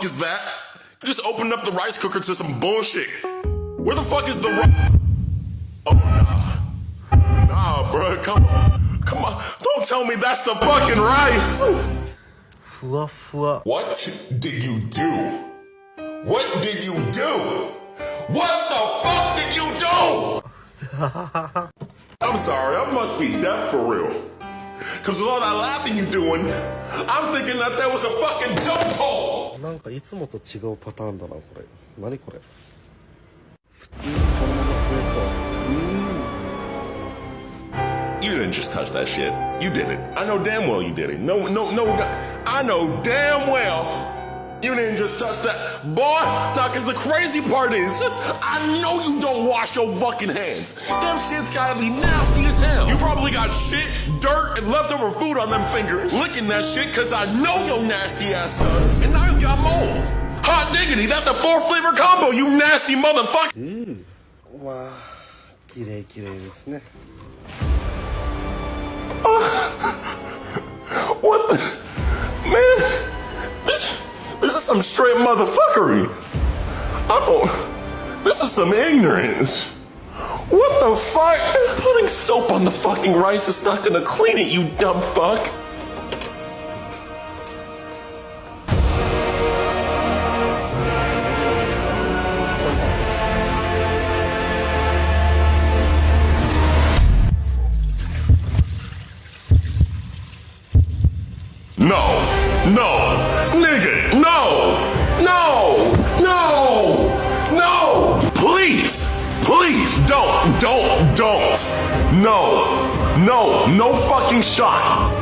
fuck is that? You just opened up the rice cooker to some bullshit. Where the fuck is the Oh, nah. Nah, bro, come on. Don't tell me that's the fucking rice. What did you do? What did you do? What the fuck did you do? I'm sorry, I must be deaf for real. Cause with all that laughing you doing, I'm thinking that there was a fucking jump hole. なんかいつもと違うパターンだなこれ。何これ？普通にこのまま食えそう。You didn't just touch that shit. You did it. I know damn well you did it. No. I know damn well you didn't just touch that. Boy, nah, cause the crazy part is, I know you don't wash your fucking hands. Them shit's gotta be nasty as hell. You probably got shit, dirt, and leftover food on them fingers. Licking that shit cause I know your nasty ass does. And now you got mold. Hot diggity, that's a 4-flavor combo, you nasty motherfucker. わあ、綺麗ですね。What the? Man, this is some straight motherfuckery. This is some ignorance. What the fuck? Putting soap on the fucking rice is not gonna clean it, you dumb fuck. No, nigga, no, please, don't, no fucking shot.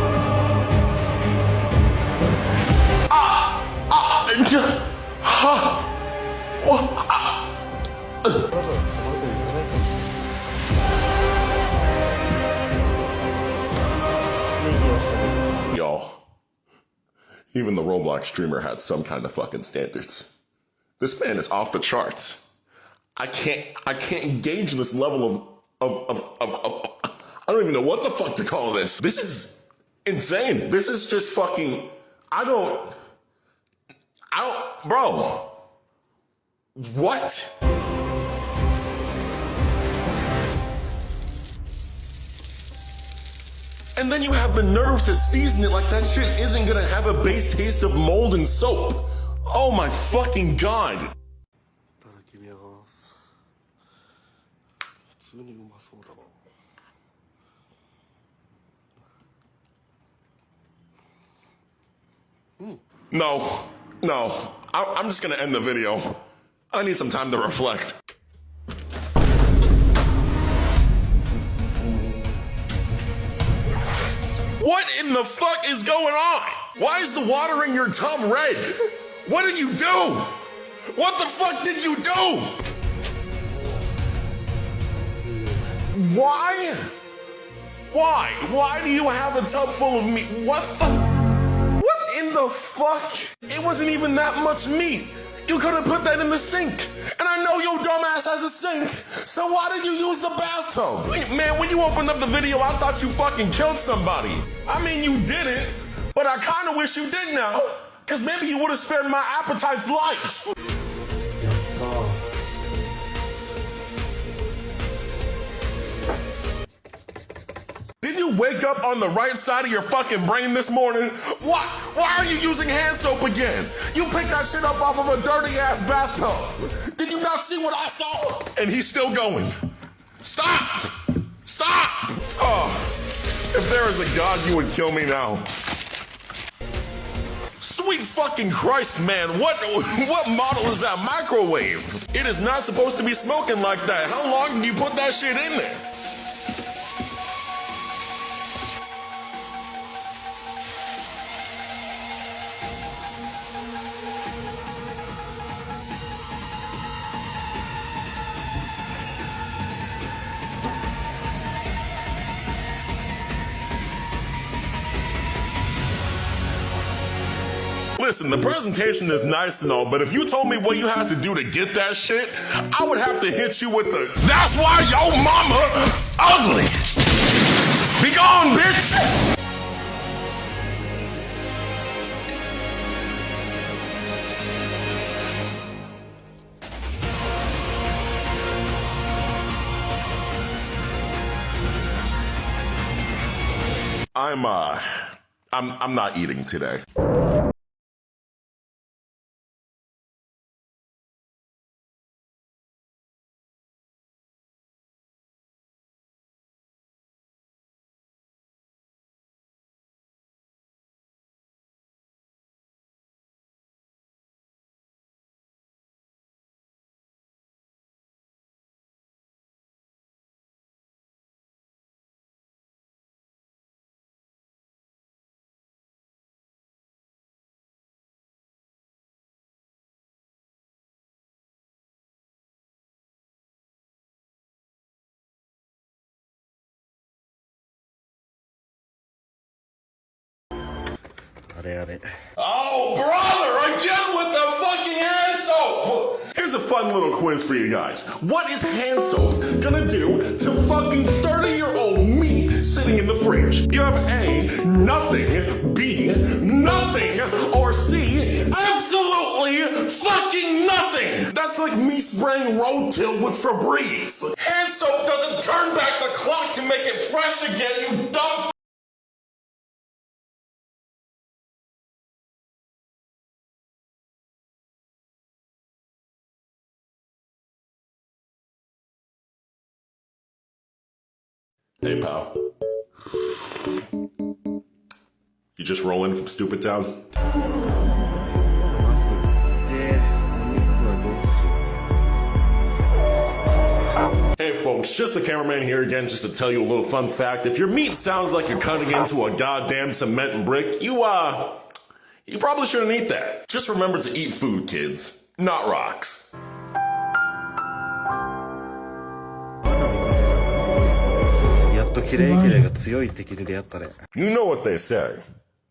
Y'all. Even the Roblox streamer had some kind of fucking standards. This man is off the charts. I can't engage this level of I don't even know what the fuck to call this. This is insane. This is just fucking, I don't, bro. What? And then you have the nerve to season it like that shit isn't gonna have a base taste of mold and soap. Oh my fucking god. No. I'm just gonna end the video. I need some time to reflect. What in the fuck is going on? Why is the water in your tub red? What did you do? What the fuck did you do? Why? Why do you have a tub full of meat? What in the fuck? It wasn't even that much meat. You could have put that in the sink. And I know your dumbass has a sink. So why did you use the bathtub? Man, when you opened up the video, I thought you fucking killed somebody. I mean, you didn't, but I kind of wish you did now. Because maybe you would have spared my appetite's life. Did you wake up on the right side of your fucking brain this morning? Why are you using hand soap again? You picked that shit up off of a dirty ass bathtub. Did you not see what I saw? And he's still going. Stop! Oh, if there is a God, you would kill me now. Sweet fucking Christ, man. What model is that microwave? It is not supposed to be smoking like that. How long did you put that shit in there? Listen, the presentation is nice and all, but if you told me what you had to do to get that shit, I would have to hit you with the, that's why your mama ugly. Be gone, bitch. I'm not eating today. Oh, brother, again with the fucking hand soap! Here's a fun little quiz for you guys. What is hand soap gonna do to fucking 30-year-old me sitting in the fridge? You have A, nothing, B, nothing, or C, absolutely fucking nothing! That's like me spraying roadkill with Febreze. Hand soap doesn't turn back the clock to make it fresh again, you dumb. Hey, pal. You just rolling from Stupid Town? Hey folks, just the cameraman here again just to tell you a little fun fact. If your meat sounds like you're cutting into a goddamn cement brick, you probably shouldn't eat that. Just remember to eat food, kids, not rocks. You know what they say.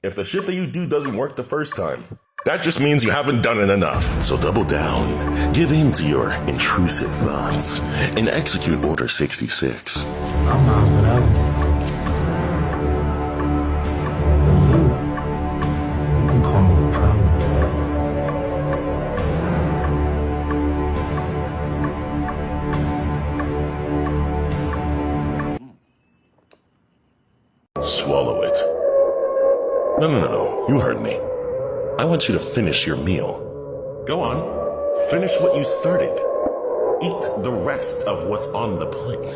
If the shit that you do doesn't work the first time, that just means you haven't done it enough. So double down, give in to your intrusive thoughts, and execute Order 66. Swallow it. No, you heard me. I want you to finish your meal. Go on, finish what you started. Eat the rest of what's on the plate.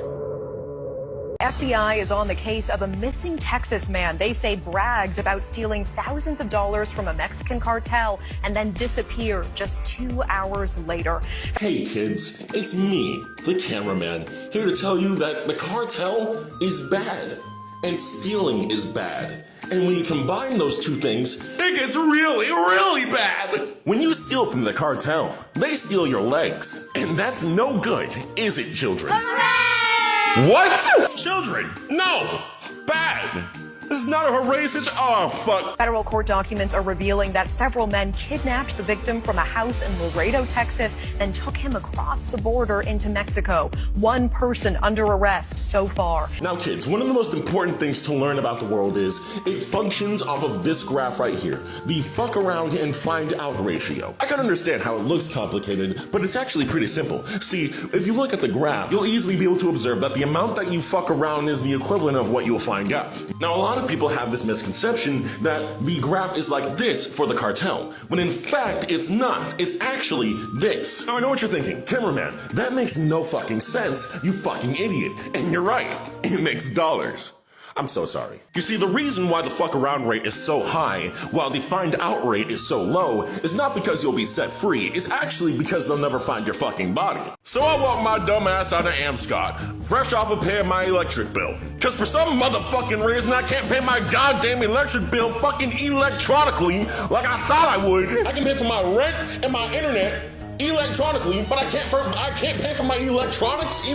FBI is on the case of a missing Texas man they say bragged about stealing thousands of dollars from a Mexican cartel and then disappeared just 2 hours later. Hey kids, it's me, the cameraman, here to tell you that the cartel is bad and stealing is bad. And when you combine those two things, it gets really, really bad. When you steal from the cartel, they steal your legs. And that's no good, is it, children? Hooray! What? Children? No! Bad! This is not a hooray situation. Oh, fuck. Federal court documents are revealing that several men kidnapped the victim from a house in Laredo, Texas, then took him across the border into Mexico. One person under arrest so far. Now, kids, one of the most important things to learn about the world is it functions off of this graph right here, the fuck around and find out ratio. I can understand how it looks complicated, but it's actually pretty simple. See, if you look at the graph, you'll easily be able to observe that the amount that you fuck around is the equivalent of what you'll find out. Now, a lot of people have this misconception that the graph is like this for the cartel, when in fact it's not. It's actually this. Now I know what you're thinking, cameraman, that makes no fucking sense, you fucking idiot. And you're right, it makes dollars. I'm so sorry. You see, the reason why the fuck around rate is so high while the find out rate is so low is not because you'll be set free, it's actually because they'll never find your fucking body. So I walk my dumb ass out of Amscot, fresh off of paying my electric bill. Cause for some motherfucking reason I can't pay my goddamn electric bill fucking electronically like I thought I would. I can pay for my rent and my internet electronically, but I can't pay for my electronics.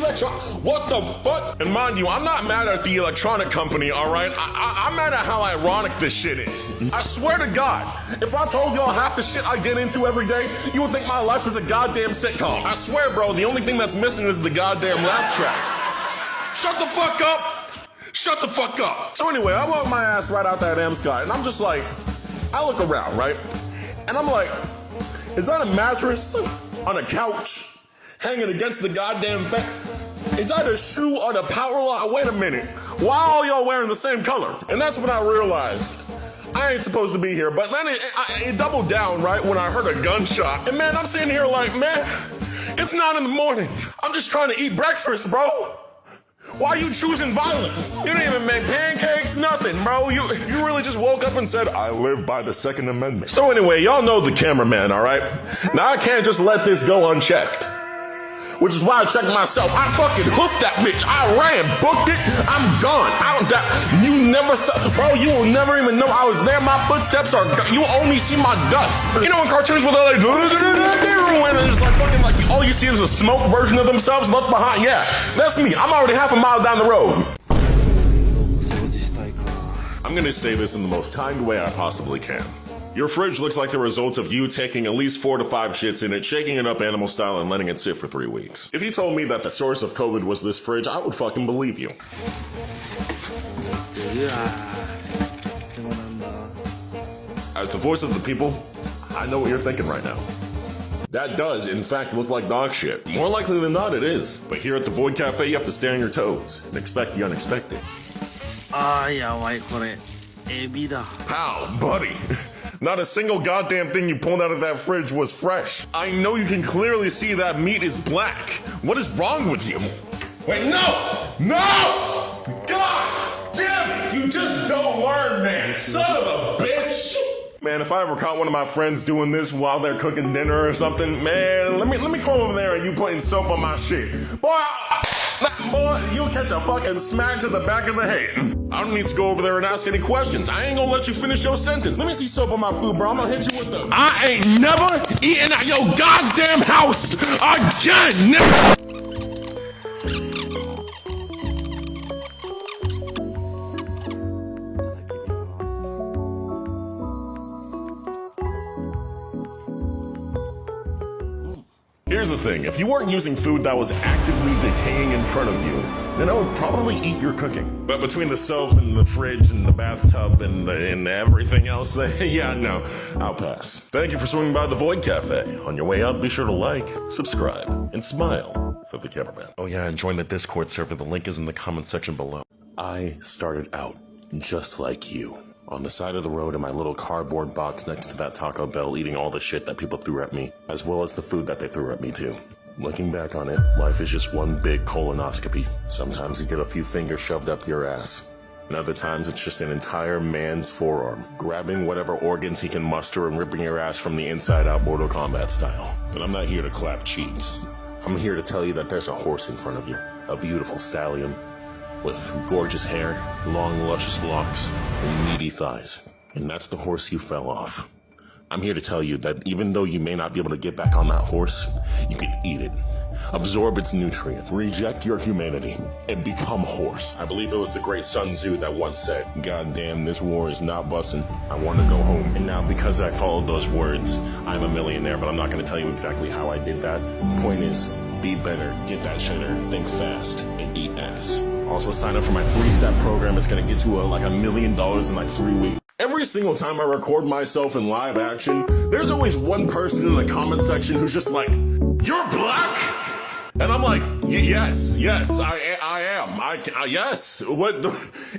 What the fuck? And mind you, I'm not mad at the electronic company, all right? I'm mad at how ironic this shit is. I swear to God, if I told y'all half the shit I get into every day, you would think my life is a goddamn sitcom. I swear, bro, the only thing that's missing is the goddamn laugh track. Shut the fuck up. Shut the fuck up. So anyway, I walk my ass right out that Amscot, and I'm just like, I look around, right? And I'm like, is that a mattress on a couch hanging against the goddamn fence? Is that a shoe on a power line? Wait a minute. why all y'all wearing the same color? And that's when I realized I ain't supposed to be here. But then it doubled down, right, when I heard a gunshot. And man, I'm sitting here like, man, it's 9 in the morning. I'm just trying to eat breakfast, bro. Why are you choosing violence? You didn't even make pancakes, nothing, bro. You really just woke up and said, I live by the Second Amendment. So anyway, y'all know the cameraman, all right? Now I can't just let this go unchecked. Which is why I checked myself. I fucking hoofed that bitch. I ran, booked it, I'm gone. You never saw, bro, you will never even know I was there. My footsteps are, you only see my dust. You know in cartoons where they're like, and it's like fucking like, all you see is a smoke version of themselves left behind. Yeah, that's me. I'm already half a mile down the road. I'm gonna say this in the most kind way I possibly can. Your fridge looks like the result of you taking at least 4 to 5 shits in it, shaking it up animal style, and letting it sit for 3 weeks. If you told me that the source of COVID was this fridge, I would fucking believe you. As the voice of the people, I know what you're thinking right now. That does, in fact, look like dog shit. More likely than not, it is. But here at the Void Cafe, you have to stay on your toes and expect the unexpected. How, buddy? Not a single goddamn thing you pulled out of that fridge was fresh. I know you can clearly see that meat is black. What is wrong with you? Wait, no! No! God damn it! You just don't learn, man. Son of a bitch! Man, if I ever caught one of my friends doing this while they're cooking dinner or something, man, let me come over there and you putting soap on my shit. Boy, you'll catch a fucking smack to the back of the head. I don't need to go over there and ask any questions. I ain't gonna let you finish your sentence. Let me see soap on my food, bro. I'm gonna hit you with the... I ain't never eating at your goddamn house again, nigga! Here's the thing, if you weren't using food that was actively decaying in front of you, then I would probably eat your cooking. But between the soap and the fridge and the bathtub and everything else, yeah, no, I'll pass. Thank you for swinging by the Void Cafe. On your way out, be sure to like, subscribe, and smile for the cameraman. Oh yeah, and join the Discord server. The link is in the comment section below. I started out just like you. On the side of the road in my little cardboard box next to that Taco Bell, eating all the shit that people threw at me, as well as the food that they threw at me too. Looking back on it, life is just one big colonoscopy. Sometimes you get a few fingers shoved up your ass, and other times it's just an entire man's forearm, grabbing whatever organs he can muster and ripping your ass from the inside out Mortal Kombat style. But I'm not here to clap cheeks. I'm here to tell you that there's a horse in front of you, a beautiful stallion, with gorgeous hair, long luscious locks, and meaty thighs. And that's the horse you fell off. I'm here to tell you that even though you may not be able to get back on that horse, you can eat it, absorb its nutrients, reject your humanity, and become horse. I believe it was the great Sun Tzu that once said, "God damn, this war is not bussin'. I want to go home." And now because I followed those words, I'm a millionaire, but I'm not going to tell you exactly how I did that. The point is, be better, get that cheddar, think fast, and eat ass. Also sign up for my 3-step program. It's gonna get you like $1 million in like 3 weeks. Every single time I record myself in live action, there's always one person in the comment section who's just like, "You're black?" And I'm like, yes, I am. Yes. What,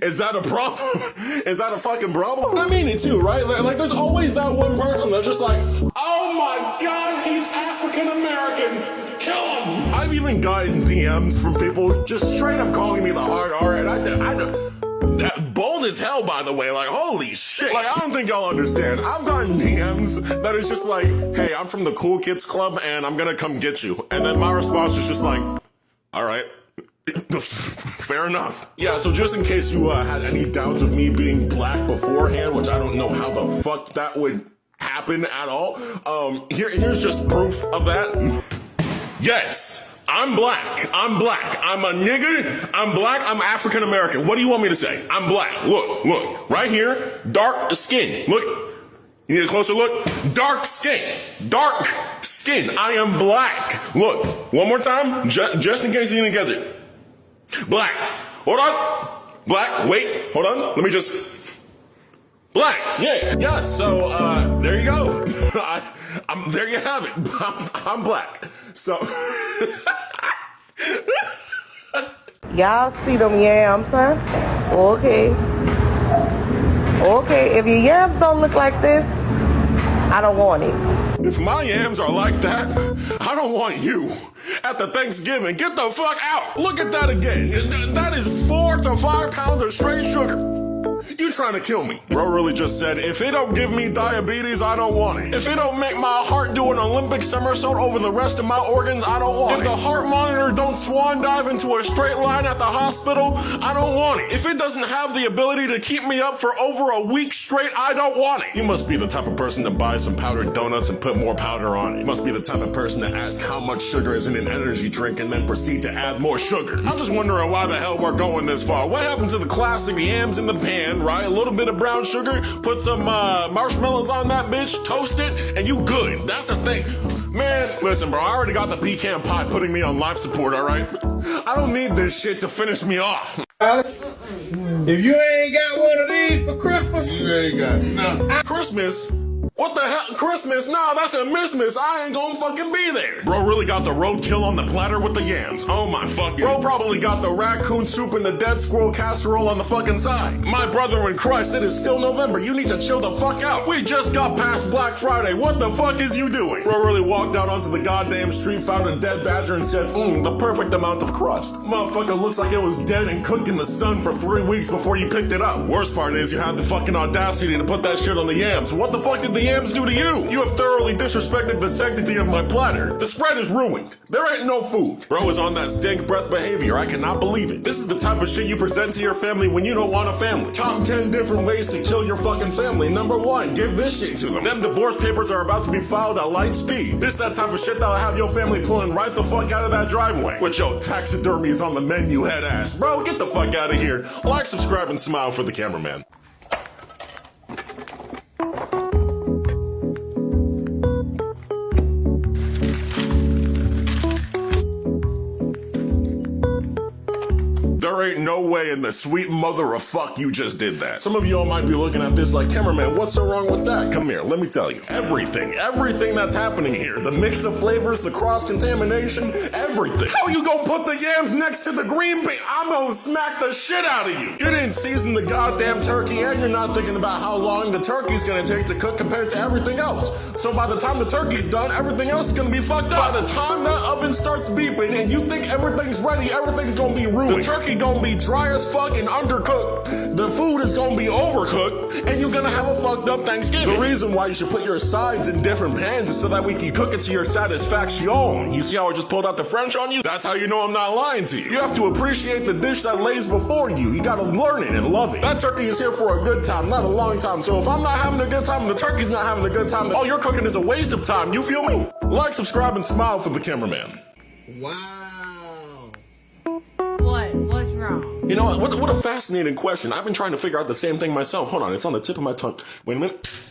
is that a problem? Is that a fucking problem? I mean it too, right? Like there's always that one person that's just like, "Oh my God, he's African American. Kill him." I've even gotten DMs from people just straight up calling me the hard R, and I that bold as hell, by the way, like, holy shit. Like, I don't think y'all understand. I've gotten DMs that is just like, "Hey, I'm from the Cool Kids Club, and I'm gonna come get you." And then my response is just like, "All right." Fair enough. Yeah, so just in case you had any doubts of me being black beforehand, which I don't know how the fuck that would happen at all, here's just proof of that. Yes, I'm black. I'm a nigger. I'm black. I'm African American. What do you want me to say? I'm black. Look. Right here. Dark skin. Look. You need a closer look? Dark skin. I am black. Look. One more time. Just in case you didn't catch it. Black. Hold on. Black. Wait. Hold on. Let me just... Black. Yeah. So, there you go. There you have it. I'm black. So... Y'all see them yams, huh? Okay. Okay, if your yams don't look like this, I don't want it. If my yams are like that, I don't want you. After Thanksgiving, get the fuck out. Look at that again. That is 4 to 5 pounds of straight sugar. You trying to kill me. Bro really just said, if it don't give me diabetes, I don't want it. If it don't make my heart do an Olympic somersault over the rest of my organs, I don't want it. If the heart monitor don't swan dive into a straight line at the hospital, I don't want it. If it doesn't have the ability to keep me up for over a week straight, I don't want it. You must be the type of person to buy some powdered donuts and put more powder on it. You must be the type of person to ask how much sugar is in an energy drink and then proceed to add more sugar. I'm just wondering why the hell we're going this far. What happened to the classic yams in the pan, right? A little bit of brown sugar, put some marshmallows on that bitch, toast it, and you good. That's the thing. Man, listen, bro, I already got the pecan pie putting me on life support, all right? I don't need this shit to finish me off. If you ain't got one of these for Christmas, you ain't got nothing. Christmas? What the hell? Christmas? Nah, that's a Missmas. I ain't gonna fucking be there. Bro really got the roadkill on the platter with the yams. Oh my fucking. Bro probably got the raccoon soup and the dead squirrel casserole on the fucking side. My brother in Christ, it is still November. You need to chill the fuck out. We just got past Black Friday. What the fuck is you doing? Bro really walked out onto the goddamn street, found a dead badger and said, the perfect amount of crust. Motherfucker looks like it was dead and cooked in the sun for 3 weeks before you picked it up. Worst part is you had the fucking audacity to put that shit on the yams. What the fuck did the yams do to you? You have thoroughly disrespected the sanctity of my platter. The spread is ruined. There ain't no food. Bro is on that stink breath behavior. I cannot believe it. This is the type of shit you present to your family when you don't want a family. Top 10 different ways to kill your fucking family. Number 1, give this shit to them. Them divorce papers are about to be filed at light speed. This that type of shit that'll have your family pulling right the fuck out of that driveway. With your taxidermy is on the menu, head ass. Bro, get the fuck out of here. Like, subscribe, and smile for the cameraman. There ain't no way in the sweet mother of fuck you just did that. Some of y'all might be looking at this like, cameraman, what's so wrong with that? Come here, let me tell you. Everything that's happening here, the mix of flavors, the cross-contamination, everything. How you gonna put the yams next to the green bean? I'm gonna smack the shit out of you. You didn't season the goddamn turkey and you're not thinking about how long the turkey's gonna take to cook compared to everything else. So by the time the turkey's done, everything else is gonna be fucked up. By the time that oven starts beeping and you think everything's ready, everything's gonna be ruined. The turkey gonna be dry as fuck and undercooked. The food is gonna be overcooked, and you're gonna have a fucked up Thanksgiving. The reason why you should put your sides in different pans is so that we can cook it to your satisfaction. You see how I just pulled out the French on you? That's how you know I'm not lying to you. You have to appreciate the dish that lays before you. You gotta learn it and love it. That turkey is here for a good time, not a long time. So if I'm not having a good time and the turkey's not having a good time, all you're cooking is a waste of time. You feel me? Like, subscribe, and smile for the cameraman. Wow. What's wrong? You know what a fascinating question. I've been trying to figure out the same thing myself. Hold on, it's on the tip of my tongue. Wait a minute.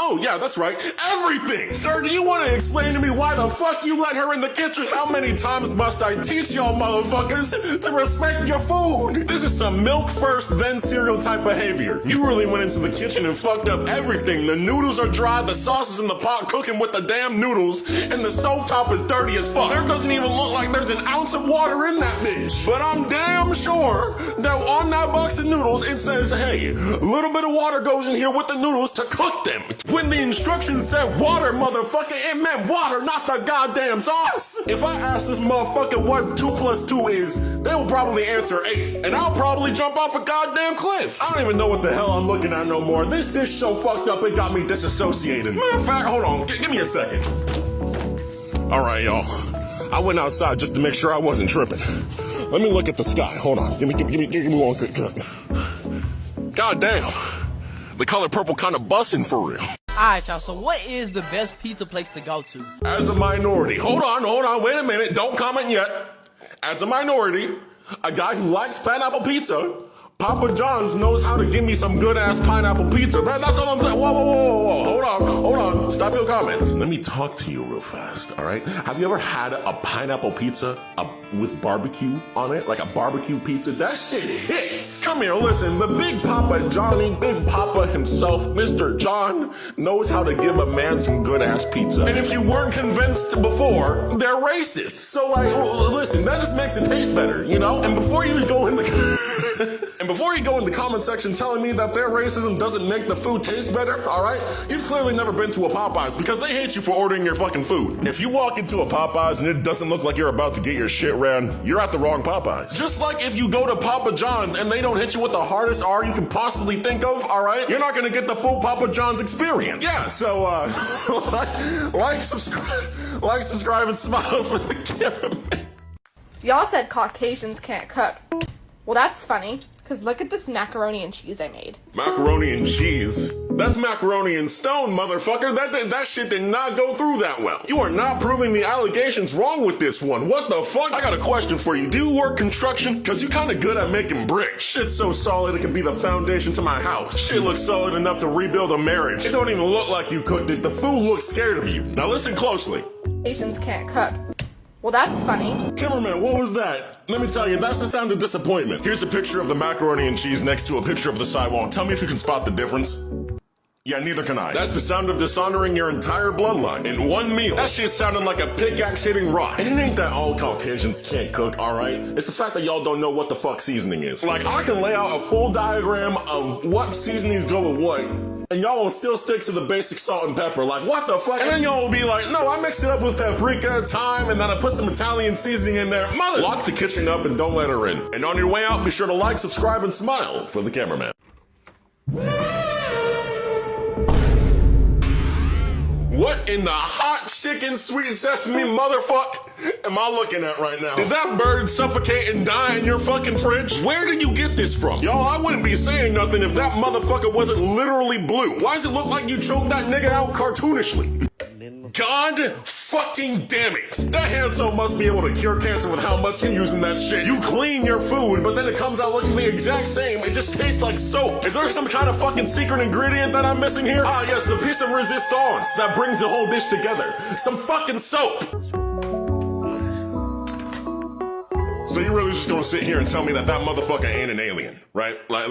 Oh, yeah, that's right. Everything! Sir, do you want to explain to me why the fuck you let her in the kitchen? How many times must I teach y'all motherfuckers to respect your food? This is some milk first, then cereal type behavior. You really went into the kitchen and fucked up everything. The noodles are dry, the sauce is in the pot cooking with the damn noodles, and the stovetop is dirty as fuck. There doesn't even look like there's an ounce of water in that bitch. But I'm damn sure that on that box of noodles, it says, hey, a little bit of water goes in here with the noodles to cook them. When the instructions said water, motherfucker, it meant water, not the goddamn sauce. If I ask this motherfucker what 2 + 2 is, they will probably answer 8, and I'll probably jump off a goddamn cliff. I don't even know what the hell I'm looking at no more. This dish so fucked up, it got me disassociated. Matter of fact, hold on, give me a second. All right, y'all. I went outside just to make sure I wasn't tripping. Let me look at the sky. Hold on. Give me one quick. God damn. The color purple kind of busting for real. Alright, y'all, so what is the best pizza place to go to? As a minority, hold on, wait a minute, don't comment yet. As a minority, a guy who likes pineapple pizza, Papa John's knows how to give me some good ass pineapple pizza. Man, that's all I'm saying. Whoa, hold on. stop your comments. Let me talk to you real fast, all right? Have you ever had a pineapple pizza with barbecue on it? Like a barbecue pizza? That shit hits. Come here, listen. The Big Papa Johnny, Big Papa himself, Mr. John, knows how to give a man some good-ass pizza. And if you weren't convinced before, they're racist. So, like, listen, that just makes it taste better, you know? And before you go in the comment section telling me that their racism doesn't make the food taste better, all right? You've clearly never been to a Popeyes because they hate you for ordering your fucking food. If you walk into a Popeyes and it doesn't look like you're about to get your shit ran, you're at the wrong Popeyes. Just like if you go to Papa John's and they don't hit you with the hardest R you can possibly think of, all right? You're not gonna get the full Papa John's experience. Yeah, so, like, subscribe, and smile for the cameraman. Y'all said Caucasians can't cook. Well, that's funny, because look at this macaroni and cheese I made. Macaroni and cheese? That's macaroni and stone, motherfucker. That shit did not go through that well. You are not proving the allegations wrong with this one. What the fuck? I got a question for you. Do you work construction? Cause you kinda good at making bricks. Shit's so solid it could be the foundation to my house. Shit looks solid enough to rebuild a marriage. It don't even look like you cooked it. The food looks scared of you. Now listen closely. Asians can't cook. Well, that's funny. Cameraman, what was that? Let me tell you, that's the sound of disappointment. Here's a picture of the macaroni and cheese next to a picture of the sidewalk. Tell me if you can spot the difference. Yeah, neither can I. That's the sound of dishonoring your entire bloodline in one meal. That shit sounded like a pickaxe hitting rock. And it ain't that all Caucasians can't cook, alright? It's the fact that y'all don't know what the fuck seasoning is. Like, I can lay out a full diagram of what seasonings go with what, and y'all will still stick to the basic salt and pepper. Like, what the fuck? And then y'all will be like, no, I mix it up with paprika, thyme, and then I put some Italian seasoning in there. Mother! Lock the kitchen up and don't let her in. And on your way out, be sure to like, subscribe, and smile for the cameraman. What in the hot chicken sweet sesame motherfucker am I looking at right now? Did that bird suffocate and die in your fucking fridge? Where did you get this from? Y'all, I wouldn't be saying nothing if that motherfucker wasn't literally blue. Why does it look like you choked that nigga out cartoonishly? God fucking damn it. That hand soap must be able to cure cancer with how much you're using that shit. You clean your food, but then it comes out looking the exact same. It just tastes like soap. Is there some kind of fucking secret ingredient that I'm missing here? Ah, yes, the piece of resistance that brings the whole dish together. Some fucking soap. So you're really just gonna sit here and tell me that that motherfucker ain't an alien, right? Like,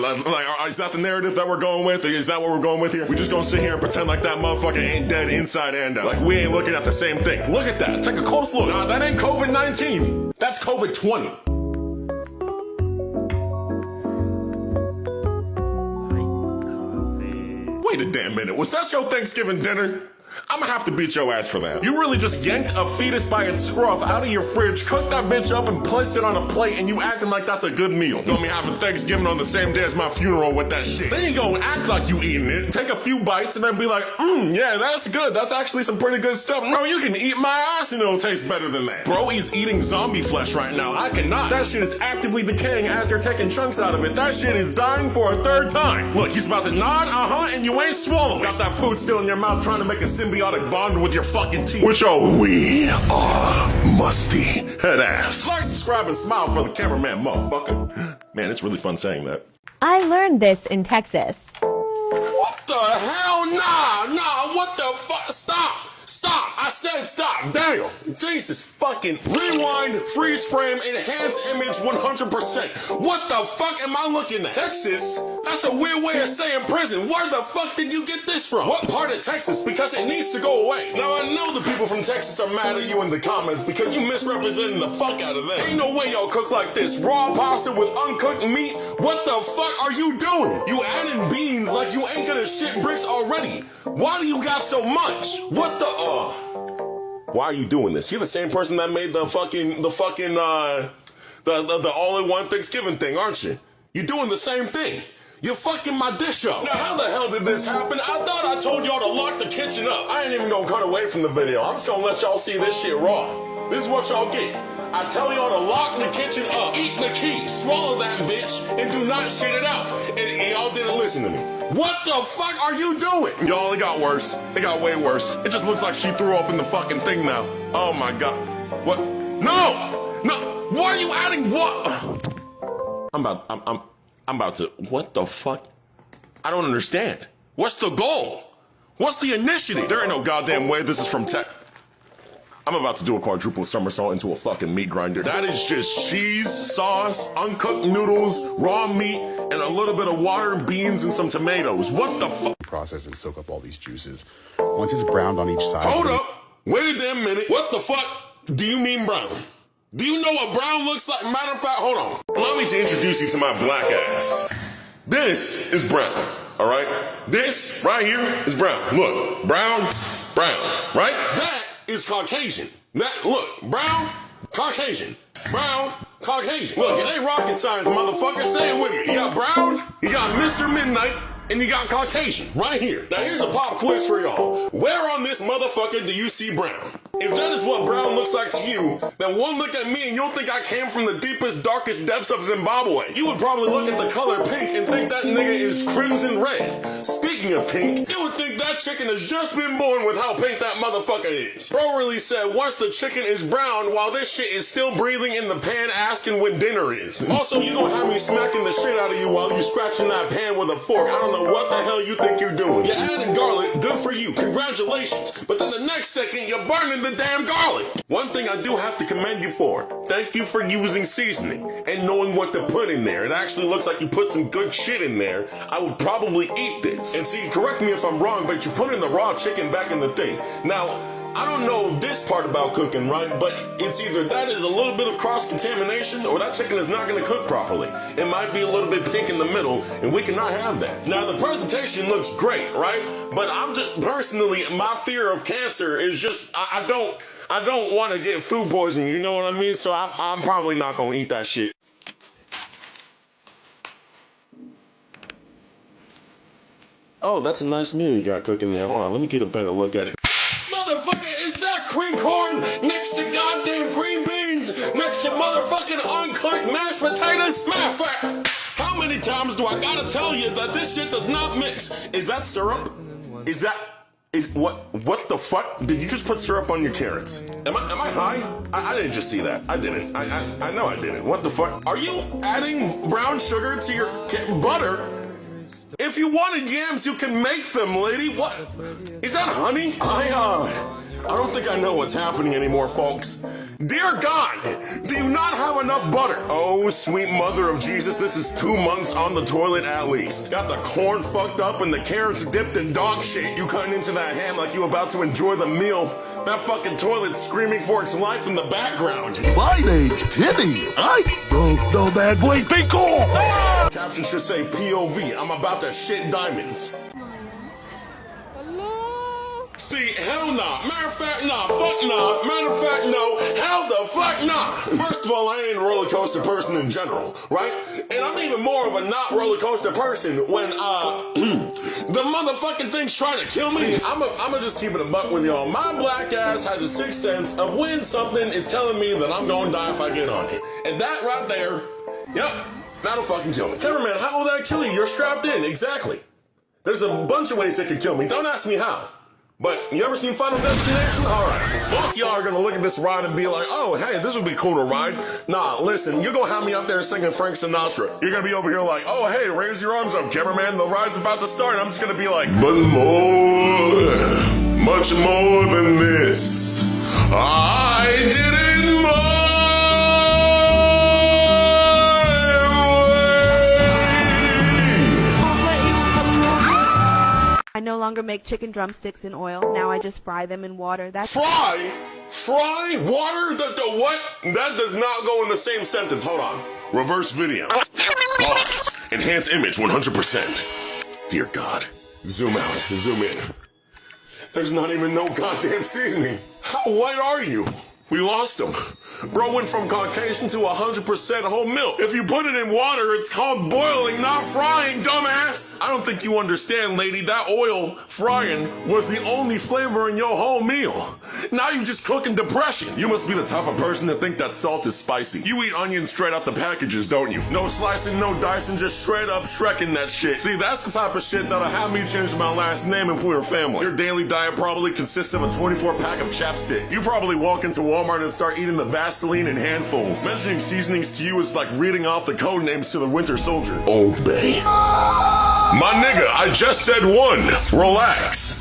is that the narrative that we're going with? Is that what we're going with here? We're just gonna sit here and pretend like that motherfucker ain't dead inside and out. Like we ain't looking at the same thing. Look at that. Take a close look. Nah, that ain't COVID-19. That's COVID-20. Wait a damn minute. Was that your Thanksgiving dinner? I'm gonna have to beat your ass for that. You really just yanked a fetus by its scruff out of your fridge, cooked that bitch up and placed it on a plate, and you acting like that's a good meal. You want me having Thanksgiving on the same day as my funeral with that shit. Then you gonna act like you eating it, take a few bites, and then be like, yeah, that's good. That's actually some pretty good stuff. Bro, you can eat my ass and it'll taste better than that. Bro, he's eating zombie flesh right now. I cannot. That shit is actively decaying as you're taking chunks out of it. That shit is dying for a third time. Look, he's about to nod, and you ain't swallowing. Got that food still in your mouth trying to make a symbiotic bond with your fucking teeth. Which we are musty head ass. Like, subscribe, and smile for the cameraman, motherfucker. Man, it's really fun saying that. I learned this in Texas. What the hell? Nah, what the fuck? Stop! I said stop. Damn. Jesus fucking. Rewind, freeze frame, enhance image 100%. What the fuck am I looking at? Texas? That's a weird way of saying prison. Where the fuck did you get this from? What part of Texas? Because it needs to go away. Now I know the people from Texas are mad at you in the comments because you misrepresenting the fuck out of them. Ain't no way y'all cook like this. Raw pasta with uncooked meat? What the fuck are you doing? You adding beans like you ain't gonna shit bricks already. Why do you got so much? What the Why are you doing this? You're the same person that made the all-in-one Thanksgiving thing, aren't you? You're doing the same thing. You're fucking my dish up. Now, how the hell did this happen? I thought I told y'all to lock the kitchen up. I ain't even gonna cut away from the video. I'm just gonna let y'all see this shit raw. This is what y'all get. I tell y'all to lock the kitchen up. Eat the key. Swallow that bitch and do not shit it out. And y'all didn't listen to me. What the fuck are you doing? Y'all, it got worse. It got way worse. It just looks like she threw up in the fucking thing now. Oh my god. What? No! Why are you adding what? I'm about to, what the fuck? I don't understand. What's the goal? What's the initiative? There ain't no goddamn way this is from tech. I'm about to do a quadruple somersault into a fucking meat grinder. That is just cheese, sauce, uncooked noodles, raw meat, and a little bit of water and beans and some tomatoes. What the fuck? Process and soak up all these juices. Once it's browned on each side. Hold up. Wait a damn minute. What the fuck do you mean brown? Do you know what brown looks like? Matter of fact, hold on. Allow me to introduce you to my black ass. This is brown, all right? This right here is brown. Look, brown, right? That is Caucasian. That, look, brown, Caucasian. Brown, Caucasian. Look, it ain't rocket science, motherfucker. Say it with me. You got brown, you got Mr. Midnight, and you got Caucasian right here. Now here's a pop quiz for y'all. Where on this motherfucker do you see brown? If that is what brown looks like to you, then one look at me and you'll think I came from the deepest, darkest depths of Zimbabwe. You would probably look at the color pink and think that nigga is crimson red. Speaking of pink, you would think that chicken has just been born with how pink that motherfucker is. Bro really said once the chicken is brown while this shit is still breathing in the pan asking when dinner is. Also, you gonna have me smacking the shit out of you while you scratching that pan with a fork. I don't know what the hell you think you're doing. You added garlic, good for you, congratulations. But then the next second, you're burning the damn garlic. One thing I do have to commend you for, thank you for using seasoning and knowing what to put in there. It actually looks like you put some good shit in there. I would probably eat this. And see, correct me if I'm wrong, but you put in the raw chicken back in the thing. Now, I don't know this part about cooking, right? But it's either that is a little bit of cross-contamination or that chicken is not gonna cook properly. It might be a little bit pink in the middle and we cannot have that. Now the presentation looks great, right? But I'm just, personally, my fear of cancer is just, I don't want to get food poisoning, you know what I mean? So I'm probably not gonna eat that shit. Oh, that's a nice meal you got cooking there. Hold on, let me get a better look at it. Motherfucker, is that cream corn next to goddamn green beans, next to motherfucking uncooked mashed potatoes? Matter of fact, how many times do I gotta tell you that this shit does not mix? Is that syrup? What the fuck? Did you just put syrup on your carrots? Am I high? I didn't just see that. I didn't. I know I didn't. What the fuck? Are you adding brown sugar to your butter? If you wanted yams, you can make them, lady. What? Is that honey? I don't think I know what's happening anymore, folks. Dear God, do you not have enough butter? Oh, sweet mother of Jesus, this is 2 months on the toilet at least. Got the corn fucked up and the carrots dipped in dog shit. You cutting into that ham like you about to enjoy the meal. That fucking toilet's screaming for its life in the background. My name's Timmy. No bad boy, be cool. Caption should say POV. I'm about to shit diamonds. See, hell nah. Matter of fact, nah. Fuck nah. Matter of fact, no. Hell the fuck nah. First of all, I ain't a roller coaster person in general, right? And I'm even more of a not roller coaster person when, the motherfucking thing's trying to kill me. See, I'ma just keep it a buck with y'all. My black ass has a sixth sense of when something is telling me that I'm gonna die if I get on it. And that right there, yep, that'll fucking kill me. Cameraman, how will that kill you? You're strapped in, exactly. There's a bunch of ways it could kill me. Don't ask me how. But you ever seen Final Destination? Alright. Most of y'all are gonna look at this ride and be like, oh, hey, this would be cool to ride. Nah, listen, you're gonna have me up there singing Frank Sinatra. You're gonna be over here like, oh, hey, raise your arms up, cameraman. The ride's about to start. And I'm just gonna be like, but more, much more than this. I did it more. I no longer make chicken drumsticks in oil. Now I just fry them in water. That's Fry? Water? The what? That does not go in the same sentence. Hold on. Reverse video. Pause. Enhance image 100%. Dear God. Zoom out. Zoom in. There's not even no goddamn seasoning. How white are you? We lost him. Bro went from Caucasian to 100% whole milk. If you put it in water, it's called boiling, not frying, dumbass. I don't think you understand, lady. That oil frying was the only flavor in your whole meal. Now you just cooking depression. You must be the type of person to think that salt is spicy. You eat onions straight out the packages, don't you? No slicing, no dicing, just straight up Shrekking that shit. See, that's the type of shit that'll have me change my last name if we were family. Your daily diet probably consists of a 24-pack of chapstick. You probably walk into Walmart and start eating the Vaseline in handfuls. Mentioning seasonings to you is like reading off the code names to the Winter Soldier. Old Bay. My nigga, I just said one. Relax.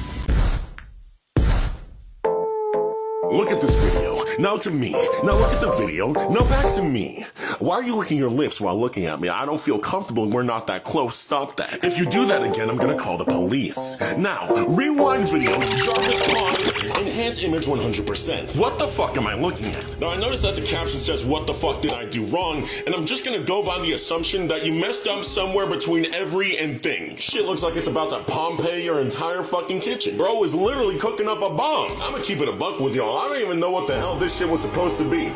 Look at this video. Now to me. Now look at the video. Now back to me. Why are you licking your lips while looking at me? I don't feel comfortable and we're not that close. Stop that. If you do that again, I'm gonna call the police. Now, rewind video, Jarvis pause, enhance image 100%. What the fuck am I looking at? Now I noticed that the caption says, what the fuck did I do wrong? And I'm just gonna go by the assumption that you messed up somewhere between every and thing. Shit looks like it's about to Pompeii your entire fucking kitchen. Bro is literally cooking up a bomb. I'm gonna keep it a buck with y'all. I don't even know what the hell this shit was supposed to be.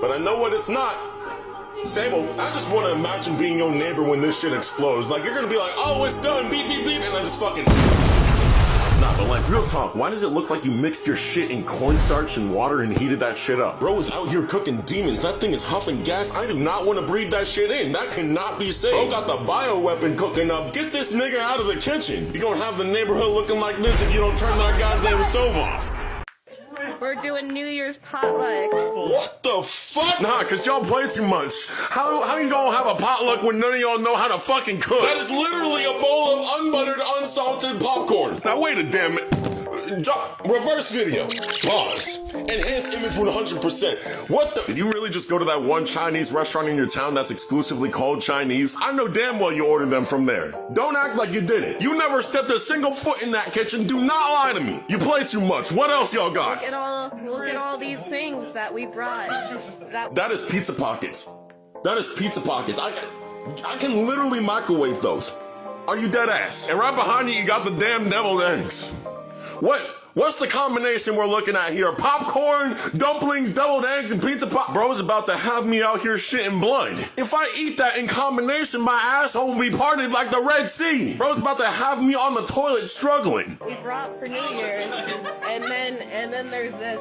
But I know what it's not. Stable, I just want to imagine being your neighbor when this shit explodes. Like, you're gonna be like, oh, it's done, beep, beep, beep, and then just fucking... Nah, but like, real talk, why does it look like you mixed your shit in cornstarch and water and heated that shit up? Bro is out here cooking demons. That thing is huffing gas. I do not want to breathe that shit in. That cannot be safe. Bro got the bioweapon cooking up. Get this nigga out of the kitchen. You gonna have the neighborhood looking like this if you don't turn that goddamn stove off. We're doing New Year's potluck. What the fuck? Nah, cause y'all play too much. How you gonna have a potluck when none of y'all know how to fucking cook? That is literally a bowl of unbuttered, unsalted popcorn. Now wait a damn minute. Reverse video. Pause. Enhance image 100%. What the? Did you really just go to that one Chinese restaurant in your town that's exclusively called Chinese? I know damn well you ordered them from there. Don't act like you did it. You never stepped a single foot in that kitchen. Do not lie to me. You play too much. What else y'all got? Look at all these things that we brought. That is pizza pockets. That is pizza pockets. I can literally microwave those. Are you dead ass? And right behind you, you got the damn deviled eggs. What's the combination we're looking at here? Popcorn, dumplings, deviled eggs, and pizza pop. Bro's about to have me out here shitting blood. If I eat that in combination, my asshole will be parted like the Red Sea. Bro's about to have me on the toilet struggling. We brought for New Year's, and then there's this.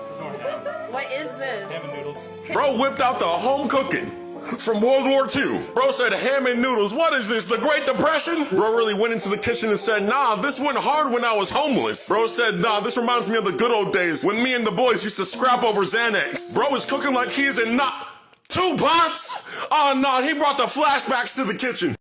What is this? Ham and noodles. Bro whipped out the home cooking from World War II. Bro said ham and noodles. What is this, the Great Depression? Bro really went into the kitchen and said, nah, this went hard when I was homeless. Bro said, nah, this reminds me of the good old days when me and the boys used to scrap over Xanax. Bro is cooking like he is in not 2 pots. Oh, nah, he brought the flashbacks to the kitchen.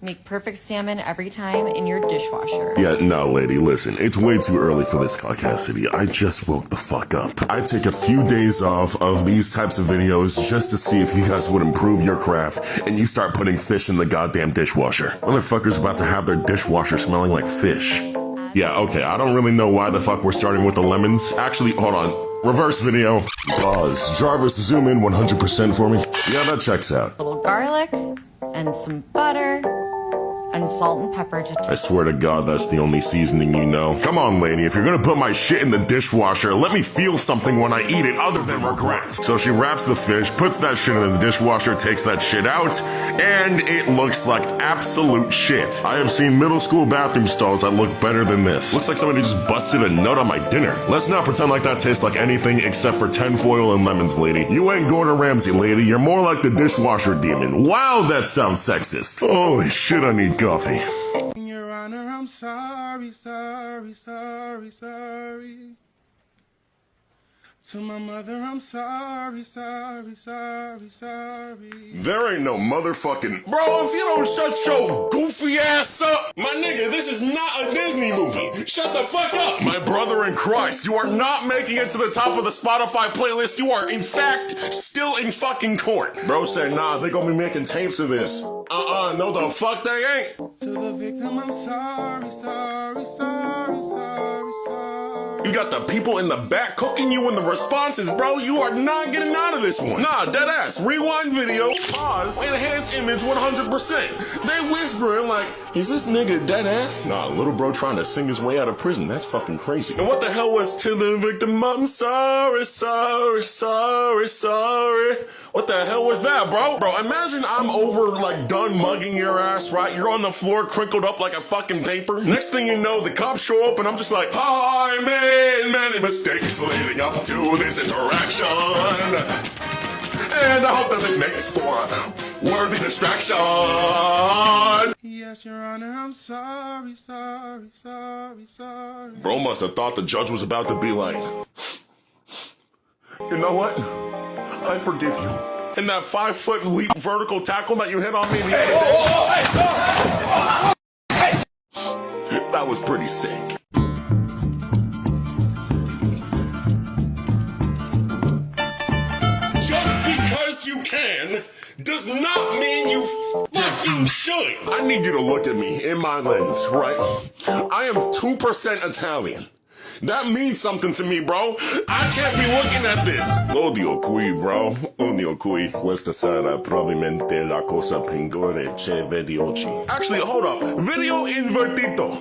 Make perfect salmon every time in your dishwasher. Yeah, no, lady, listen. It's way too early for this caucasity. I just woke the fuck up. I take a few days off of these types of videos just to see if you guys would improve your craft and you start putting fish in the goddamn dishwasher. Motherfuckers about to have their dishwasher smelling like fish. Yeah, okay, I don't really know why the fuck we're starting with the lemons. Actually, hold on. Reverse video. Pause. Jarvis, zoom in 100% for me. Yeah, that checks out. A little garlic and some butter and salt and pepper to taste. I swear to God, that's the only seasoning you know. Come on, lady, if you're gonna put my shit in the dishwasher, let me feel something when I eat it other than regret. So she wraps the fish, puts that shit in the dishwasher, takes that shit out, and it looks like absolute shit. I have seen middle school bathroom stalls that look better than this. Looks like somebody just busted a nut on my dinner. Let's not pretend like that tastes like anything except for tinfoil and lemons, lady. You ain't Gordon Ramsay, lady. You're more like the dishwasher demon. Wow, that sounds sexist. Holy shit, I need coffee. Your Honor, I'm sorry. To my mother, I'm sorry. There ain't no motherfucking... Bro, if you don't shut your goofy ass up, my nigga, this is not a Disney movie. Shut the fuck up. My brother in Christ, you are not making it to the top of the Spotify playlist. You are, in fact, still in fucking court. Bro said, nah, they gonna be making tapes of this. No the fuck they ain't. To the victim, I'm sorry. You got the people in the back cooking you in the responses, bro. You are not getting out of this one. Nah, dead ass. Rewind video, pause, enhance image 100%. They whispering like, is this nigga dead ass? Nah, little bro trying to sing his way out of prison. That's fucking crazy. And what the hell was to the victim? I'm sorry. What the hell was that, bro? Bro, imagine I'm over, like, done mugging your ass, right? You're on the floor, crinkled up like a fucking paper. Next thing you know, the cops show up, and I'm just like, I made many mistakes leading up to this interaction. And I hope that this makes for a worthy distraction. Yes, Your Honor, I'm sorry. Bro must have thought the judge was about to be like, you know what? I forgive you. And that 5-foot leap vertical tackle that you hit on me the other day, that was pretty sick. does not mean you fucking should. I need you to look at me in my lens, right? I am 2% Italian. That means something to me, bro. I can't be looking at this. Odio qui, bro. Odio qui. Questa sarà probabilmente la cosa peggiore che vedi oggi. Actually, hold up. Video invertito.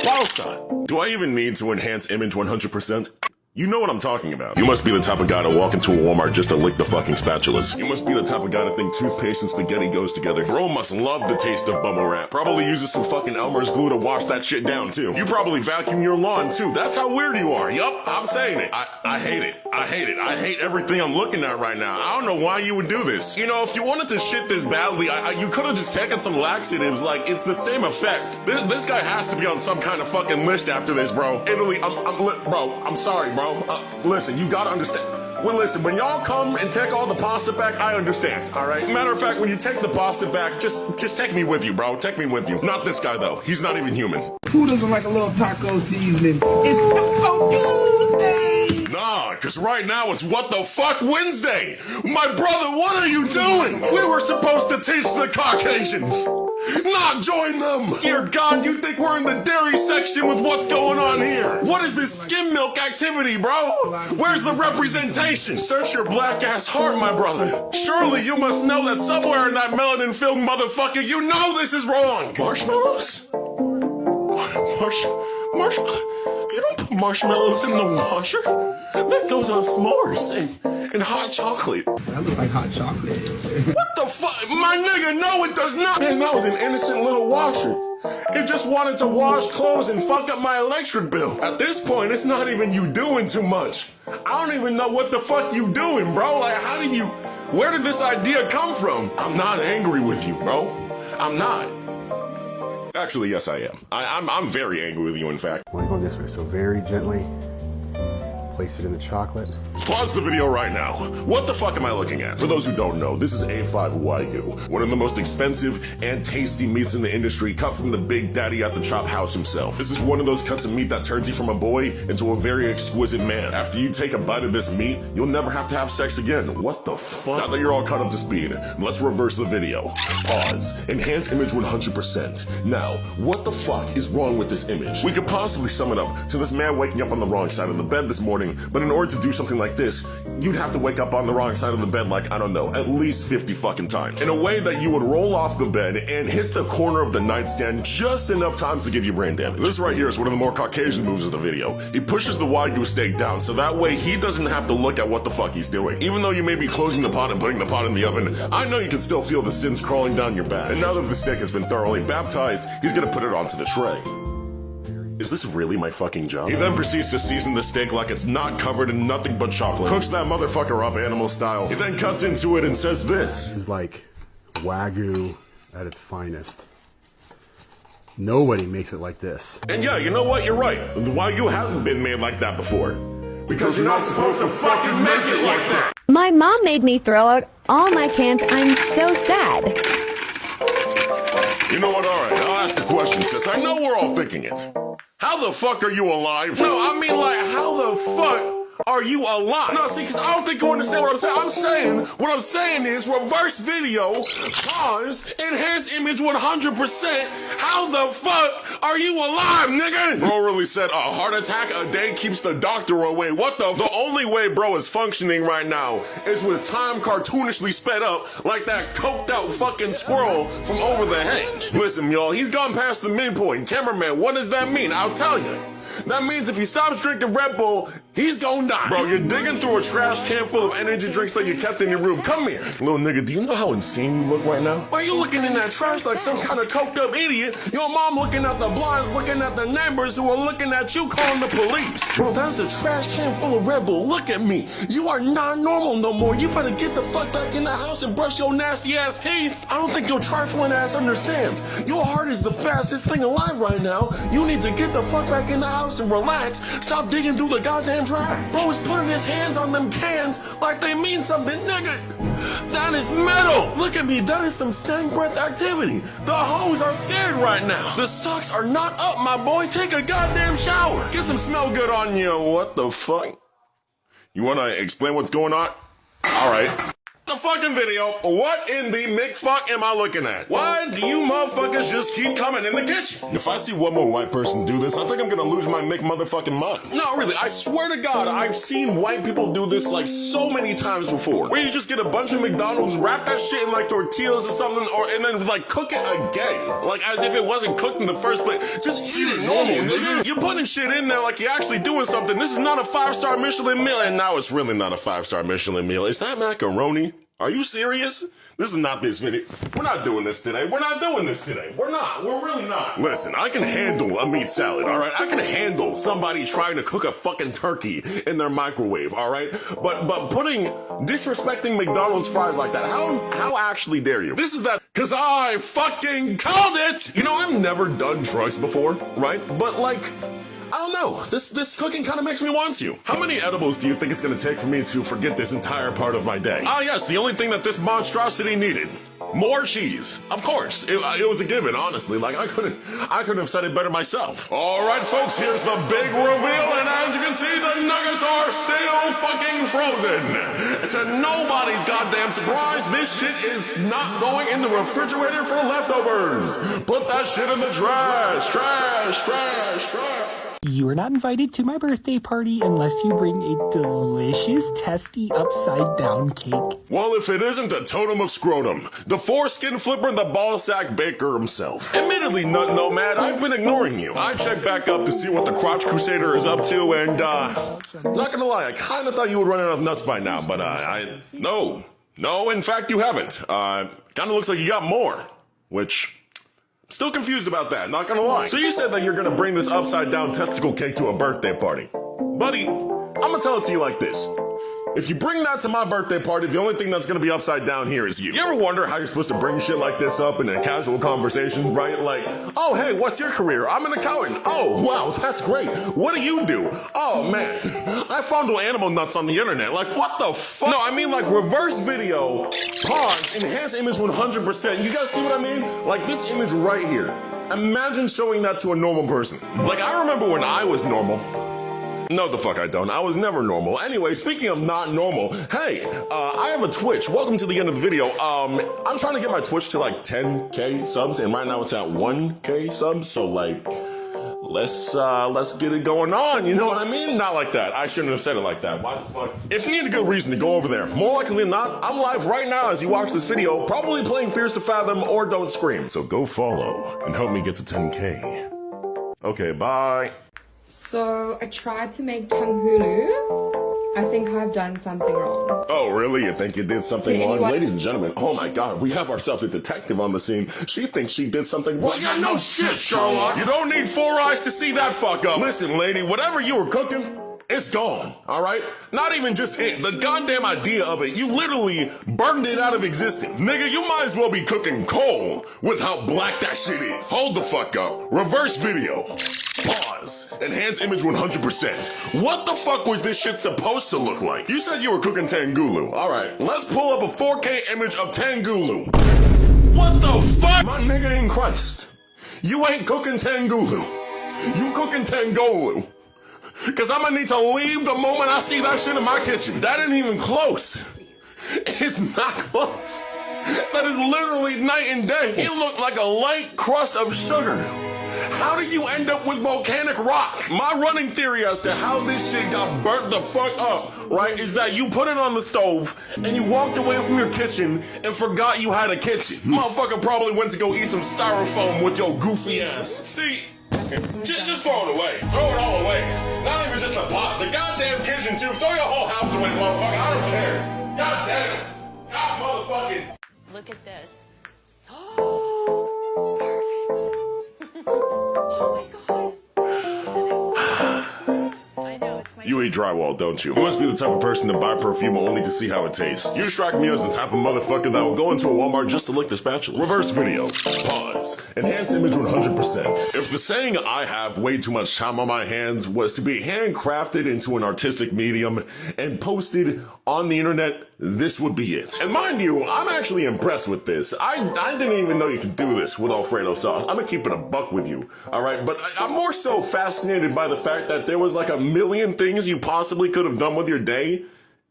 Pausa. Do I even need to enhance image 100%? You know what I'm talking about. You must be the type of guy to walk into a Walmart just to lick the fucking spatulas. You must be the type of guy to think toothpaste and spaghetti goes together. Bro must love the taste of bubble wrap. Probably uses some fucking Elmer's glue to wash that shit down too. You probably vacuum your lawn too. That's how weird you are. Yup, I'm saying it. I hate it. I hate it. I hate everything I'm looking at right now. I don't know why you would do this. You know, if you wanted to shit this badly, you could have just taken some laxatives. Like, it's the same effect. This guy has to be on some kind of fucking list after this, bro. Italy, bro, I'm sorry, bro. Listen, you gotta understand. Well, listen, when y'all come and take all the pasta back, I understand, all right? Matter of fact, when you take the pasta back, just take me with you, bro. Take me with you. Not this guy, though. He's not even human. Who doesn't like a little taco seasoning? It's Taco Tuesday! Nah, because right now it's What the Fuck Wednesday! My brother, what are you doing? We were supposed to teach the Caucasians, not join them! Dear God, you think we're in the dairy section with what's going on here? What is this skim milk activity, bro? Where's the representation? Search your black ass heart, my brother. Surely you must know that somewhere in that melanin-filled motherfucker, you know this is wrong! Marshmallows? Marshmallows? You don't put marshmallows in the washer? That goes on s'mores and hot chocolate. That looks like hot chocolate. What the fuck? My nigga, no it does not! Man, that was an innocent little washer. It just wanted to wash clothes and fuck up my electric bill. At this point, it's not even you doing too much. I don't even know what the fuck you doing, bro. Like, where did this idea come from? I'm not angry with you, bro. I'm not. Actually, yes, I am. I'm very angry with you, in fact. I want to go this way, so very gently place it in the chocolate. Pause the video right now. What the fuck am I looking at? For those who don't know, this is A5 Wagyu, one of the most expensive and tasty meats in the industry, cut from the big daddy at the chop house himself. This is one of those cuts of meat that turns you from a boy into a very exquisite man. After you take a bite of this meat, you'll never have to have sex again. What the fuck? Now that you're all caught up to speed, let's reverse the video. Pause. Enhance image 100%. Now, what the fuck is wrong with this image? We could possibly sum it up to this man waking up on the wrong side of the bed this morning, but in order to do something like this, you'd have to wake up on the wrong side of the bed like, I don't know, at least 50 fucking times. In a way that you would roll off the bed and hit the corner of the nightstand just enough times to give you brain damage. This right here is one of the more Caucasian moves of the video. He pushes the Wagyu steak down so that way he doesn't have to look at what the fuck he's doing. Even though you may be closing the pot and putting the pot in the oven, I know you can still feel the sins crawling down your back. And now that the steak has been thoroughly baptized, he's gonna put it onto the tray. Is this really my fucking job? He then proceeds to season the steak like it's not covered in nothing but chocolate. Cooks that motherfucker up animal style. He then cuts into it and says this. This is like Wagyu at its finest. Nobody makes it like this. And yeah, you know what? You're right. The Wagyu hasn't been made like that before. Because you're not supposed to fucking make it like that. My mom made me throw out all my cans. I'm so sad. You know what? Alright, I'll ask the question, sis. I know we're all thinking it. How the fuck are you alive? No, I mean, like, how the fuck are you alive? No, see, because I don't think you understand what I'm saying. What I'm saying is reverse video, pause, enhance image 100%. How the fuck are you alive, nigga? Bro really said a heart attack a day keeps the doctor away. What the only way bro is functioning right now is with time cartoonishly sped up like that coked out fucking squirrel from over the hedge. Listen, y'all, he's gone past the midpoint. Cameraman, what does that mean? I'll tell you. That means if he stops drinking Red Bull, he's gonna die. Bro, you're digging through a trash can full of energy drinks that you kept in your room. Come here. Little nigga, do you know how insane you look right now? Why are you looking in that trash like some kind of coked up idiot? Your mom looking at the blinds, looking at the neighbors who are looking at you calling the police. Bro, that's a trash can full of Red Bull. Look at me. You are not normal no more. You better get the fuck back in the house and brush your nasty ass teeth. I don't think your trifling ass understands. Your heart is the fastest thing alive right now. You need to get the fuck back in the house and relax. Stop digging through the goddamn trash. Bro is putting his hands on them cans like they mean something, nigga. That is metal. Look at me. That is some stank breath activity. The hoes are scared right now. The stocks are not up, my boy. Take a goddamn shower. Get some smell good on you. What the fuck? You wanna explain what's going on? All right. the fucking video. What in the McFuck am I looking at? Why do you motherfuckers just keep coming in the kitchen? If I see one more white person do this, I think I'm gonna lose my motherfucking mind. No, really, I swear to God, I've seen white people do this like so many times before. Where you just get a bunch of McDonald's, wrap that shit in like tortillas or something, and then like cook it again. Like as if it wasn't cooked in the first place. Just eat it normal, nigga. You're putting shit in there like you're actually doing something. This is not a 5-star Michelin meal, and now it's really not a 5-star Michelin meal. Is that macaroni? Are you serious? This is not this video. We're not doing this today. We're not doing this today. We're not. We're really not. Listen, I can handle a meat salad, all right? I can handle somebody trying to cook a fucking turkey in their microwave, all right? But disrespecting McDonald's fries like that, how actually dare you? This is that, cause I fucking called it! You know, I've never done drugs before, right? But like, I don't know, this cooking kind of makes me want to. How many edibles do you think it's gonna take for me to forget this entire part of my day? Ah yes, the only thing that this monstrosity needed. More cheese. Of course, it was a given, honestly. Like, I couldn't have said it better myself. All right, folks, here's the big reveal, and as you can see, the nuggets are still fucking frozen. To nobody's goddamn surprise, this shit is not going in the refrigerator for leftovers. Put that shit in the trash, trash, trash, trash. You are not invited to my birthday party unless you bring a delicious, testy, upside-down cake. Well, if it isn't the totem of scrotum, the foreskin flipper and the ballsack baker himself. Admittedly, Nut Nomad, I've been ignoring you. I checked back up to see what the Crotch Crusader is up to, and, not gonna lie, I kinda thought you would run out of nuts by now, but, no, in fact, you haven't. Kinda looks like you got more, which... Still confused about that, not gonna lie. So you said that you're gonna bring this upside down testicle cake to a birthday party. Buddy, I'm gonna tell it to you like this. If you bring that to my birthday party, the only thing that's gonna be upside down here is you. You ever wonder how you're supposed to bring shit like this up in a casual conversation, right? Like, oh, hey, what's your career? I'm an accountant. Oh, wow, that's great. What do you do? Oh, man, I fondle animal nuts on the internet. Like, what the fuck? No, I mean like reverse video, pause, enhance image 100%. You guys see what I mean? Like this image right here. Imagine showing that to a normal person. Like, I remember when I was normal. No, the fuck I don't. I was never normal. Anyway, speaking of not normal, hey, I have a Twitch. Welcome to the end of the video. I'm trying to get my Twitch to like 10K subs, and right now it's at 1K subs, so like, let's get it going on, you know what I mean? Not like that. I shouldn't have said it like that. Why the fuck? If you need a good reason to go over there, more likely than not, I'm live right now as you watch this video, probably playing Fears to Fathom or Don't Scream. So go follow and help me get to 10K. Okay, bye. So I tried to make Tanghulu. I think I've done something wrong. Oh, really? You think you did something wrong? Ladies and gentlemen, oh my God, we have ourselves a detective on the scene. She thinks she did something wrong. Yeah, no shit, Sherlock. You don't need 4 eyes to see that fuck up. Listen, lady, whatever you were cooking, it's gone, all right? Not even just it, the goddamn idea of it. You literally burned it out of existence. Nigga, you might as well be cooking coal with how black that shit is. Hold the fuck up. Reverse video. Pause. Enhance image 100%. What the fuck was this shit supposed to look like? You said you were cooking Tanghulu. All right, let's pull up a 4K image of Tanghulu. What the fuck? My nigga in Christ. You ain't cooking Tanghulu. You cooking Tanghulu. Cause I'm gonna need to leave the moment I see that shit in my kitchen. That ain't even close. It's not close. That is literally night and day. It looked like a light crust of sugar. How did you end up with volcanic rock? My running theory as to how this shit got burnt the fuck up, right, is that you put it on the stove and you walked away from your kitchen and forgot you had a kitchen. Motherfucker probably went to go eat some styrofoam with your goofy ass. See, just throw it away. Throw it all away. Not even just the pot, the goddamn kitchen too. Throw your whole house away, motherfucker. I don't care. God damn it. God motherfucking. Look at this. You eat drywall, don't you? You must be the type of person to buy perfume only to see how it tastes. You strike me as the type of motherfucker that will go into a Walmart just to lick the spatula. Reverse video. Pause. Enhance image 100%. If the saying I have way too much time on my hands was to be handcrafted into an artistic medium and posted on the internet, this would be it. And mind you, I'm actually impressed with this. I didn't even know you could do this with Alfredo sauce. I'm gonna keep it a buck with you, all right? But I'm more so fascinated by the fact that there was like a million things you possibly could have done with your day,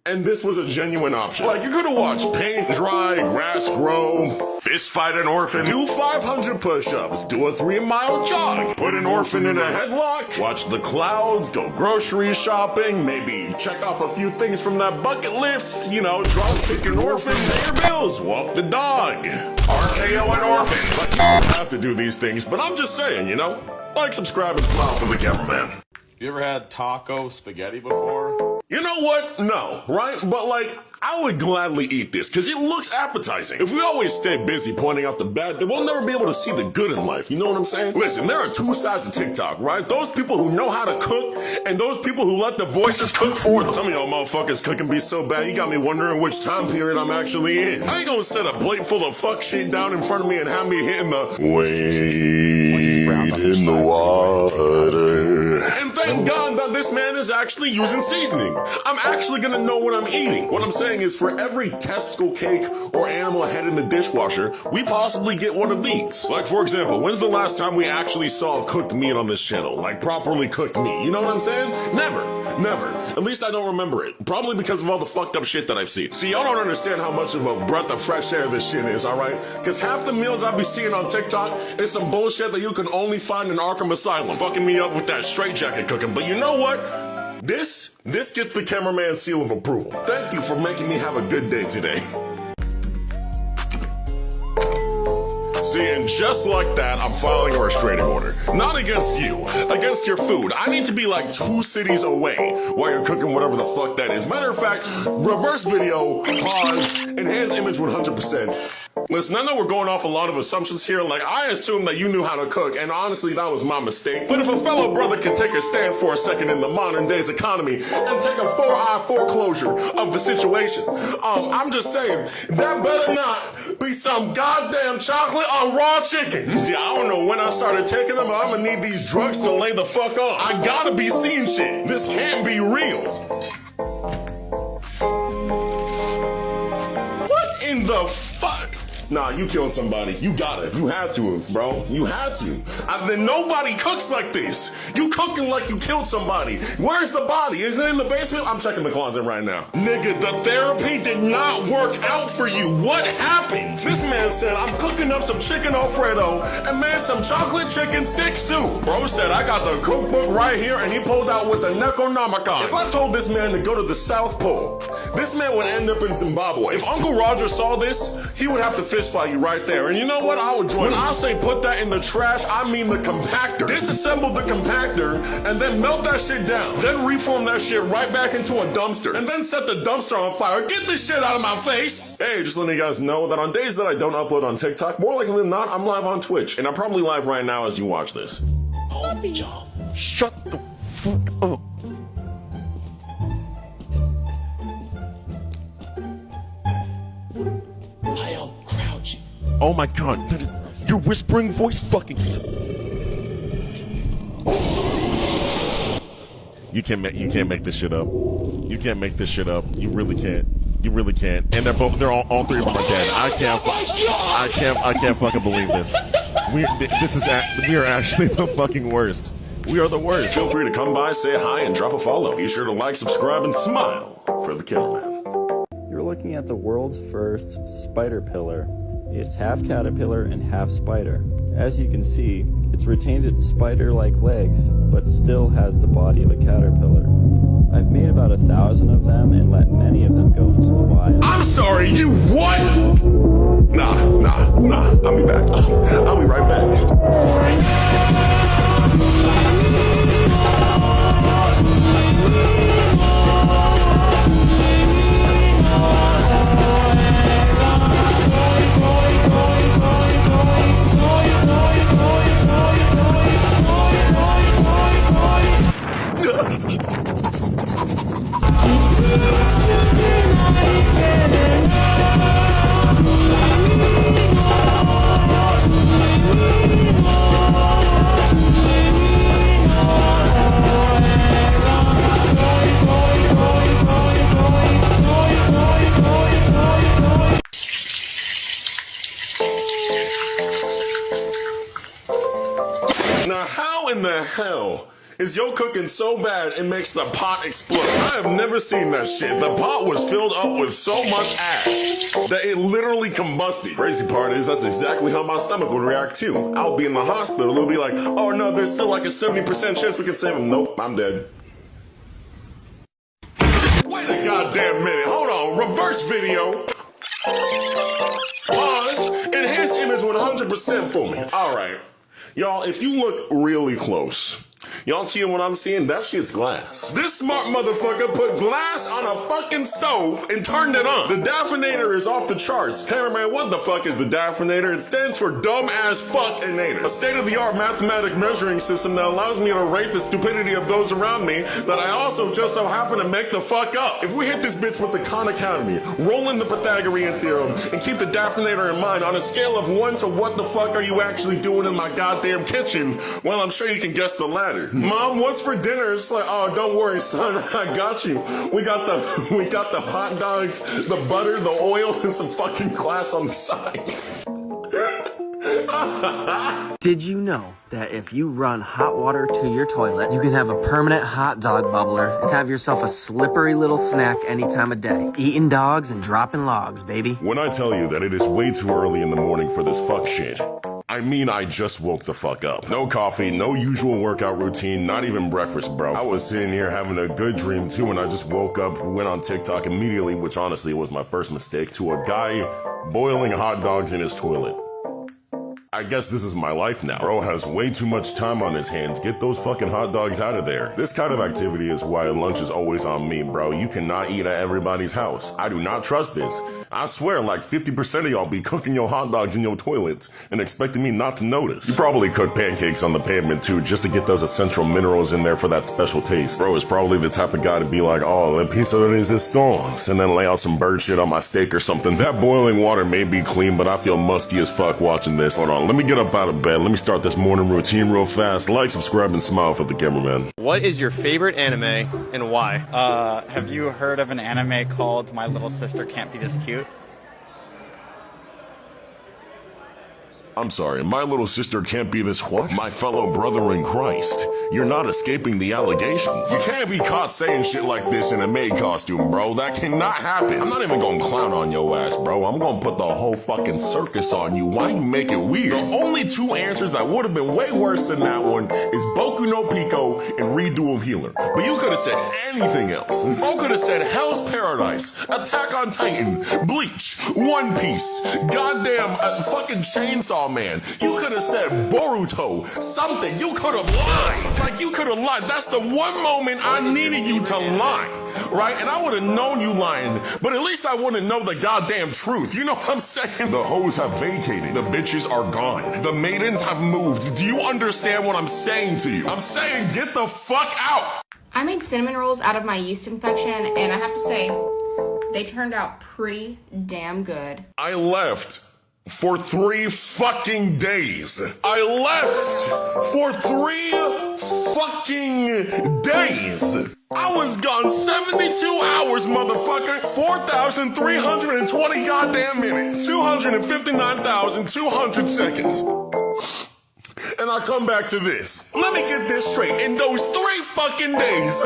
and this was a genuine option. Like, you could've watched paint dry, grass grow, fist fight an orphan, do 500 push-ups, do a 3-mile jog, put an orphan in a headlock, watch the clouds, go grocery shopping, maybe check off a few things from that bucket list, you know, drop kick an orphan, pay your bills, walk the dog, RKO an orphan. Like, you don't have to do these things, but I'm just saying, you know, like, subscribe, and smile for the cameraman. You ever had taco spaghetti before? You know what? No, right? But like, I would gladly eat this because it looks appetizing. If we always stay busy pointing out the bad, then we'll never be able to see the good in life. You know what I'm saying? Listen, there are two sides of TikTok, right? Those people who know how to cook and those people who let the voices cook for them. Some of y'all motherfuckers cooking be so bad, you got me wondering which time period I'm actually in. I ain't gonna set a plate full of fuck shit down in front of me and have me hitting the wade in the water. And thank God that this man is actually using seasoning. I'm actually gonna know what I'm eating. What I'm saying is, for every testicle cake or animal head in the dishwasher, we possibly get one of these. Like, for example, when's the last time we actually saw cooked meat on this channel? Like, properly cooked meat, you know what I'm saying? Never. At least I don't remember it. Probably because of all the fucked up shit that I've seen. See, y'all don't understand how much of a breath of fresh air this shit is, alright? Because half the meals I be seeing on TikTok is some bullshit that you can only find in Arkham Asylum. Fucking me up with that straitjacket cooking. But you know what? This gets the cameraman seal of approval. Thank you for making me have a good day today. See, and just like that, I'm filing a restraining order. Not against you, against your food. I need to be like 2 cities away while you're cooking whatever the fuck that is. Matter of fact, reverse video, pause, enhance image 100%. Listen, I know we're going off a lot of assumptions here. Like, I assumed that you knew how to cook, and honestly, that was my mistake. But if a fellow brother can take a stand for a second in the modern day's economy and take a 4-eye foreclosure of the situation, I'm just saying, that better not be some goddamn chocolate on raw chicken. See, I don't know when I started taking them, but I'm gonna need these drugs to lay the fuck on. I gotta be seeing shit. This can't be real. What in the fuck? Nah, you killed somebody. You got it. You had to have, bro. You had to. Then nobody cooks like this. You cooking like you killed somebody. Where's the body? Is it in the basement? I'm checking the closet right now. Nigga, the therapy did not work out for you. What happened? This man said, I'm cooking up some chicken Alfredo and made some chocolate chicken stick soup. Bro said, I got the cookbook right here, and he pulled out with the Necronomicon. If I told this man to go to the South Pole, this man would end up in Zimbabwe. If Uncle Roger saw this, he would have to fist fight you right there. And you know what? I would join. When I say put that in the trash, I mean the compactor. Disassemble the compactor and then melt that shit down. Then reform that shit right back into a dumpster. And then set the dumpster on fire. Get this shit out of my face. Hey, just letting you guys know that on days that I don't upload on TikTok, more likely than not, I'm live on Twitch. And I'm probably live right now as you watch this. Oh, John. Shut the fuck up. I am crouching. Oh my god, your whispering voice fucking You can't make this shit up. You can't make this shit up. You really can't. You really can't. And they're all 3 of them are dead. I can't fucking believe this. We are actually the fucking worst. We are the worst. Feel free to come by, say hi, and drop a follow. Be sure to like, subscribe, and smile for the cameraman. You're looking at the world's first spiderpillar. It's half caterpillar and half spider. As you can see, it's retained its spider-like legs, but still has the body of a caterpillar. I've made about 1,000 of them and let many of them go into the wild. I'm sorry, you what? Nah, I'll be back. I'll be right back. Now, how in the hell is yo cooking so bad it makes the pot explode. I have never seen that shit. The pot was filled up with so much ash that it literally combusted. Crazy part is that's exactly how my stomach would react too. I'll be in the hospital, it'll be like, oh no, there's still like a 70% chance we can save him. Nope, I'm dead. Wait a goddamn minute, hold on, reverse video. Pause, enhance image 100% for me. All right. Y'all, if you look really close, y'all seeing what I'm seeing? That shit's glass. This smart motherfucker put glass on a fucking stove and turned it on. The daffinator is off the charts. Cameraman, what the fuck is the daffinator? It stands for dumb as fuck-inator. A state-of-the-art mathematic measuring system that allows me to rate the stupidity of those around me that I also just so happen to make the fuck up. If we hit this bitch with the Khan Academy, roll in the Pythagorean theorem, and keep the daffinator in mind on a scale of 1 to what the fuck are you actually doing in my goddamn kitchen, well, I'm sure you can guess the latter. Mom, what's for dinner? It's like, oh, don't worry, son, I got you. We got the hot dogs, the butter, the oil, and some fucking glass on the side. Did you know that if you run hot water to your toilet, you can have a permanent hot dog bubbler and have yourself a slippery little snack any time of day? Eating dogs and dropping logs, baby. When I tell you that it is way too early in the morning for this fuck shit, I mean I just woke the fuck up. No coffee, no usual workout routine, not even breakfast, bro. I was sitting here having a good dream too, and I just woke up, went on TikTok immediately, which honestly was my first mistake, to a guy boiling hot dogs in his toilet. I guess this is my life now. Bro has way too much time on his hands. Get those fucking hot dogs out of there. This kind of activity is why lunch is always on me, bro. You cannot eat at everybody's house. I do not trust this. I swear like 50% of y'all be cooking your hot dogs in your toilets and expecting me not to notice. You probably cook pancakes on the pavement too, just to get those essential minerals in there for that special taste. Bro is probably the type of guy to be like, oh, a piece of resistance, and then lay out some bird shit on my steak or something. That boiling water may be clean, but I feel musty as fuck watching this. Hold on, let me get up out of bed. Let me start this morning routine real fast. Like, subscribe, and smile for the cameraman. What is your favorite anime and why? Have you heard of an anime called My Little Sister Can't Be This Cute? I'm sorry, my little sister can't be this what? My fellow brother in Christ. You're not escaping the allegations. You can't be caught saying shit like this in a maid costume, bro. That cannot happen. I'm not even gonna clown on your ass, bro. I'm gonna put the whole fucking circus on you. Why you make it weird? The only two answers that would have been way worse than that one is Boku no Pico and Redo of Healer. But you could have said anything else. Bro could have said Hell's Paradise, Attack on Titan, Bleach, One Piece, goddamn fucking Chainsaw Man. You could have said Boruto, something. You could have lied. Like, you could have lied. That's the one moment I needed you to lie, right? And I would have known you lying, but at least I wouldn't know the goddamn truth. You know what I'm saying? The hoes have vacated. The bitches are gone. The maidens have moved. Do you understand what I'm saying to you? I'm saying get the fuck out. I made cinnamon rolls out of my yeast infection, and I have to say, they turned out pretty damn good. I left for 3 fucking days. I left for 3 fucking days. I was gone 72 hours, motherfucker. 4,320 goddamn minutes. 259,200 seconds. And I come back to this. Let me get this straight. In those 3 fucking days,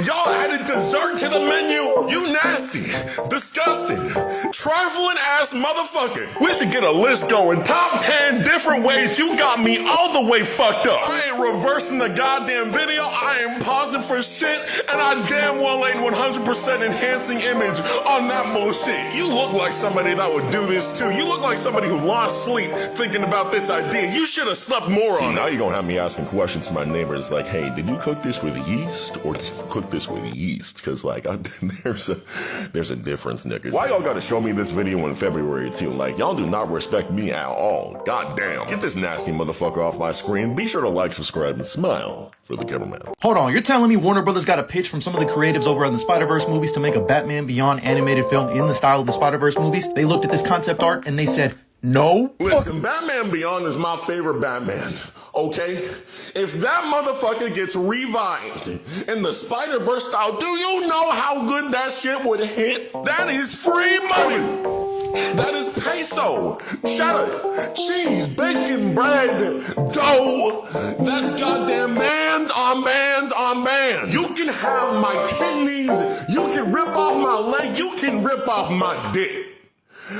y'all added dessert to the menu? You nasty, disgusting, trifling ass motherfucker. We should get a list going. Top 10 different ways you got me all the way fucked up. I ain't reversing the goddamn video. I ain't pausing for shit. And I damn well ain't 100% enhancing image on that bullshit. You look like somebody that would do this too. You look like somebody who lost sleep thinking about this idea. You should have slept more on it. Now you're gonna have me asking questions to my neighbors like, hey, did you cook this with yeast or did you cook this with yeast? Because like, there's a difference, nigga. Why y'all gotta show me this video in February too? Like, y'all do not respect me at all. God damn. Get this nasty motherfucker off my screen. Be sure to like, subscribe, and smile for the cameraman. Hold on, you're telling me Warner Brothers got a pitch from some of the creatives over on the Spider-Verse movies to make a Batman Beyond animated film in the style of the Spider-Verse movies? They looked at this concept art and they said, no. Listen, Batman Beyond is my favorite Batman, okay? If that motherfucker gets revived in the Spider-Verse style, do you know how good that shit would hit? That is free money. That is peso, cheddar, cheese, bacon, bread, dough. That's goddamn man. bans on bans on bans. You can have my kidneys, you can rip off my leg, you can rip off my dick.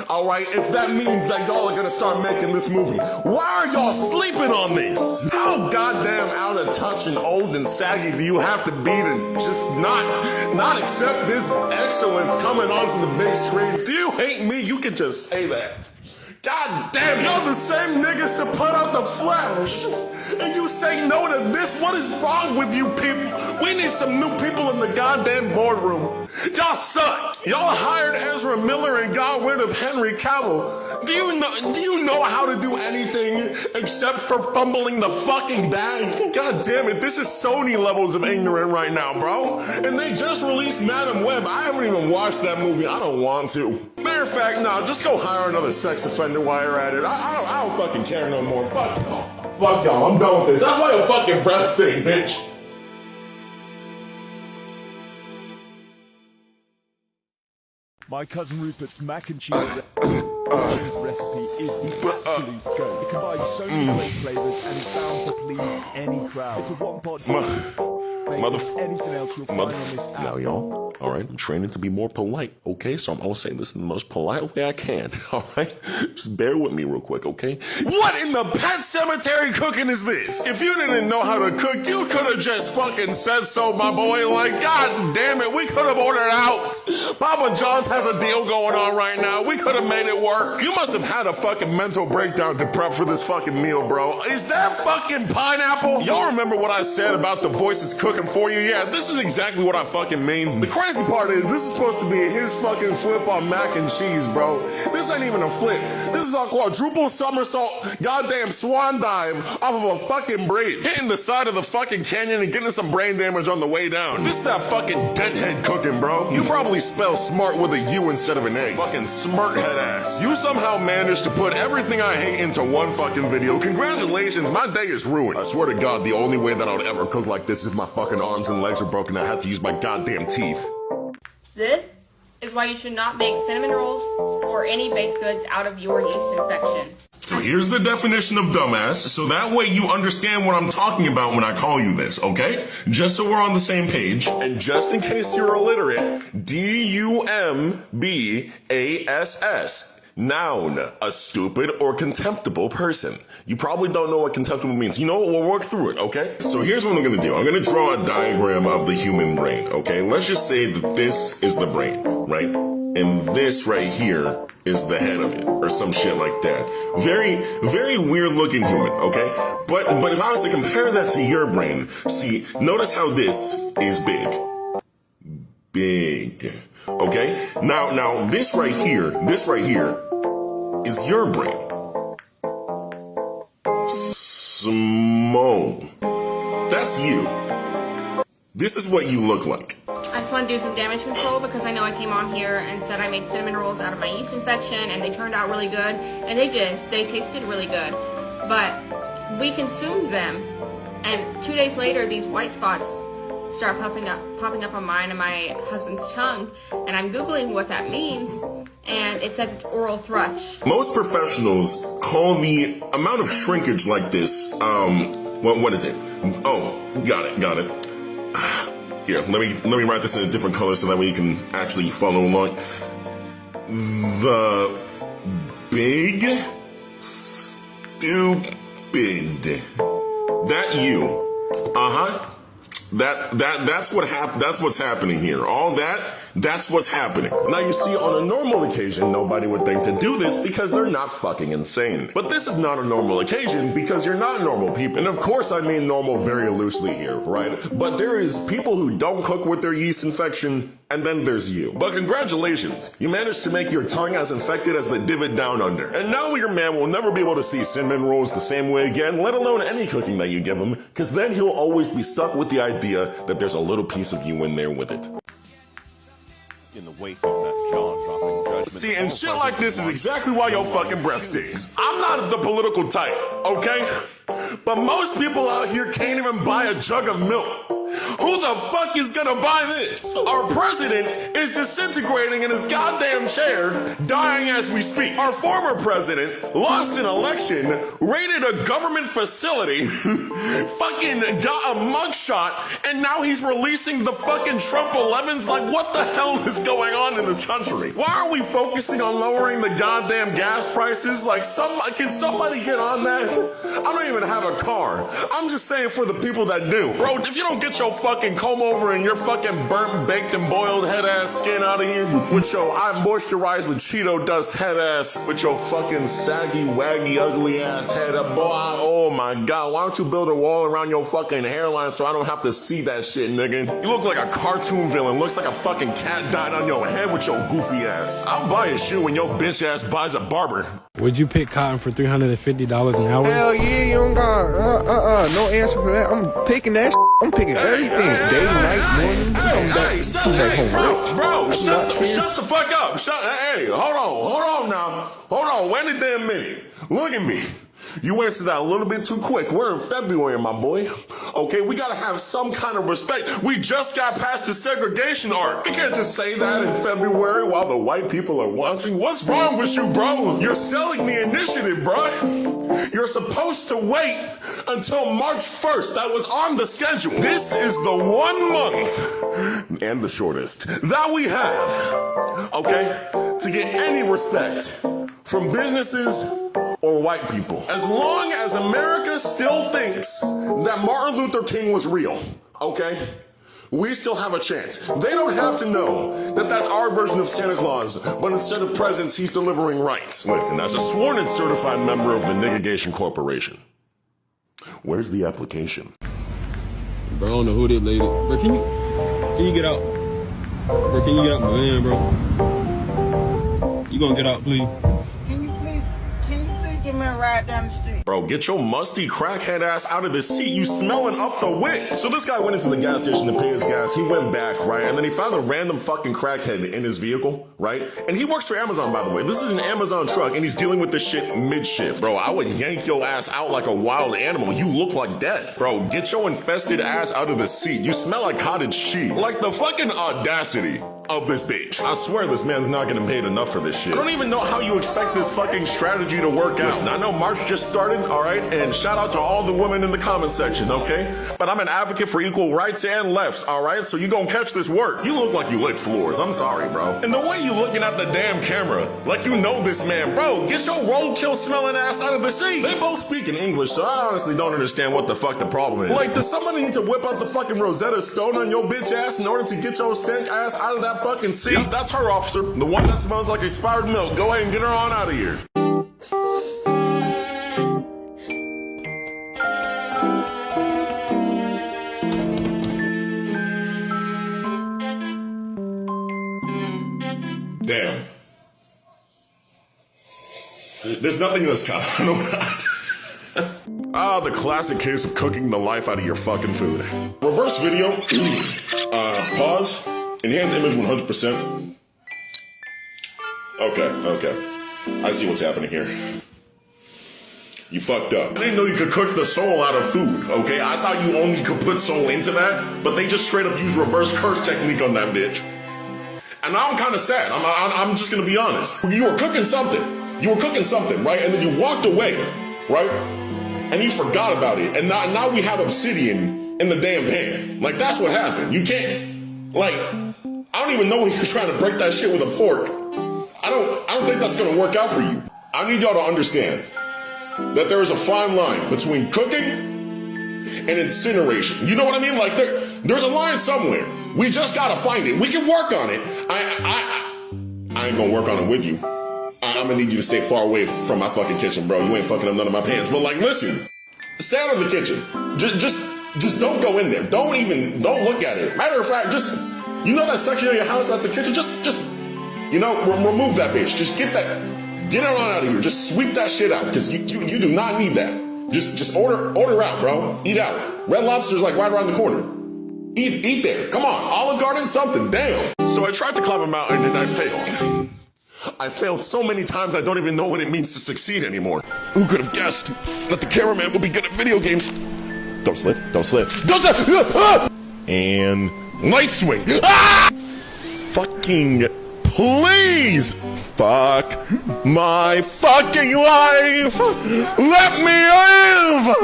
All right, if that means that y'all are gonna start making this movie, why are y'all sleeping on this? How goddamn out of touch and old and saggy do you have to be to just not accept this excellence coming onto the big screen? Do you hate me? You can just say that. God damn, y'all the same niggas to put out the Flash. And you say no to this? What is wrong with you people? We need some new people in the goddamn boardroom. Y'all suck. Y'all hired Ezra Miller and got rid of Henry Cavill. Do you know how to do anything except for fumbling the fucking bag? God damn it, this is Sony levels of ignorant right now, bro. And they just released Madam Web. I haven't even watched that movie. I don't want to. Matter of fact, nah, just go hire another sex offender while you're at it. I don't fucking care no more. Fuck y'all. Fuck y'all. I'm done with this. That's why your fucking breath stink, bitch. My cousin Rupert's mac and cheese recipe is the absolute go. It combines so many great flavors and is bound to please any crowd. It's a one-pot anything else you'll find on this app. Now, y'all, all right, I'm training to be more polite, okay? So I'm gonna say this in the most polite way I can, all right? Just bear with me real quick, okay? What in the pet cemetery cooking is this? If you didn't know how to cook, you could have just fucking said so, my boy. Like, god damn it, we could have ordered out. Papa John's has a deal going on right now. We could have made it work. You must have had a fucking mental breakdown to prep for this fucking meal, bro. Is that fucking pineapple? Y'all remember what I said about the voices cooking for you? Yeah, this is exactly what I fucking mean. The crazy part is, this is supposed to be his fucking flip on mac and cheese, bro. This ain't even a flip. This is a quadruple somersault, goddamn swan dive off of a fucking bridge, hitting the side of the fucking canyon and getting some brain damage on the way down. This is that fucking denthead cooking, bro. You probably spell smart with a U instead of an A. Fucking smart head ass. You somehow managed to put everything I hate into one fucking video. Congratulations, my day is ruined. I swear to God, the only way that I would ever cook like this is if my fucking arms and legs are broken. I have to use my goddamn teeth. This is why you should not make cinnamon rolls or any baked goods out of your yeast infection. So here's the definition of dumbass, so that way you understand what I'm talking about when I call you this, okay? Just so we're on the same page, and just in case you're illiterate, D-U-M-B-A-S-S. Noun, a stupid or contemptible person. You probably don't know what contemptible means. You know what? We'll work through it, okay? So here's what I'm gonna do. I'm gonna draw a diagram of the human brain, okay? Let's just say that this is the brain, right? And this right here is the head of it, or some shit like that. Very, very weird looking human, okay? But if I was to compare that to your brain, see, notice how this is big. Big. Okay? Now this right here is your brain. Small. That's you. This is what you look like. I just want to do some damage control because I know I came on here and said I made cinnamon rolls out of my yeast infection and they turned out really good. And they did. They tasted really good. But we consumed them. And 2 days later, these white spots start popping up on mine and my husband's tongue, and I'm Googling what that means, and it says it's oral thrush. Most professionals call the amount of shrinkage like this, what is it? Oh, got it. Here, let me write this in a different color so that way you can actually follow along. The big stupid. That you. That's what's happening here. All that's what's happening. Now you see, on a normal occasion, nobody would think to do this because they're not fucking insane. But this is not a normal occasion because you're not normal people. And of course I mean normal very loosely here, right? But there is people who don't cook with their yeast infection, and then there's you. But congratulations, you managed to make your tongue as infected as the divot down under. And now your man will never be able to see cinnamon rolls the same way again, let alone any cooking that you give him, because then he'll always be stuck with the idea that there's a little piece of you in there with it. In the wake of that jaw-dropping judgment. See, and shit like this is exactly why your fucking breath stinks. I'm not the political type, okay? But most people out here can't even buy a jug of milk. Who the fuck is gonna buy this? Our president is disintegrating in his goddamn chair, dying as we speak. Our former president lost an election, raided a government facility, fucking got a mugshot, and now he's releasing the fucking Trump 11s. Like, what the hell is going on in this country? Why are we focusing on lowering the goddamn gas prices? Like, can somebody get on that? I don't even have a car. I'm just saying for the people that do. Bro, if you don't get your fucking comb over and your fucking burnt, baked, and boiled head ass skin out of here, with your I moisturized with Cheeto dust head ass, with your fucking saggy, waggy, ugly ass head up, boy, oh my god, why don't you build a wall around your fucking hairline so I don't have to see that shit, nigga? You look like a cartoon villain, looks like a fucking cat died on your head with your goofy ass. I'll buy a shoe when your bitch ass buys a barber. Would you pick cotton for $350 an hour? Hell yeah, you don't got, no answer for that. I'm picking that shit. I'm picking everything. Day, night, morning. Hey, shut the fuck up. Hey, hold on now. Hold on, wait a damn minute. Look at me. You answered that a little bit too quick. We're in February, my boy. Okay, we gotta have some kind of respect. We just got past the segregation arc. You can't just say that in February while the white people are watching. What's wrong with you, bro? You're selling the initiative, bro. You're supposed to wait until March 1st. That was on the schedule. This is the 1 month, and the shortest, that we have, okay, to get any respect from businesses or white people. As long as America still thinks that Martin Luther King was real, okay, we still have a chance. They don't have to know that that's our version of Santa Claus, but instead of presents, he's delivering rights. Listen, as a sworn and certified member of the Niggagation Corporation, where's the application? Bro, I don't know who this lady. Bro, can you get out? Bro, can you get out my van, bro? You gonna get out, please? Give me a ride down the street. Bro, get your musty crackhead ass out of the seat. You smelling up the wick. So this guy went into the gas station to pay his gas. He went back, right? And then he found a random fucking crackhead in his vehicle, right? And he works for Amazon, by the way. This is an Amazon truck, and he's dealing with this shit mid-shift. Bro, I would yank your ass out like a wild animal. You look like death. Bro, get your infested ass out of the seat. You smell like cottage cheese. Like the fucking audacity of this bitch. I swear this man's not getting paid enough for this shit. I don't even know how you expect this fucking strategy to work out. Listen, I know March just started, all right? And shout out to all the women in the comment section, okay? But I'm an advocate for equal rights and lefts, all right? So you gonna catch this work. You look like you lick floors. I'm sorry, bro. And the way you looking at the damn camera, like you know this man. Bro, get your roadkill smelling ass out of the seat. They both speak in English, so I honestly don't understand what the fuck the problem is. Like, does somebody need to whip out the fucking Rosetta Stone on your bitch ass in order to get your stank ass out of that fucking seat? Yep, that's her, officer. The one that smells like expired milk. Go ahead and get her on out of here. Damn. There's nothing in this cup. Ah, the classic case of cooking the life out of your fucking food. Reverse video. Pause. Enhance image 100%. Okay. I see what's happening here. You fucked up. I didn't know you could cook the soul out of food, okay? I thought you only could put soul into that, but they just straight up use reverse curse technique on that bitch. And now I'm kind of sad. I'm just gonna be honest. You were cooking something. Right? And then you walked away, right? And you forgot about it. And now we have obsidian in the damn pan. Like, that's what happened. You can't, like, I don't even know when you're trying to break that shit with a fork. I don't think that's gonna work out for you. I need y'all to understand that there is a fine line between cooking and incineration. You know what I mean? Like, there's a line somewhere. We just gotta find it. We can work on it. I ain't gonna work on it with you. I'm gonna need you to stay far away from my fucking kitchen, bro. You ain't fucking up none of my pans. But like, listen, stay out of the kitchen. Just don't go in there. Don't look at it. Matter of fact, you know that section of your house that's the kitchen? Just remove that bitch. Just get it on out of here. Just sweep that shit out, because you do not need that. Just order out, bro. Eat out. Red Lobster's like right around the corner. Eat there. Come on. Olive Garden, something. Damn. So I tried to climb a mountain and I failed. I failed so many times I don't even know what it means to succeed anymore. Who could have guessed that the cameraman would be good at video games? Don't slip. And light swing. Ah! Fucking please. Fuck my fucking life. Let me live.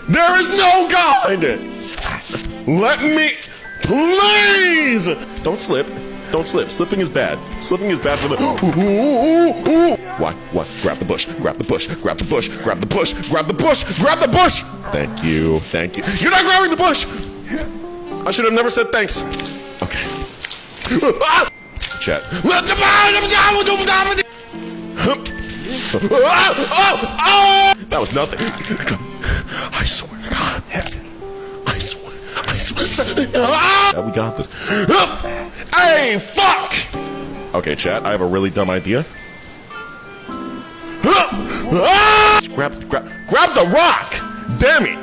There is no God. Let me, please. Don't slip. Don't slip. Slipping is bad. Slipping is bad for the. What? Grab the bush. Grab the bush. Grab the bush. Grab the bush. Grab the bush. Grab the bush. Thank you. Thank you. You're not grabbing the bush. I should have never said thanks. Okay. Chat. That was nothing. I swear to God. I swear. Yeah, we got this. Hey, fuck! Okay, chat, I have a really dumb idea. Grab the rock! Damn it!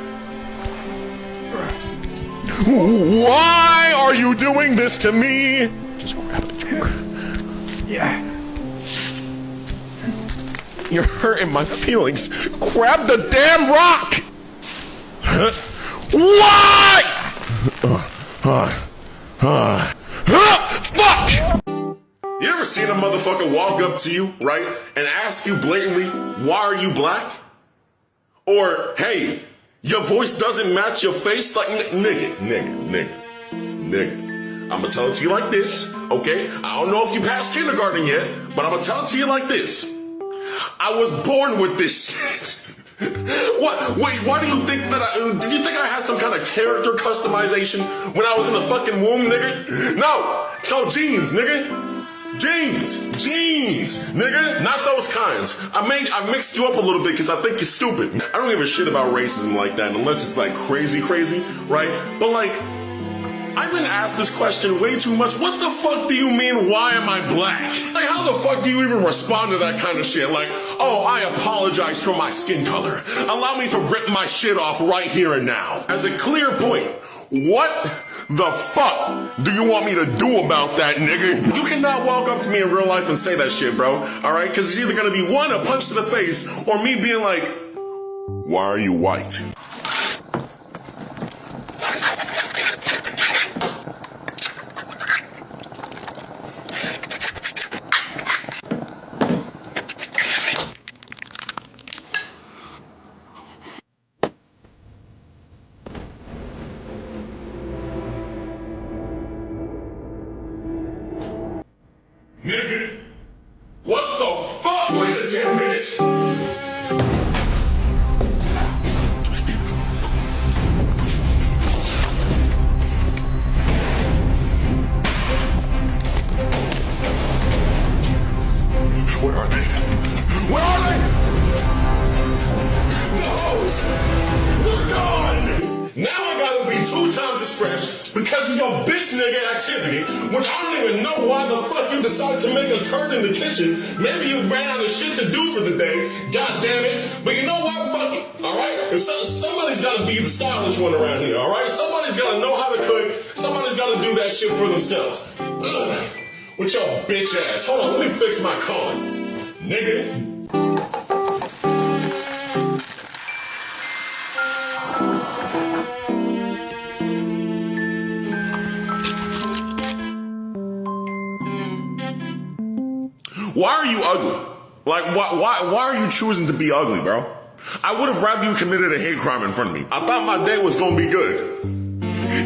Why are you doing this to me? Just grab it. Yeah. You're hurting my feelings. Grab the damn rock! Why? Fuck! You ever seen a motherfucker walk up to you, right, and ask you blatantly, why are you black? Or, hey, your voice doesn't match your face? Like, nigga. I'm gonna tell it to you like this, okay? I don't know if you passed kindergarten yet, but I'm gonna tell it to you like this. I was born with this shit. What? Wait, why do you think that did you think I had some kind of character customization when I was in the fucking womb, nigga? No, it's called genes, nigga. Jeans, nigga, not those kinds. I mixed you up a little bit because I think you're stupid. I don't give a shit about racism like that unless it's like crazy, right? But like, I've been asked this question way too much. What the fuck do you mean, why am I black? Like, how the fuck do you even respond to that kind of shit? Like, oh, I apologize for my skin color. Allow me to rip my shit off right here and now. As a clear point, what the fuck do you want me to do about that, nigga? You cannot walk up to me in real life and say that shit, bro. Alright? Because it's either gonna be one, a punch to the face, or me being like, why are you white? Nigga, what the fuck? Wait a damn minute. Where are they? Where are they? The hoes! They're gone! Now I gotta be 2 times as fresh because of your bitch nigga activity, which I don't even know why the fuck you decided to make a turn in the kitchen. Maybe you ran out of shit to do for the day. God damn it. But you know what? Fuck it. Alright? Somebody's gotta be the stylish one around here, alright? Somebody's gotta know how to cook. Somebody's gotta do that shit for themselves. Ugh. With your bitch ass. Hold on, let me fix my car. Nigga. Why are you ugly? Like, why are you choosing to be ugly, bro? I would have rather you committed a hate crime in front of me. I thought my day was gonna be good.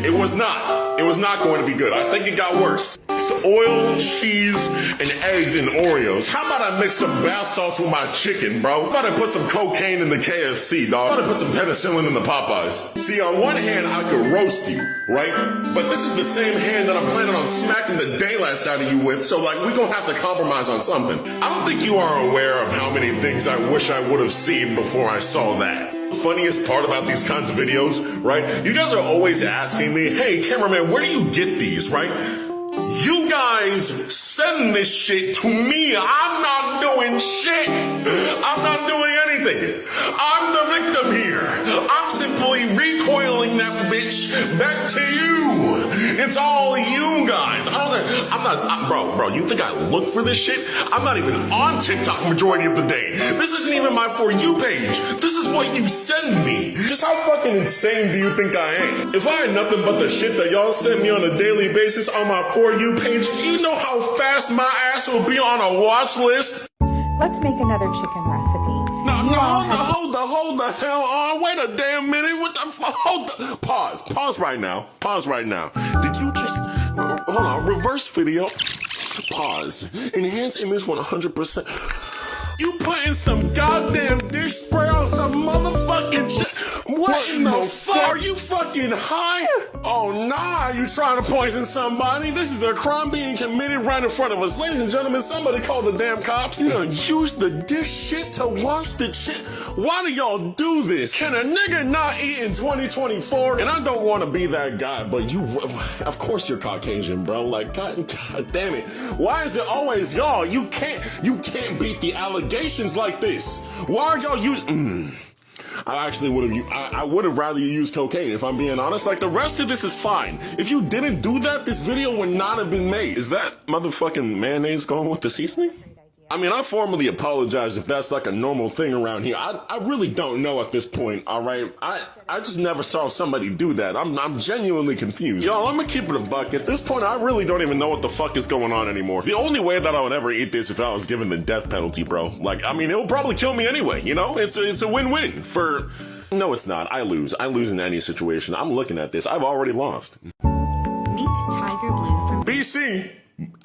It was not. It was not going to be good. I think it got worse. It's oil, cheese, and eggs and Oreos. How about I mix some bath salts with my chicken, bro? How about I put some cocaine in the KFC, dog? How about I put some penicillin in the Popeyes? See, on one hand, I could roast you, right? But this is the same hand that I'm planning on smacking the daylights out of you with, so like, we gonna have to compromise on something. I don't think you are aware of how many things I wish I would have seen before I saw that. Funniest part about these kinds of videos, right? You guys are always asking me, hey, cameraman, where do you get these, right? You guys send this shit to me. I'm not doing shit. I'm not doing anything. I'm the victim here. I'm simply recoiling that bitch back to you. It's all you guys. I bro, you think I look for this shit? I'm not even on TikTok majority of the day. This isn't even my For You page. This is what you send me. Just how fucking insane do you think I am? If I had nothing but the shit that y'all send me on a daily basis on my For You page, do you know how fast my ass will be on a watch list? Let's make another chicken recipe. No, hold the hell on. Wait a damn minute. What the fuck? Pause right now. Did you just, hold on, reverse video. Pause. Enhance image 100%. You putting some goddamn dish spray on some motherfucking shit. What in the fuck? Are you fucking high? Oh nah, you trying to poison somebody? This is a crime being committed right in front of us. Ladies and gentlemen, somebody call the damn cops. You done use the dish shit to wash the shit. Why do y'all do this? Can a nigga not eat in 2024? And I don't want to be that guy, but you, of course you're Caucasian, bro. Like, God damn it. Why is it always y'all? You can't beat the allegations like this. Why are y'all using? I actually would have rather you use cocaine, if I'm being honest. Like, the rest of this is fine. If you didn't do that, this video would not have been made. Is that motherfucking mayonnaise going with the seasoning? I mean, I formally apologize if that's like a normal thing around here. I really don't know at this point, all right? I just never saw somebody do that. I'm genuinely confused. Yo, I'm gonna keep it a buck. At this point, I really don't even know what the fuck is going on anymore. The only way that I would ever eat this if I was given the death penalty, bro. Like, I mean, it'll probably kill me anyway, you know? It's a win-win for... No, it's not. I lose. I lose in any situation. I'm looking at this. I've already lost. Meet Tiger Blue from BC.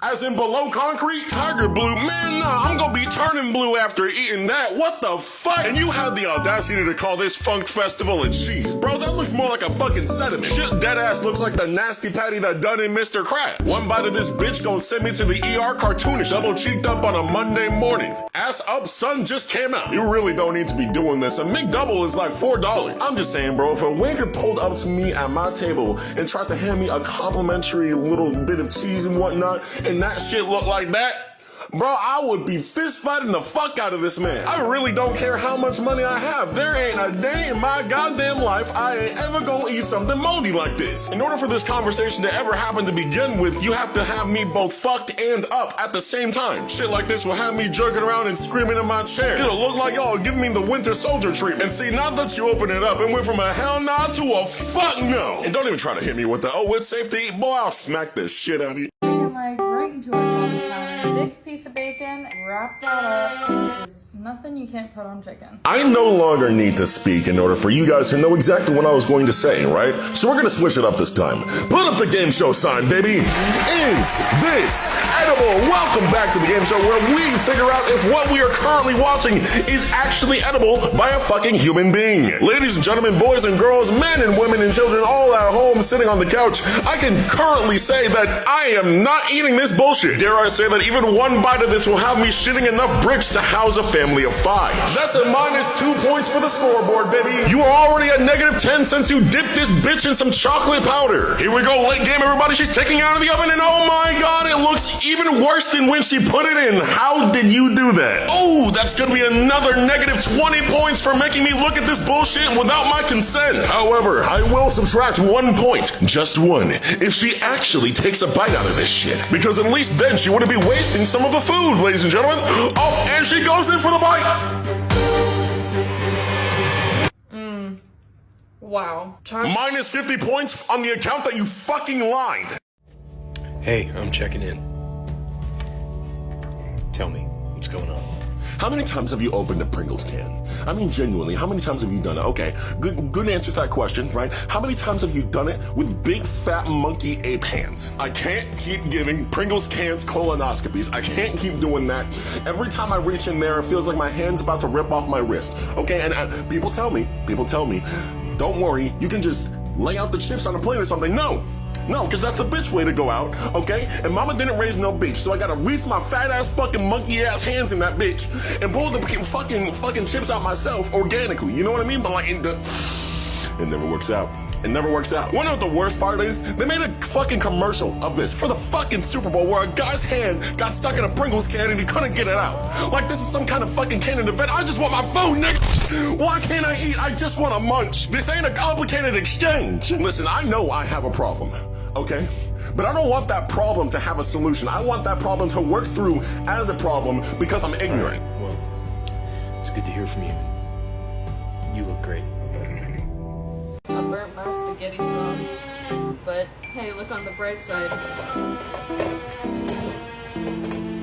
As in below concrete? Tiger Blue? Man, nah, I'm gonna be turning blue after eating that. What the fuck? And you had the audacity to call this funk festival a cheese. Bro, that looks more like a fucking sediment. Shit deadass looks like the nasty patty that done in Mr. Krabs. One bite of this bitch gonna send me to the ER cartoonish. Double cheeked up on a Monday morning. Ass up, sun just came out. You really don't need to be doing this. A McDouble is like $4. I'm just saying, bro, if a waiter pulled up to me at my table and tried to hand me a complimentary little bit of cheese and whatnot, and that shit looked like that, bro, I would be fist fighting the fuck out of this man. I really don't care how much money I have. There ain't a day in my goddamn life I ain't ever gonna eat something moldy like this. In order for this conversation to ever happen to begin with, you have to have me both fucked and up at the same time. Shit like this will have me jerking around and screaming in my chair. It'll look like y'all giving me the Winter Soldier treatment. And see, now that you open it up, it went from a hell nah to a fuck no. And don't even try to hit me with the, oh, it's safe to eat. Boy, I'll smack the shit out of you. Like right into our on the counter. Thick piece of bacon, wrap that up. There's nothing you can't put on chicken. I no longer need to speak in order for you guys to know exactly what I was going to say, right? So we're gonna switch it up this time. Put up the game show sign, baby. Is this edible? Welcome back to the game show where we figure out if what we are currently watching is actually edible by a fucking human being. Ladies and gentlemen, boys and girls, men and women and children all at home sitting on the couch, I can currently say that I am not eating this bullshit. Dare I say that even one bite of this will have me shitting enough bricks to house a family of 5. That's a -2 points for the scoreboard, baby. You are already at -10 since you dipped this bitch in some chocolate powder. Here we go, late game, everybody. She's taking it out of the oven, and oh my god, it looks even worse than when she put it in. How did you do that? Oh, that's gonna be another -20 points for making me look at this bullshit without my consent. However, I will subtract 1 point, just 1, if she actually takes a bite out of this shit. Because at least then she wouldn't be wasting some of the food, ladies and gentlemen. Oh, and she goes in for the bite. Wow. -50 points on the account that you fucking lied. Hey, I'm checking in. Tell me, what's going on? How many times have you opened a Pringles can? I mean, genuinely, how many times have you done it? Okay, good answer to that question, right? How many times have you done it with big fat monkey ape hands? I can't keep giving Pringles cans colonoscopies. I can't keep doing that. Every time I reach in there, it feels like my hand's about to rip off my wrist. Okay, and people tell me, don't worry, you can just lay out the chips on a plate or something. No, because that's the bitch way to go out, okay? And mama didn't raise no bitch, so I gotta reach my fat ass fucking monkey ass hands in that bitch and pull the fucking chips out myself organically, you know what I mean? But like, it never works out. It never works out. One of the worst part is, they made a fucking commercial of this for the fucking Super Bowl where a guy's hand got stuck in a Pringles can and he couldn't get it out. Like this is some kind of fucking canon event. I just want my food, nigga. Why can't I eat? I just want to munch. This ain't a complicated exchange. Listen, I know I have a problem. okay? But I don't want that problem to have a solution. I want that problem to work through as a problem because I'm ignorant. Well, it's good to hear from you. You look great. I burnt my spaghetti sauce, but hey, look on the bright side.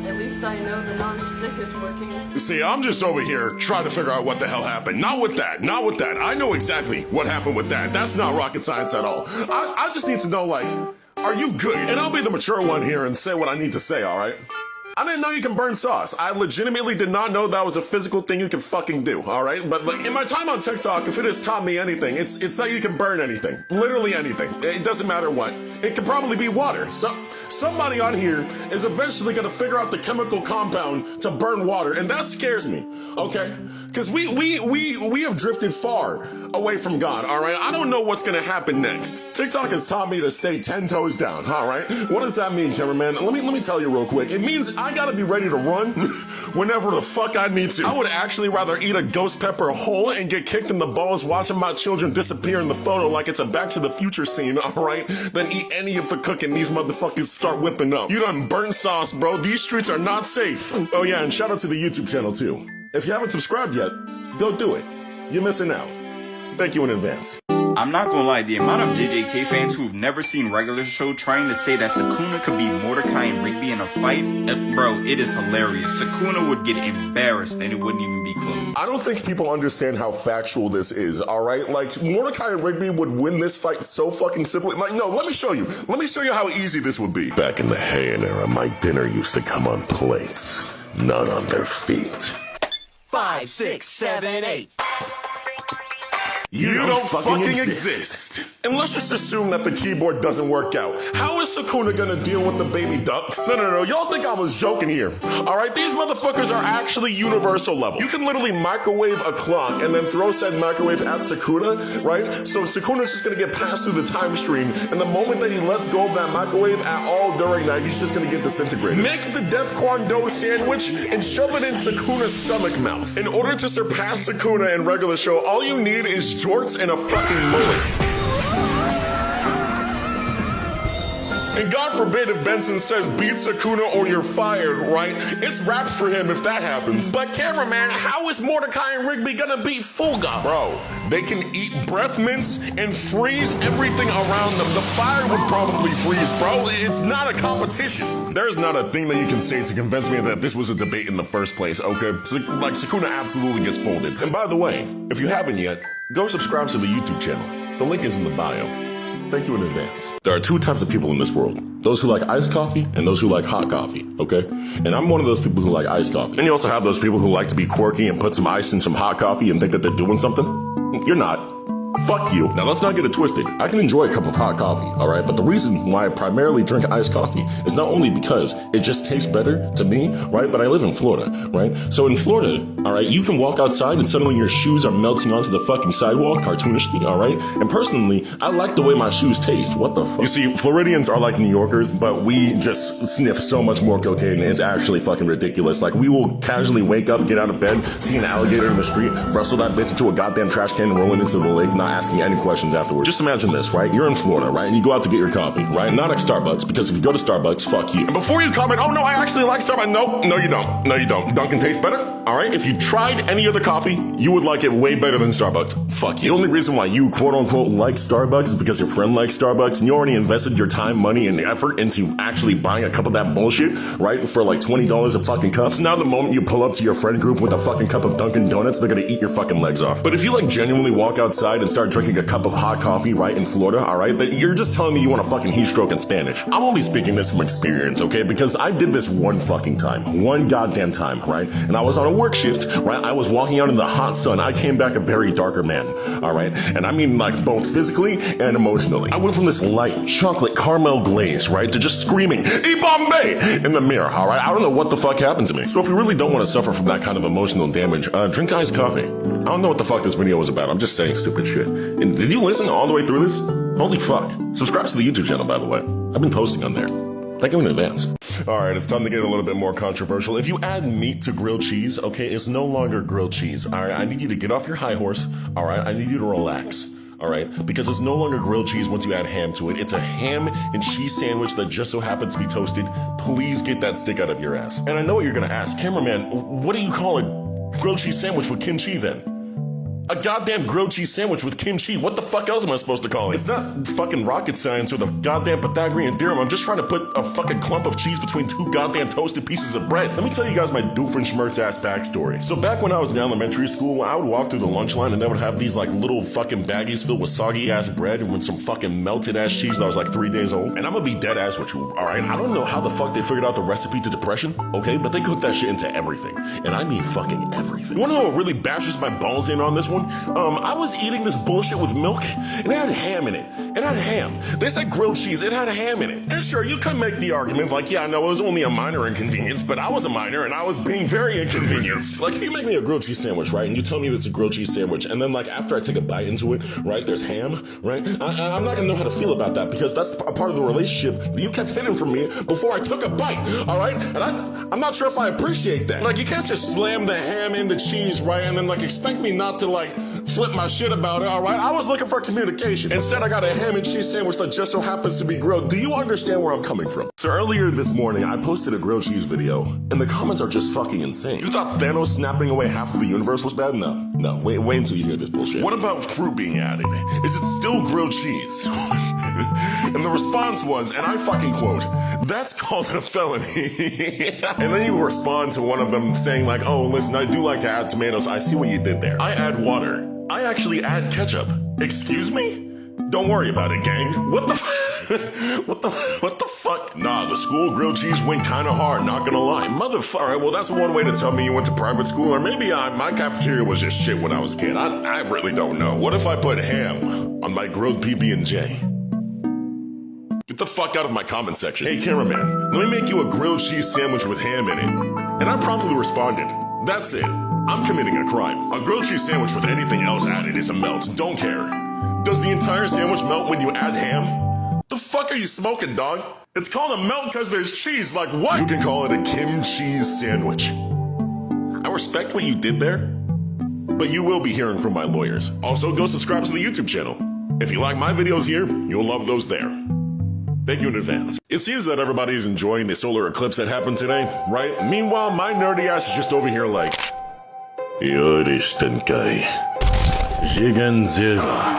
At least I know the non-stick is working. See, I'm just over here trying to figure out what the hell happened. Not with that. I know exactly what happened with that. That's not rocket science at all. I just need to know, like, are you good? And I'll be the mature one here and say what I need to say, all right? I didn't know you can burn sauce. I legitimately did not know that was a physical thing you can fucking do, all right? But like, in my time on TikTok, if it has taught me anything, it's that you can burn anything. Literally anything. It doesn't matter what. It could probably be water. So somebody on here is eventually gonna figure out the chemical compound to burn water, and that scares me, okay? Because we have drifted far away from God, all right? I don't know what's gonna happen next. TikTok has taught me to stay 10 toes down, all right? What does that mean, cameraman? Let me tell you real quick. It means I gotta be ready to run whenever the fuck I need to. I would actually rather eat a ghost pepper whole and get kicked in the balls watching my children disappear in the photo like it's a Back to the Future scene, all right? Than eat any of the cooking these motherfuckers start whipping up. You done burnt sauce, bro. These streets are not safe. Oh yeah, and shout out to the YouTube channel too. If you haven't subscribed yet, go do it. You're missing out. Thank you in advance. I'm not gonna lie, the amount of JJK fans who've never seen regular show trying to say that Sukuna could beat Mordecai and Rigby in a fight, bro, it is hilarious. Sukuna would get embarrassed and it wouldn't even be close. I don't think people understand how factual this is, all right? Like, Mordecai and Rigby would win this fight so fucking simply. Like, no, let me show you. Let me show you how easy this would be. Back in the Heian era, my dinner used to come on plates, not on their feet. 5, 6, 7, 8. You don't fucking exist. And let's just assume that the keyboard doesn't work out. How is Sukuna gonna deal with the baby ducks? No. Y'all think I was joking here. Alright, these motherfuckers are actually universal level. You can literally microwave a clock and then throw said microwave at Sukuna, right? So Sukuna's just gonna get passed through the time stream, and the moment that he lets go of that microwave at all during that, he's just gonna get disintegrated. Make the Death Corn dough sandwich and shove it in Sukuna's stomach mouth. In order to surpass Sukuna in regular show, all you need is jorts and a fucking mullet. And God forbid if Benson says beat Sukuna or you're fired, right? It's raps for him if that happens. But cameraman, how is Mordecai and Rigby gonna beat Fuga? Bro, they can eat breath mints and freeze everything around them. The fire would probably freeze, bro. It's not a competition. There's not a thing that you can say to convince me that this was a debate in the first place, okay? So, like, Sukuna absolutely gets folded. And by the way, if you haven't yet, go subscribe to the YouTube channel. The link is in the bio. Thank you in advance. There are two types of people in this world. Those who like iced coffee and those who like hot coffee, okay? And I'm one of those people who like iced coffee. And you also have those people who like to be quirky and put some ice in some hot coffee and think that they're doing something. You're not. Fuck you. Now let's not get it twisted. I can enjoy a cup of hot coffee, alright? But the reason why I primarily drink iced coffee is not only because it just tastes better to me, right? But I live in Florida, right? So in Florida, alright, you can walk outside and suddenly your shoes are melting onto the fucking sidewalk, cartoonishly, alright? And personally, I like the way my shoes taste. What the fuck? You see, Floridians are like New Yorkers, but we just sniff so much more cocaine. It's actually fucking ridiculous. Like, we will casually wake up, get out of bed, see an alligator in the street, wrestle that bitch into a goddamn trash can and roll it into the lake, not asking any questions afterwards. Just imagine this, right? You're in Florida, right? And you go out to get your coffee, right? Not at Starbucks, because if you go to Starbucks, fuck you. And before you comment, oh no, I actually like Starbucks. No, you don't. No, you don't. Dunkin' tastes better, all right? If you tried any other coffee, you would like it way better than Starbucks. Fuck you. The only reason why you quote-unquote like Starbucks is because your friend likes Starbucks, and you already invested your time, money, and effort into actually buying a cup of that bullshit, right? For like $20 a fucking cup. So now the moment you pull up to your friend group with a fucking cup of Dunkin' Donuts, they're gonna eat your fucking legs off. But if you like genuinely walk outside and start drinking a cup of hot coffee, right, in Florida, alright, that you're just telling me you want a fucking heat stroke in Spanish. I'm only speaking this from experience, okay, because I did this one fucking time. One goddamn time, right? And I was on a work shift, right? I was walking out in the hot sun. I came back a very darker man, alright? And I mean, like, both physically and emotionally. I went from this light chocolate caramel glaze, right, to just screaming, "E Bombay!" in the mirror, alright? I don't know what the fuck happened to me. So if you really don't want to suffer from that kind of emotional damage, drink iced coffee. I don't know what the fuck this video was about. I'm just saying stupid shit. And did you listen all the way through this? Holy fuck. Subscribe to the YouTube channel, by the way. I've been posting on there. Thank you in advance. Alright, it's time to get a little bit more controversial. If you add meat to grilled cheese, okay, it's no longer grilled cheese. Alright, I need you to get off your high horse. Alright, I need you to relax. all right? Because it's no longer grilled cheese once you add ham to it. It's a ham and cheese sandwich that just so happens to be toasted. Please get that stick out of your ass. And I know what you're gonna ask. Cameraman, what do you call a grilled cheese sandwich with kimchi then? A goddamn grilled cheese sandwich with kimchi. What the fuck else am I supposed to call it? It's not fucking rocket science or the goddamn Pythagorean theorem. I'm just trying to put a fucking clump of cheese between two goddamn toasted pieces of bread. Let me tell you guys my Doofenshmirtz ass backstory. So back when I was in elementary school, I would walk through the lunch line and they would have these like little fucking baggies filled with soggy ass bread and with some fucking melted ass cheese that was like 3 days old. And I'm gonna be dead ass with you, alright? I don't know how the fuck they figured out the recipe to depression, okay? But they cooked that shit into everything. And I mean fucking everything. You wanna know what really bashes my balls in on this one? I was eating this bullshit with milk, and it had ham in it. It had ham. They said grilled cheese, it had ham in it. And sure, you could make the argument, like, yeah, I know it was only a minor inconvenience, but I was a minor, and I was being very inconvenienced. Like, if you make me a grilled cheese sandwich, right, and you tell me it's a grilled cheese sandwich, and then, like, after I take a bite into it, right, there's ham, right, I'm not gonna know how to feel about that, because that's a part of the relationship that you kept hidden from me before I took a bite, all right? And I'm not sure if I appreciate that. Like, you can't just slam the ham in the cheese, right, and then, like, expect me not to, like, flip my shit about it, all right? I was looking for communication. Instead, I got a ham and cheese sandwich that just so happens to be grilled. Do you understand where I'm coming from? So earlier this morning, I posted a grilled cheese video, and the comments are just fucking insane. You thought Thanos snapping away half of the universe was bad? No, wait until you hear this bullshit. What about fruit being added? Is it still grilled cheese? And the response was, and I fucking quote, "That's called a felony." And then you respond to one of them saying like, "Oh, listen, I do like to add tomatoes. I see what you did there. I add water. I actually add ketchup." Excuse me? Don't worry about it, gang. What the what the fuck? Nah, the school grilled cheese went kinda hard, not gonna lie. Motherfucker. Alright, well that's one way to tell me you went to private school, or maybe my cafeteria was just shit when I was a kid. I really don't know. What if I put ham on my grilled PB&J? Get the fuck out of my comment section. Hey cameraman, let me make you a grilled cheese sandwich with ham in it. And I promptly responded, "That's it. I'm committing a crime. A grilled cheese sandwich with anything else added is a melt. Don't care. Does the entire sandwich melt when you add ham? The fuck are you smoking, dog? It's called a melt because there's cheese, like what? You can call it a kimchi sandwich. I respect what you did there, but you will be hearing from my lawyers. Also, go subscribe to the YouTube channel. If you like my videos here, you'll love those there. Thank you in advance. It seems that everybody is enjoying the solar eclipse that happened today, right? Meanwhile, my nerdy ass is just over here like, "Yorishtenkei. Zigenzira."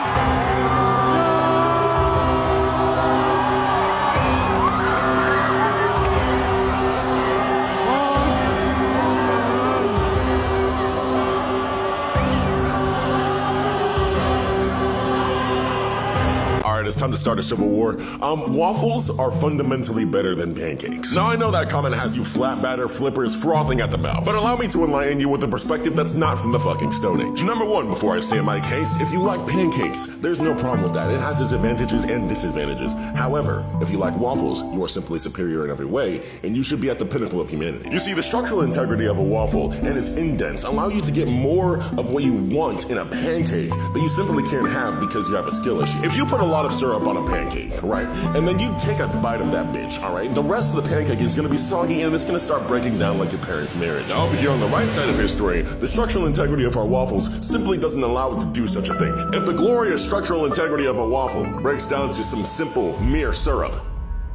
It's time to start a civil war. Waffles are fundamentally better than pancakes. Now I know that comment has you flat batter flippers frothing at the mouth, but allow me to enlighten you with a perspective that's not from the fucking Stone Age. Number one, before I state my case, if you like pancakes, there's no problem with that. It has its advantages and disadvantages. However, if you like waffles, you are simply superior in every way, and you should be at the pinnacle of humanity. You see, the structural integrity of a waffle and its indents allow you to get more of what you want in a pancake that you simply can't have because you have a skill issue. If you put a lot of syrup on a pancake, right? And then you take a bite of that bitch, all right? The rest of the pancake is gonna be soggy and it's gonna start breaking down like your parents' marriage. Now, over here on the right side of history, the structural integrity of our waffles simply doesn't allow it to do such a thing. If the glorious structural integrity of a waffle breaks down to some simple, mere syrup,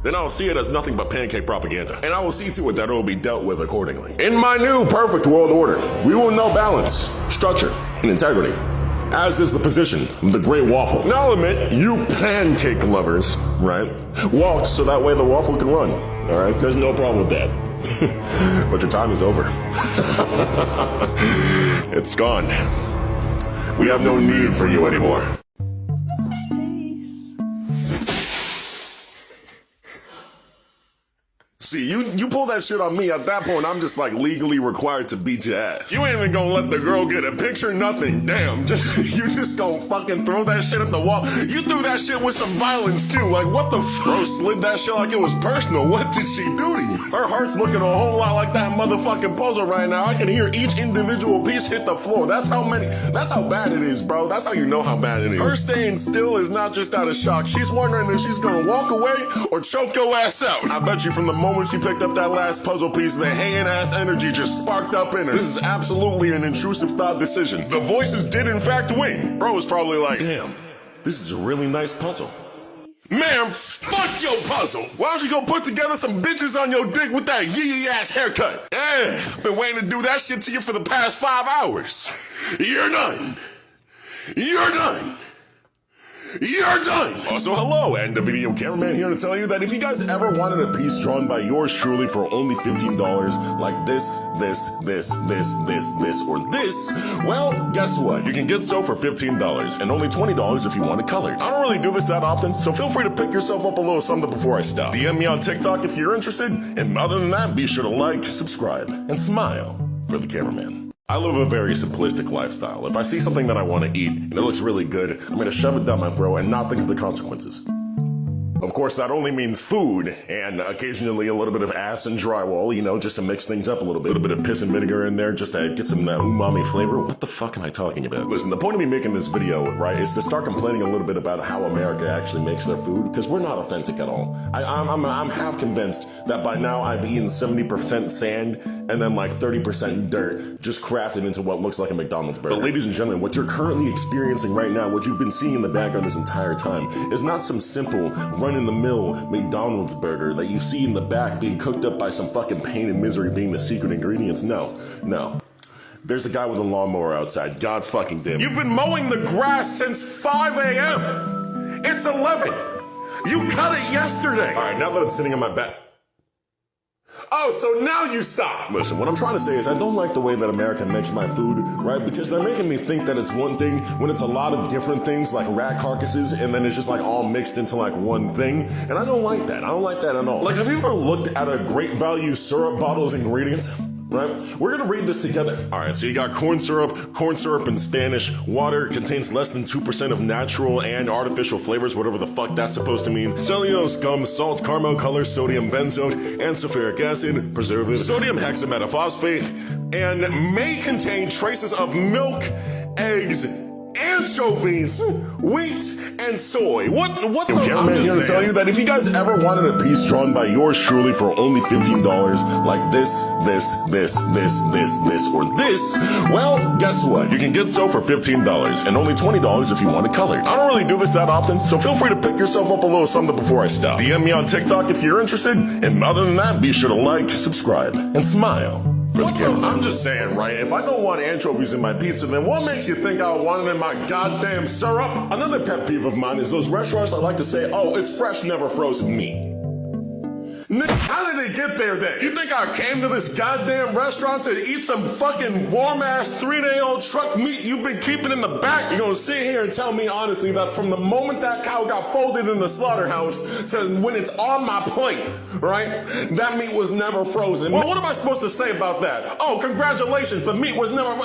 then I'll see it as nothing but pancake propaganda. And I will see to it that it will be dealt with accordingly. In my new perfect world order, we will know balance, structure, and integrity, as is the position of the great waffle. Now I'll admit, you pancake lovers, right, walked so that way the waffle can run, all right? There's no problem with that. But your time is over. It's gone. We have no need for you anymore. See, you pull that shit on me, at that point, I'm just like legally required to beat your ass. You ain't even gonna let the girl get a picture, nothing, damn. You just gonna fucking throw that shit at the wall. You threw that shit with some violence too, like what the fuck? Bro slid that shit like it was personal. What did she do to you? Her heart's looking a whole lot like that motherfucking puzzle right now. I can hear each individual piece hit the floor. That's how bad it is, bro. That's how you know how bad it is. Her staying still is not just out of shock. She's wondering if she's gonna walk away or choke your ass out. I bet you from the moment she picked up that last puzzle piece, the hanging ass energy just sparked up in her. This is absolutely an intrusive thought decision. The voices did in fact win. Bro was probably like, damn, This is a really nice puzzle. Man, fuck your puzzle. Why don't you go put together some bitches on your dick with that yee ass haircut? Been waiting to do that shit to you for the past 5 hours. You're done. You're done. You're done! Also, hello, and the video cameraman here to tell you that if you guys ever wanted a piece drawn by yours truly for only $15, like this, or this, well, guess what? You can get so for $15, and only $20 if you want it colored. I don't really do this that often, so feel free to pick yourself up a little something before I stop. DM me on TikTok if you're interested, and other than that, be sure to like, subscribe, and smile for the cameraman. I live a very simplistic lifestyle. If I see something that I want to eat and it looks really good, I'm gonna shove it down my throat and not think of the consequences. Of course, that only means food, and occasionally a little bit of ass and drywall, you know, just to mix things up a little bit. A little bit of piss and vinegar in there just to get some umami flavor. What the fuck am I talking about? Listen, the point of me making this video, right, is to start complaining a little bit about how America actually makes their food, because we're not authentic at all. I'm half convinced that by now I've eaten 70% sand and then like 30% dirt, just crafted into what looks like a McDonald's burger. But ladies and gentlemen, what you're currently experiencing right now, what you've been seeing in the background this entire time, is not some simple run-in-the-mill McDonald's burger that you see in the back being cooked up by some fucking pain and misery being the secret ingredients. No. There's a guy with a lawnmower outside. God fucking damn. You've been mowing the grass since 5 a.m. It's 11. You cut it yesterday. All right, now that I'm sitting on my back. Oh, so now you stop. Listen, what I'm trying to say is I don't like the way that America makes my food, right? Because they're making me think that it's one thing when it's a lot of different things like rat carcasses and then it's just like all mixed into like one thing. And I don't like that. I don't like that at all. Like, have you ever looked at a Great Value syrup bottle's ingredients? Right? We're gonna read this together. All right, so you got corn syrup in Spanish. Water contains less than 2% of natural and artificial flavors, whatever the fuck that's supposed to mean. Cellulose, gum, salt, caramel color, sodium benzoate, and sulfuric acid, preservative, sodium hexametaphosphate, and may contain traces of milk, eggs, anchovies, wheat, and soy. What the? Cameraman here to tell you that if you guys ever wanted a piece drawn by yours truly for only $15, like this, or this, well, guess what? You can get so for $15, and only $20 if you want it colored. I don't really do this that often, so feel free to pick yourself up a little something before I stop. DM me on TikTok if you're interested, and other than that, be sure to like, subscribe, and smile. I'm just saying, right? If I don't want anchovies in my pizza, then what makes you think I want it in my goddamn syrup? Another pet peeve of mine is those restaurants that like to say, oh, it's fresh, never frozen meat. How did it get there then? You think I came to this goddamn restaurant to eat some fucking warm-ass 3-day-old truck meat you've been keeping in the back? You're gonna sit here and tell me honestly that from the moment that cow got folded in the slaughterhouse to when it's on my plate, right? That meat was never frozen. Well, what am I supposed to say about that? Oh, congratulations, the meat was never...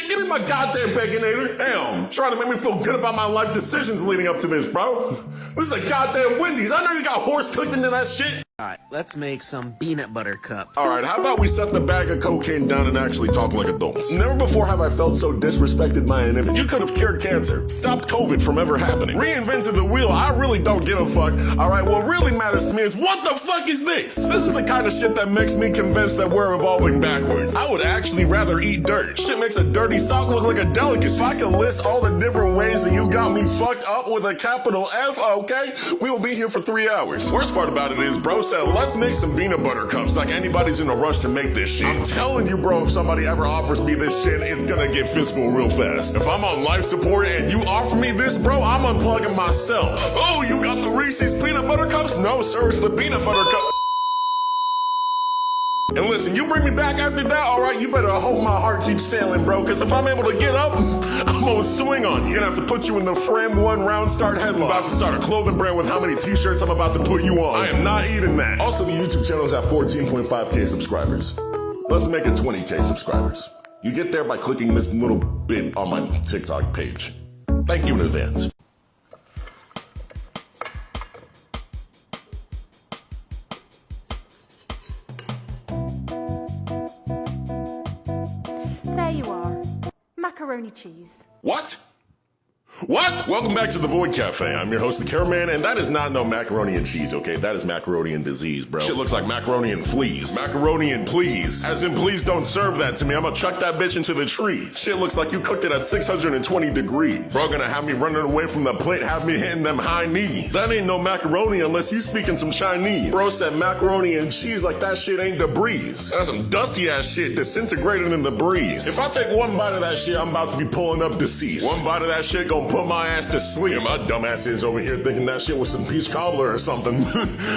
Give me my goddamn Baconator. Damn, trying to make me feel good about my life decisions leading up to this, bro. This is a goddamn Wendy's. I know you got horse cooked into that shit. Alright, let's make some peanut butter cups. Alright, how about we set the bag of cocaine down and actually talk like adults? Never before have I felt so disrespected by an image. You could have cured cancer, stopped COVID from ever happening, reinvented the wheel. I really don't give a fuck. Alright, what really matters to me is what the fuck is this? This is the kind of shit that makes me convinced that we're evolving backwards. I would actually rather eat dirt. Shit makes a dirty sock look like a delicacy. If I could list all the different ways that you got me fucked up with a capital F, okay, we will be here for 3 hours. Worst part about it is, bro said, let's make some peanut butter cups like anybody's in a rush to make this shit. I'm telling you, bro, if somebody ever offers me this shit, it's gonna get fiscal real fast. If I'm on life support and you offer me this, bro, I'm unplugging myself. Oh, you got the Reese's peanut butter cups? No, sir, it's the peanut butter cup. And listen, you bring me back after that, alright, you better hope my heart keeps failing, bro, because if I'm able to get up, I'm gonna swing on you. Gonna have to put you in the frame 1 round start headlock. I'm about to start a clothing brand with how many t-shirts I'm about to put you on. I am not eating that. Also, the YouTube channel is at 14.5k subscribers. Let's make it 20k subscribers. You get there by clicking this little bit on my TikTok page. Thank you in advance. There you are. Macaroni cheese. What? What? Welcome back to the Void Cafe. I'm your host, the Cameraman, and that is not no macaroni and cheese, okay? That is macaroni and disease, bro. Shit looks like macaroni and fleas. Macaroni and please. As in, please don't serve that to me. I'm gonna chuck that bitch into the trees. Shit looks like you cooked it at 620 degrees. Bro, gonna have me running away from the plate, have me hitting them high knees. That ain't no macaroni unless you speaking some Chinese. Bro said macaroni and cheese like that shit ain't the breeze. That's some dusty ass shit disintegrating in the breeze. If I take one bite of that shit, I'm about to be pulling up deceased. One bite of that shit gonna put my ass to sleep. And my dumb ass is over here thinking that shit was some peach cobbler or something.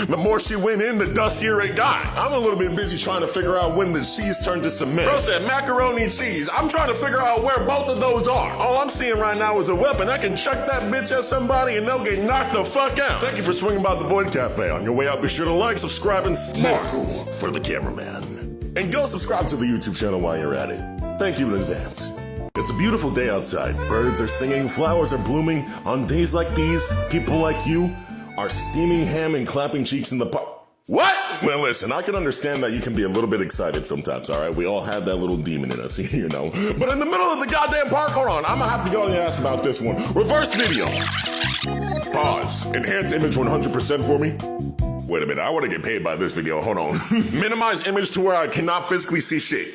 The more she went in, the dustier it got. I'm a little bit busy trying to figure out when the cheese turned to cement. Bro said macaroni and cheese. I'm trying to figure out where both of those are. All I'm seeing right now is a weapon. I can chuck that bitch at somebody and they'll get knocked the fuck out. Thank you for swinging by the Void Cafe. On your way out, be sure to like, subscribe, and smile for the cameraman. And go subscribe to the YouTube channel while you're at it. Thank you in advance. It's a beautiful day outside. Birds are singing, flowers are blooming. On days like these, people like you are steaming ham and clapping cheeks in the park. What? Well, listen, I can understand that you can be a little bit excited sometimes, all right? We all have that little demon in us, you know? But in the middle of the goddamn park, hold on, I'm gonna have to go and ask about this one. Reverse video. Pause. Enhance image 100% for me. Wait a minute, I wanna get paid by this video, hold on. Minimize image to where I cannot physically see shit.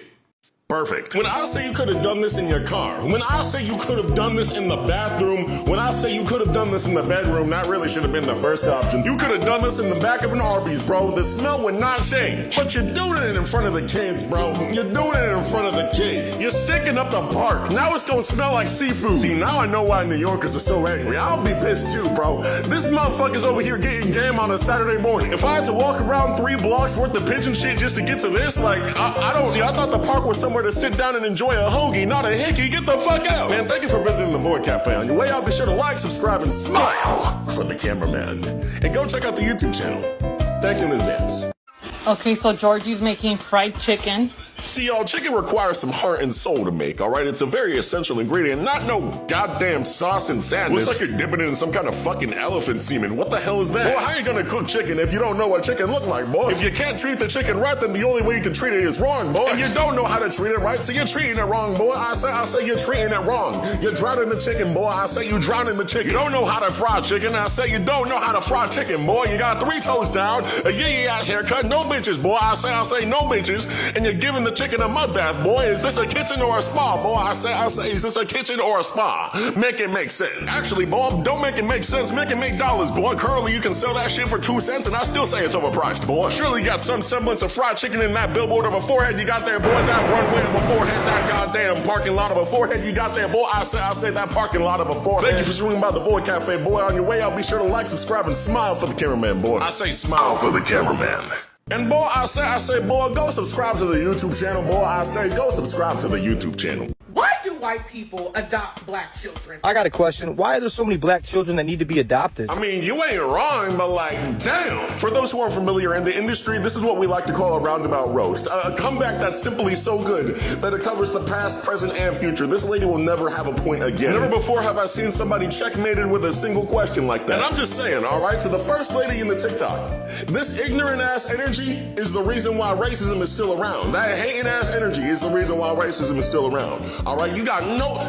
Perfect. When I say you could have done this in your car, when I say you could have done this in the bathroom, when I say you could have done this in the bedroom, that really should have been the first option. You could have done this in the back of an Arby's, bro. The smell would not change. But you're doing it in front of the kids, bro. You're doing it in front of the kids. You're sticking up the park. Now it's gonna smell like seafood. See, now I know why New Yorkers are so angry. I'll be pissed too, bro. This motherfucker's over here getting game on a Saturday morning. If I had to walk around 3 blocks worth of pigeon shit just to get to this, like, I don't see. I thought the park was somewhere to sit down and enjoy a hoagie, not a hickey. Get the fuck out. Man, thank you for visiting the Void Cafe. On your way out, be sure to like, subscribe, and smile for the cameraman. And go check out the YouTube channel. Thank you in advance. Okay, so Georgie's making fried chicken. See, y'all, chicken requires some heart and soul to make, all right? It's a very essential ingredient, not no goddamn sauce and sadness. Looks like you're dipping it in some kind of fucking elephant semen. What the hell is that? Boy, how you gonna cook chicken if you don't know what chicken look like, boy? If you can't treat the chicken right, then the only way you can treat it is wrong, boy. And you don't know how to treat it right, so you're treating it wrong, boy. I say you're treating it wrong. You're drowning the chicken, boy. I say you drowning the chicken. You don't know how to fry chicken. I say you don't know how to fry chicken, boy. You got 3 toes down, a yee ass haircut, no bitches, boy. I say no bitches, and you're giving the chicken a mud bath, boy. Is this a kitchen or a spa, boy? I say, is this a kitchen or a spa? Make it make sense. Actually, boy, don't make it make sense. Make it make dollars, boy. Currently, you can sell that shit for 2 cents, and I still say it's overpriced, boy. Surely you got some semblance of fried chicken in that billboard of a forehead you got there, boy. That runway of a forehead, that goddamn parking lot of a forehead you got there, boy. I say that parking lot of a forehead. Thank you for swinging by the Void Cafe, boy. On your way out, be sure to like, subscribe, and smile for the cameraman, boy. I say smile for the cameraman. And boy, I say, boy, go subscribe to the YouTube channel, boy. I say, go subscribe to the YouTube channel. Why do white people adopt black children? I got a question. Why are there so many black children that need to be adopted? I mean, you ain't wrong, but like, damn. For those who aren't familiar in the industry, this is what we like to call a roundabout roast. A comeback that's simply so good that it covers the past, present, and future. This lady will never have a point again. Never before have I seen somebody checkmated with a single question like that. And I'm just saying, all right, to the first lady in the TikTok, this ignorant ass energy is the reason why racism is still around. That hating ass energy is the reason why racism is still around. All right, you got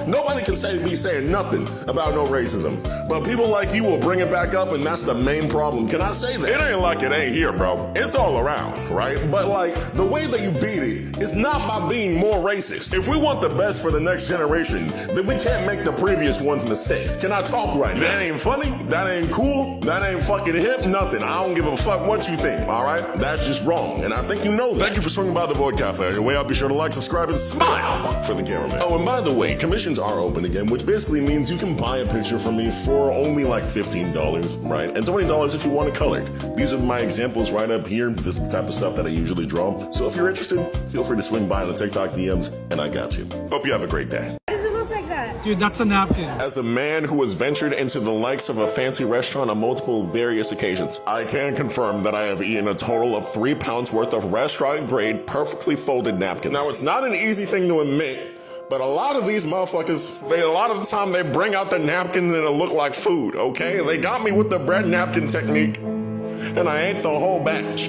nobody can be saying nothing about no racism, but people like you will bring it back up, and that's the main problem. Can I say that? It ain't like it ain't here, bro. It's all around, right? But like, the way that you beat it is not by being more racist. If we want the best for the next generation, then we can't make the previous one's mistakes. Can I talk right now? That ain't funny, that ain't cool, that ain't fucking hip, nothing. I don't give a fuck what you think, all right? That's just wrong, and I think you know that. Thank you for swinging by the Void Cafe. On your way out, be sure to like, subscribe, and smile for the cameraman. Oh, and by the way, commissions are open again, which basically means you can buy a picture from me for only like $15, right? And $20 if you want it colored. These are my examples right up here. This is the type of stuff that I usually draw. So if you're interested, feel free to swing by the TikTok DMs, and I got you. Hope you have a great day. Why does it look like that? Dude, that's a napkin. As a man who has ventured into the likes of a fancy restaurant on multiple various occasions, I can confirm that I have eaten a total of 3 pounds worth of restaurant-grade, perfectly folded napkins. Now, it's not an easy thing to admit, but a lot of these motherfuckers, a lot of the time they bring out the napkins and it'll look like food, okay? They got me with the bread napkin technique, and I ate the whole batch.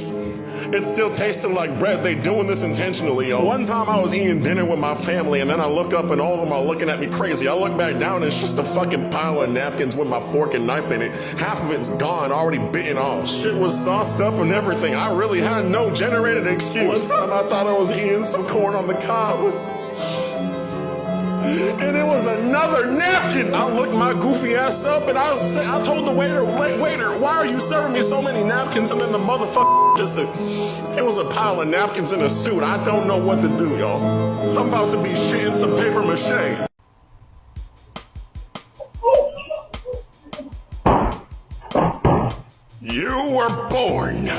It's still tasting like bread. They doing this intentionally, yo. One time I was eating dinner with my family and then I look up and all of them are looking at me crazy. I look back down and it's just a fucking pile of napkins with my fork and knife in it. Half of it's gone, already bitten off. Shit was sauced up and everything. I really had no generated excuse. One time I thought I was eating some corn on the cob. And it was another napkin. I looked my goofy ass up and I told the waiter, waiter, why are you serving me so many napkins? And then the motherfucker it was a pile of napkins in a suit. I don't know what to do, y'all. I'm about to be shitting some paper mache. You were born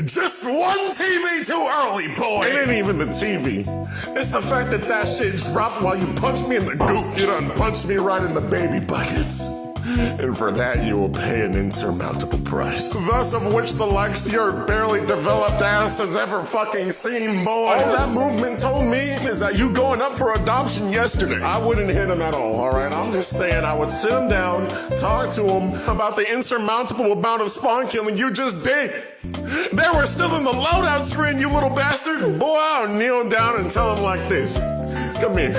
just one TV too early, boy. It ain't even the TV. It's the fact that that shit dropped while you punched me in the goop. You done punched me right in the baby buckets. And for that you will pay an insurmountable price. Thus of which the likes your barely developed ass has ever fucking seen, boy. All that movement told me is that you going up for adoption yesterday. I wouldn't hit him at all, alright? I'm just saying I would sit him down, talk to him about the insurmountable amount of spawn killing you just did. They were still in the loadout screen, you little bastard. Boy, I'll kneel down and tell him like this. Come here.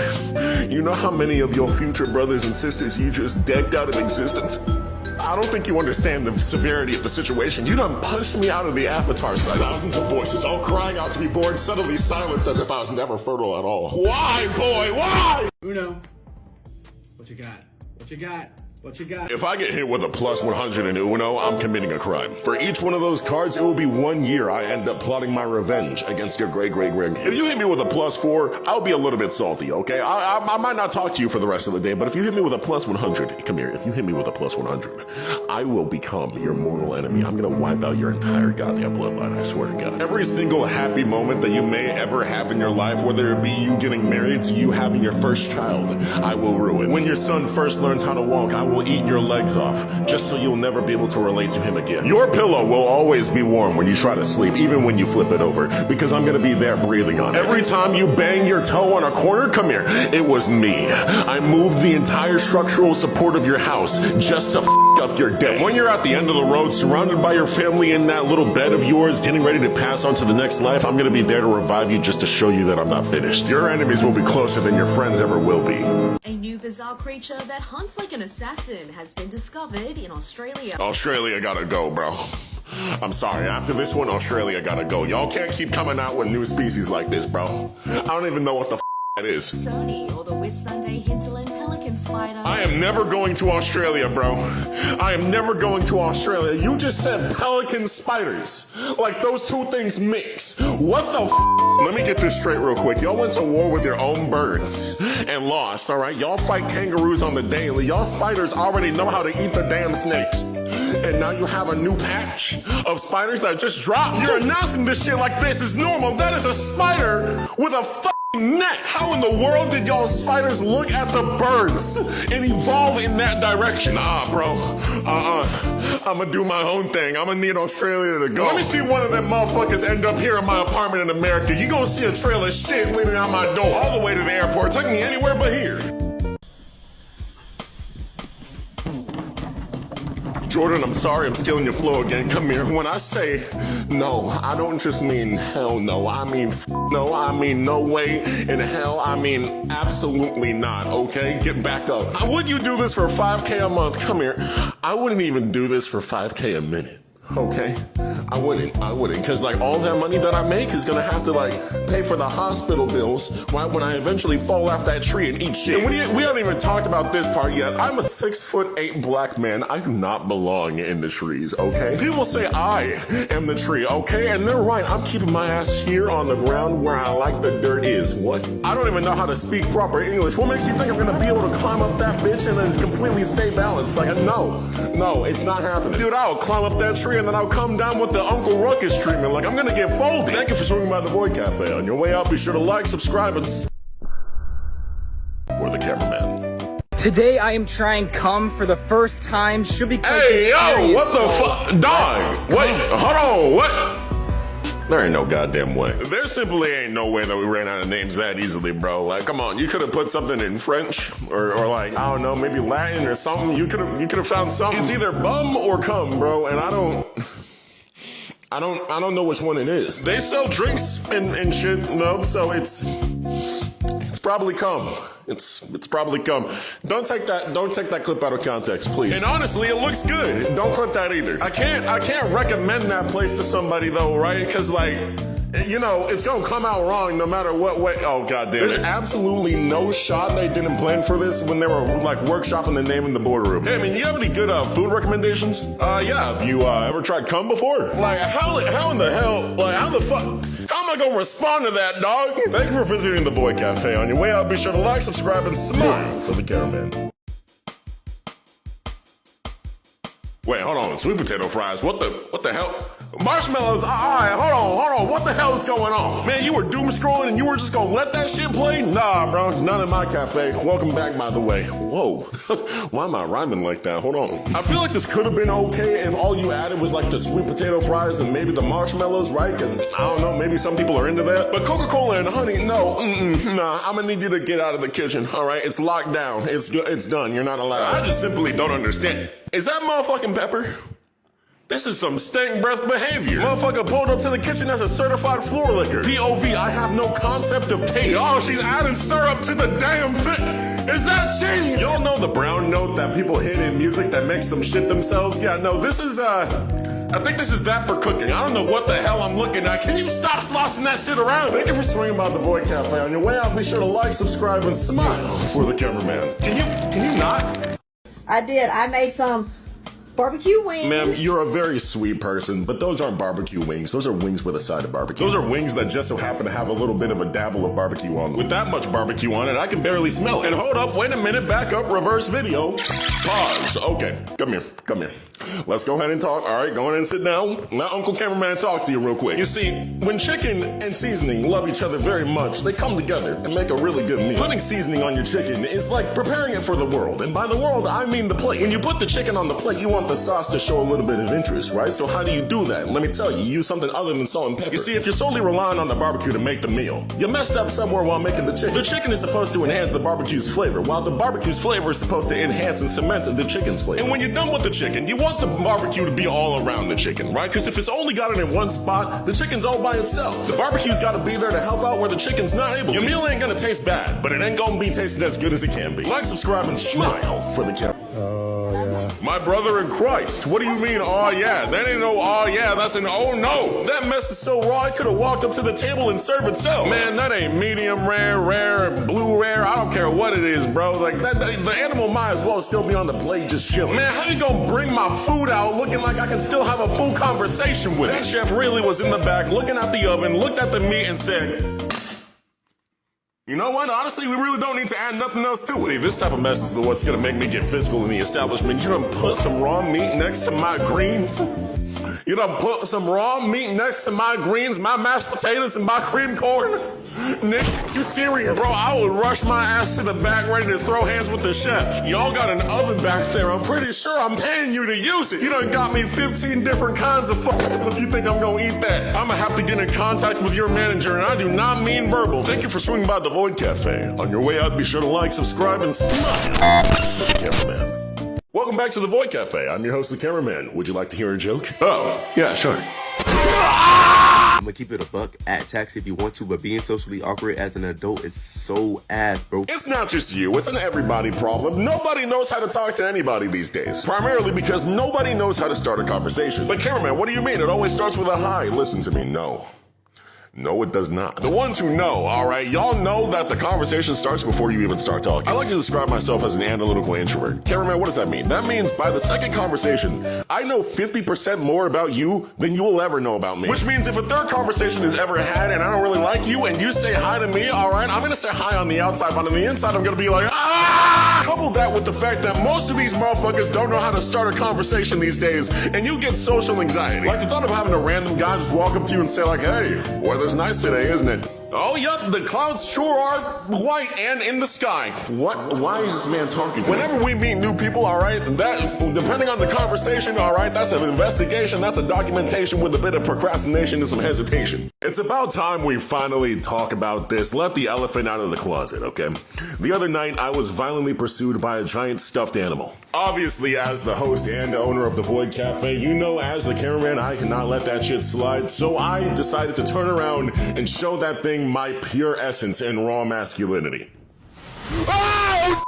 You know how many of your future brothers and sisters you just decked out of existence? I don't think you understand the severity of the situation. You done punched me out of the avatar side. Thousands of voices all crying out to be born, suddenly silenced as if I was never fertile at all. Why, boy, why? Uno. What you got? What you got? What you got? If I get hit with a plus 100 in Uno, I'm committing a crime. For each one of those cards, it will be 1 year I end up plotting my revenge against your great-great-grandkids. If you hit me with a plus 4, I'll be a little bit salty, okay? I might not talk to you for the rest of the day, but if you hit me with a plus 100, come here, if you hit me with a plus 100, I will become your mortal enemy. I'm gonna wipe out your entire goddamn bloodline, I swear to God. Every single happy moment that you may ever have in your life, whether it be you getting married to you having your first child, I will ruin. When your son first learns how to walk, I will eat your legs off, just so you'll never be able to relate to him again. Your pillow will always be warm when you try to sleep, even when you flip it over, because I'm gonna be there breathing on it. Every time you bang your toe on a corner, come here, it was me. I moved the entire structural support of your house just to up your day. When you're at the end of the road, surrounded by your family in that little bed of yours, getting ready to pass on to the next life, I'm gonna be there to revive you just to show you that I'm not finished. Your enemies will be closer than your friends ever will be. A new bizarre creature that hunts like an assassin has been discovered in Australia. Australia gotta go, bro. I'm sorry, after this one, Australia gotta go. Y'all can't keep coming out with new species like this, bro. I don't even know what the that is. Sony or the Whitsunday hinterland pelican spider. I am never going to Australia, bro. I am never going to Australia. You just said pelican spiders. Like those two things mix. What the Let me get this straight real quick. Y'all went to war with your own birds and lost, all right? Y'all fight kangaroos on the daily. Y'all spiders already know how to eat the damn snakes. And now you have a new patch of spiders that just dropped. You're announcing this shit like this is normal. That is a spider with a net. How in the world did y'all spiders look at the birds and evolve in that direction? Bro. I'ma do my own thing. I'ma need Australia to go. Let me see one of them motherfuckers end up here in my apartment in America. You gonna see a trail of shit leading out my door all the way to the airport. Take me anywhere but here. Jordan, I'm sorry, I'm stealing your flow again. Come here. When I say no, I don't just mean hell no. I mean no. I mean no way in hell. I mean absolutely not, okay? Get back up. Would you do this for 5K a month? Come here. I wouldn't even do this for 5K a minute. Okay, I wouldn't, because like all that money that I make is gonna have to like pay for the hospital bills when I eventually fall off that tree and eat shit. And we haven't even talked about this part yet. I'm a 6'8" black man. I do not belong in the trees, okay? People say I am the tree, okay? And they're right, I'm keeping my ass here on the ground where I like the dirt is. What? I don't even know how to speak proper English. What makes you think I'm gonna be able to climb up that bitch and then completely stay balanced? Like, no, it's not happening. Dude, I'll climb up that tree and then I'll come down with the Uncle Ruckus treatment. Like, I'm gonna get folded. Thank you for swinging by the Void Cafe. On your way out, be sure to like, subscribe, and for the cameraman. Today I am trying cum for the first time. Should be Hey, yo, what the fuck? Dog, wait, hold on, what? There ain't no goddamn way. There simply ain't no way that we ran out of names that easily, bro. Like, come on, you could have put something in French or like, I don't know, maybe Latin or something. You could have found something. It's either bum or cum, bro, and I I don't know which one it is. They sell drinks and shit, so it's probably cum. It's probably cum. Don't take that clip out of context, please. And honestly, it looks good. Don't clip that either. I can't recommend that place to somebody though, right? Because like, you know, it's gonna come out wrong no matter what way. Oh, goddamn. There's absolutely no shot they didn't plan for this when they were like workshopping the name in the boardroom. Hey, I mean, you have any good food recommendations? Yeah, have you ever tried cum before? Like, how in the hell, like, how the fuck? How am I gonna respond to that, dog? Thank you for visiting the Void Cafe. On your way out, be sure to like, subscribe, and smile for the cameraman. Wait, hold on. Sweet potato fries. What the hell? Marshmallows. All right, hold on. What the hell is going on? Man, you were doom scrolling and you were just gonna let that shit play? Nah, bro. None in my cafe. Welcome back, by the way. Whoa. Why am I rhyming like that? Hold on. I feel like this could have been okay if all you added was like the sweet potato fries and maybe the marshmallows, right? Because I don't know, maybe some people are into that. But Coca-Cola and honey, no. Nah, I'm gonna need you to get out of the kitchen. All right, it's locked down. It's done. You're not allowed. I just simply don't understand. Is that motherfucking pepper? This is some stank breath behavior. Motherfucker pulled up to the kitchen as a certified floor licker. POV, I have no concept of taste. Oh, she's adding syrup to the damn thing. Is that cheese? Y'all know the brown note that people hit in music that makes them shit themselves? Yeah, no, this is, I think this is that for cooking. I don't know what the hell I'm looking at. Can you stop sloshing that shit around? Thank you for swinging by the Void Cafe. On your way out, be sure to like, subscribe, and smile for the cameraman. Can you not? I did. I made some barbecue wings. Ma'am, you're a very sweet person, but those aren't barbecue wings. Those are wings with a side of barbecue. Those are wings that just so happen to have a little bit of a dabble of barbecue on them. With that much barbecue on it, I can barely smell it. And hold up, wait a minute, back up, reverse video. Pause. Okay, come here. Let's go ahead and talk. All right, go ahead and sit down. Let Uncle Cameraman talk to you real quick. You see, when chicken and seasoning love each other very much, they come together and make a really good meal. Putting seasoning on your chicken is like preparing it for the world. And by the world, I mean the plate. When you put the chicken on the plate, you want the sauce to show a little bit of interest, right? So how do you do that? Let me tell you, use something other than salt and pepper. You see, if you're solely relying on the barbecue to make the meal, you messed up somewhere while making the chicken. The chicken is supposed to enhance the barbecue's flavor, while the barbecue's flavor is supposed to enhance and cement the chicken's flavor. And when you're done with the chicken, you want the barbecue to be all around the chicken, right? Because if it's only got it in one spot, the chicken's all by itself. The barbecue's got to be there to help out where the chicken's not able to. Your meal ain't gonna taste bad, but it ain't gonna be tasted as good as it can be. Like, subscribe, and smile for the camera. Oh, yeah. My brother in Christ. What do you mean, oh yeah? That ain't no oh yeah, that's an oh no. That mess is so raw, it could have walked up to the table and served itself. Man, that ain't medium rare, blue rare, I don't care what it is, bro. Like, the animal might as well still be on the plate just chilling. Man, how you gonna bring my food out looking like I can still have a full conversation with it? That chef really was in the back looking at the oven, looked at the meat and said, you know what? Honestly, we really don't need to add nothing else to it. See, this type of mess is what's gonna make me get physical in the establishment. You done put some raw meat next to my greens? You done put some raw meat next to my greens, my mashed potatoes, and my cream corn? Nick, you serious? Bro, I would rush my ass to the back ready to throw hands with the chef. Y'all got an oven back there. I'm pretty sure I'm paying you to use it. You done got me 15 different kinds of if you think I'm gonna eat that. I'm gonna have to get in contact with your manager, and I do not mean verbal. Thank you for swinging by the Void Cafe. On your way out, be sure to like, subscribe, and smile. Cameraman. Welcome back to the Void Cafe. I'm your host, the Cameraman. Would you like to hear a joke? Oh, yeah, sure. I'm gonna keep it a buck at tax if you want to, but being socially awkward as an adult is so ass, bro. It's not just you, it's an everybody problem. Nobody knows how to talk to anybody these days. Primarily because nobody knows how to start a conversation. But cameraman, what do you mean? It always starts with a hi. Listen to me, no. No, it does not. The ones who know, all right, y'all know that the conversation starts before you even start talking. I like to describe myself as an analytical introvert. Cameraman, what does that mean? That means by the second conversation, I know 50% more about you than you will ever know about me. Which means if a third conversation is ever had and I don't really like you and you say hi to me, all right, I'm gonna say hi on the outside, but on the inside, I'm gonna be like, ah! Couple that with the fact that most of these motherfuckers don't know how to start a conversation these days, and you get social anxiety. Like the thought of having a random guy just walk up to you and say like, hey, weather's nice today, isn't it? Oh, yep, the clouds sure are white and in the sky. What? Why is this man talking to me? Whenever we meet new people, all right, that, depending on the conversation, all right, that's an investigation, that's a documentation with a bit of procrastination and some hesitation. It's about time we finally talk about this. Let the elephant out of the closet, okay? The other night, I was violently pursued by a giant stuffed animal. Obviously, as the host and owner of the Void Cafe, you know, as the cameraman, I cannot let that shit slide, so I decided to turn around and show that thing my pure essence and raw masculinity. Oh!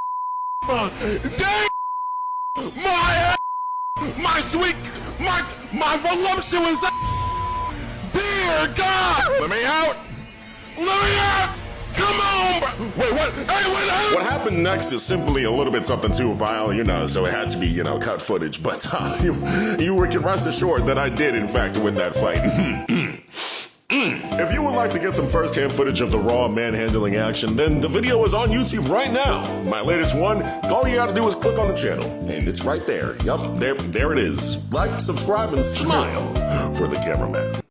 Dang! My sweet, my voluptuous, dear God! Let me out! Let me out! Come on! Wait, what? Hey, what happened next is simply a little bit something too vile, you know, so it had to be, you know, cut footage, but you can rest assured that I did, in fact, win that fight. If you would like to get some first-hand footage of the raw manhandling action, then the video is on YouTube right now. My latest one, all you gotta do is click on the channel, and it's right there. Yup, there it is. Like, subscribe, and smile for the cameraman.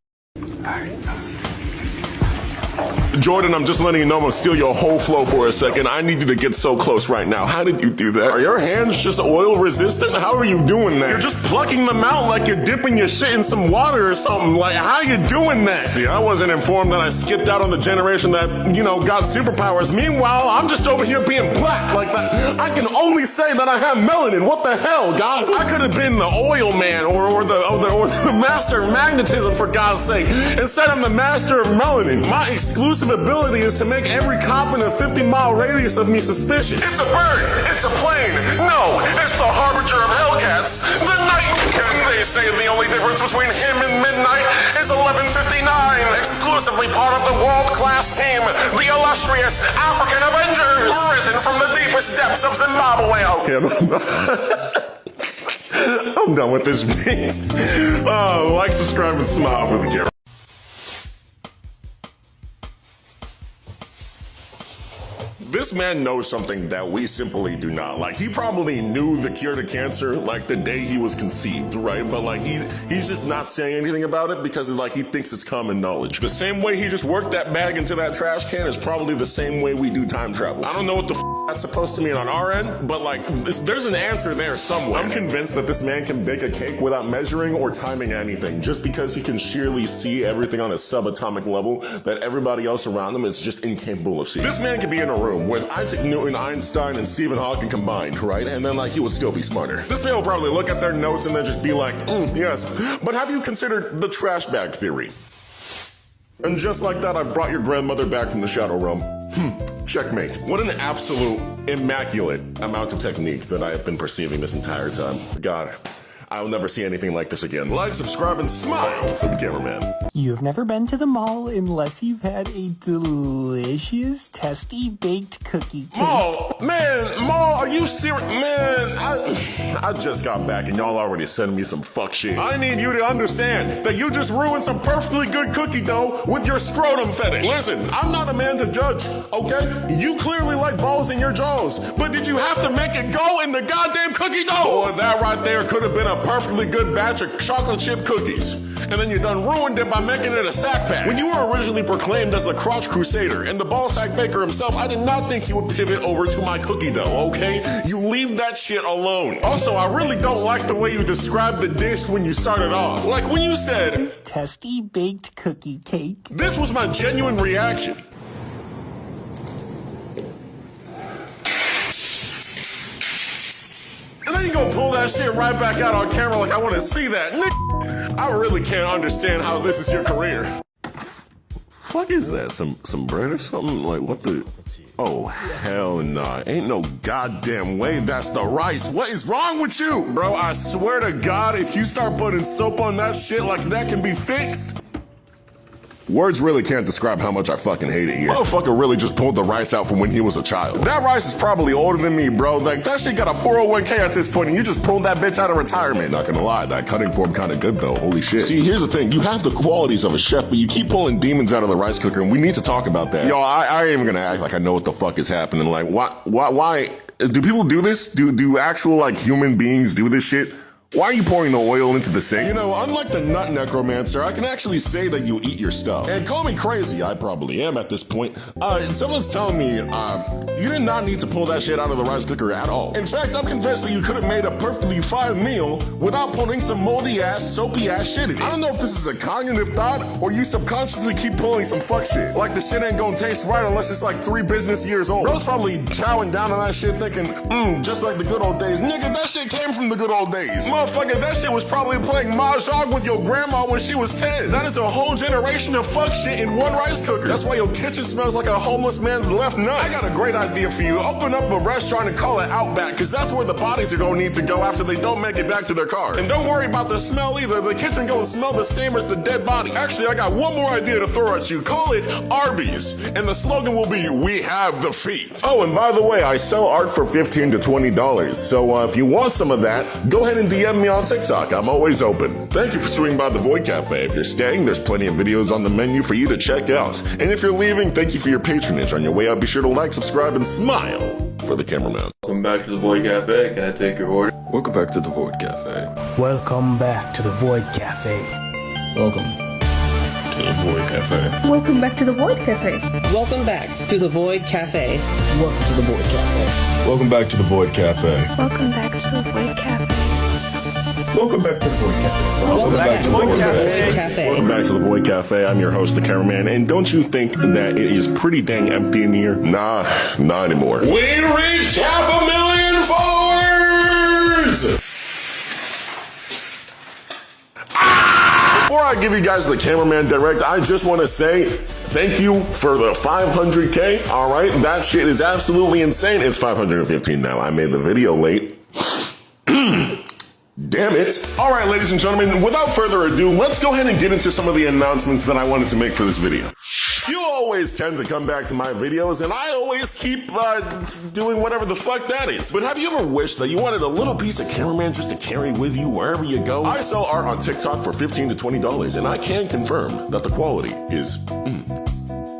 Jordan, I'm just letting you know I'm gonna steal your whole flow for a second. I need you to get so close right now. How did you do that? Are your hands just oil resistant? How are you doing that? You're just plucking them out like you're dipping your shit in some water or something. Like, how are you doing that? See, I wasn't informed that I skipped out on the generation that, you know, got superpowers. Meanwhile, I'm just over here being black like that. I can only say that I have melanin. What the hell, God? I could have been the oil man or the master of magnetism, for God's sake. Instead, I'm the master of melanin. My exclusive ability is to make every cop in a 50-mile radius of me suspicious. It's a bird! It's a plane! No! It's the harbinger of Hellcats! The night! And they say the only difference between him and midnight is 11:59! Exclusively part of the world-class team, the illustrious African Avengers! Risen from the deepest depths of Zimbabwe! Okay, I'm done with this beat. Oh, like, subscribe, and smile for the camera. This man knows something that we simply do not. Like, he probably knew the cure to cancer, like, the day he was conceived, right? But, like, he's just not saying anything about it because, like, he thinks it's common knowledge. The same way he just worked that bag into that trash can is probably the same way we do time travel. I don't know what the that's supposed to mean on our end, but, like, there's an answer there somewhere. I'm convinced that this man can bake a cake without measuring or timing anything, just because he can sheerly see everything on a subatomic level that everybody else around him is just incapable of seeing. This man could be in a room with Isaac Newton, Einstein, and Stephen Hawking combined, right? And then, like, he would still be smarter. This man will probably look at their notes and then just be like, yes. But have you considered the trash bag theory? And just like that, I've brought your grandmother back from the shadow realm. Checkmate. What an absolute immaculate amount of technique that I have been perceiving this entire time. God, I'll never see anything like this again. Like, subscribe, and smile for the cameraman. You've never been to the mall unless you've had a delicious, testy, baked cookie cake. Mall, are you serious? Man, I just got back and y'all already sending me some fuck shit. I need you to understand that you just ruined some perfectly good cookie dough with your scrotum fetish. Listen, I'm not a man to judge, okay? You clearly like balls in your jaws, but did you have to make it go in the goddamn cookie dough? Boy, that right there could have been a perfectly good batch of chocolate chip cookies. And then you done ruined it by making it a sack pack. When you were originally proclaimed as the crotch crusader and the ball sack baker himself, I did not think you would pivot over to my cookie dough, okay? You leave that shit alone. Also, I really don't like the way you described the dish when you started off. Like when you said, "This testy baked cookie cake." This was my genuine reaction. And then you gonna pull that shit right back out on camera like I wanna see that. I really can't understand how this is your career. Fuck is that? Some bread or something? Like what the? Oh, hell nah. Ain't no goddamn way that's the rice. What is wrong with you? Bro, I swear to God, if you start putting soap on that shit like that can be fixed. Words really can't describe how much I fucking hate it here. Motherfucker really just pulled the rice out from when he was a child. That rice is probably older than me, bro. Like, that shit got a 401k at this point, and you just pulled that bitch out of retirement. Not gonna lie, that cutting form kinda good, though. Holy shit. See, here's the thing. You have the qualities of a chef, but you keep pulling demons out of the rice cooker, and we need to talk about that. Yo, I ain't even gonna act like I know what the fuck is happening. Like, why do people do this? Do actual, like, human beings do this shit? Why are you pouring the oil into the sink? You know, unlike the nut necromancer, I can actually say that you eat your stuff. And call me crazy, I probably am at this point. Someone's telling me, you did not need to pull that shit out of the rice cooker at all. In fact, I'm convinced that you could have made a perfectly fine meal without putting some moldy ass, soapy ass shit in it. I don't know if this is a cognitive thought or you subconsciously keep pulling some fuck shit. Like the shit ain't gonna taste right unless it's like 3 business years old. Bro's probably chowing down on that shit thinking, just like the good old days. Nigga, that shit came from the good old days. Motherfucker, that shit was probably playing mahjong with your grandma when she was 10. That is a whole generation of fuck shit in one rice cooker. That's why your kitchen smells like a homeless man's left nut. I got a great idea for you. Open up a restaurant and call it Outback, because that's where the bodies are gonna need to go after they don't make it back to their car. And don't worry about the smell either. The kitchen gonna smell the same as the dead bodies. Actually, I got one more idea to throw at you. Call it Arby's. And the slogan will be, we have the feet. Oh, and by the way, I sell art for $15 to $20. So if you want some of that, go ahead and DM me on TikTok. I'm always open. Thank you for swinging by the Void Cafe. If you're staying, there's plenty of videos on the menu for you to check out. And if you're leaving, thank you for your patronage. On your way out, be sure to like, subscribe, and smile for the cameraman. Welcome back to the Void Cafe. Can I take your order? Welcome back to the Void Cafe. Welcome back to the Void Cafe. Welcome to the Void Cafe. Welcome back to the Void Cafe. Welcome back to the Void Cafe. Welcome to the Void Cafe. Welcome back to the Void Cafe. Welcome back to the Void Cafe. Welcome back to the Void Cafe. Welcome back to the Void Cafe. Welcome back to the Void Cafe. I'm your host, the cameraman. And don't you think that it is pretty dang empty in here? Nah, not anymore. We reached 500,000 followers! Before I give you guys the cameraman direct, I just want to say thank you for the 500K. All right, that shit is absolutely insane. It's 515 now. I made the video late. Damn it. All right, ladies and gentlemen, without further ado, let's go ahead and get into some of the announcements that I wanted to make for this video. You always tend to come back to my videos, and I always keep doing whatever the fuck that is. But have you ever wished that you wanted a little piece of cameraman just to carry with you wherever you go? I sell art on TikTok for $15 to $20, and I can confirm that the quality is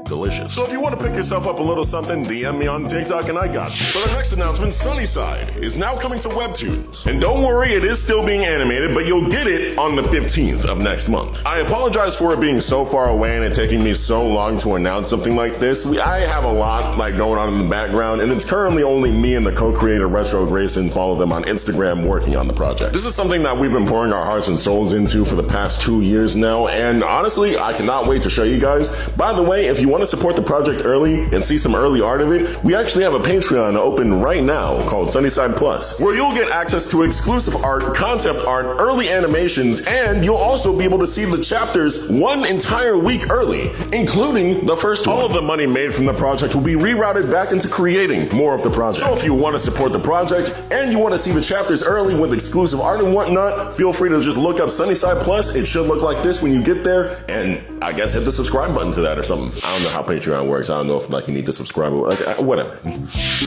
delicious. So if you want to pick yourself up a little something, DM me on TikTok and I got you. For the next announcement, Sunnyside is now coming to Webtoons. And don't worry, it is still being animated, but you'll get it on the 15th of next month. I apologize for it being so far away and it taking me so long to announce something like this. I have a lot going on in the background, and it's currently only me and the co-creator Retro Grayson. Follow them on Instagram working on the project. This is something that we've been pouring our hearts and souls into for the past 2 years now, and honestly, I cannot wait to show you guys. By the way, if you want to support the project early and see some early art of it, we actually have a Patreon open right now called Sunnyside Plus, where you'll get access to exclusive art, concept art, early animations, and you'll also be able to see the chapters 1 entire week early, including the first one. All of the money made from the project will be rerouted back into creating more of the project. So if you want to support the project and you want to see the chapters early with exclusive art and whatnot, feel free to just look up Sunnyside Plus. It should look like this when you get there, and I guess hit the subscribe button to that or something. I don't know how Patreon works. I don't know if you need to subscribe or whatever.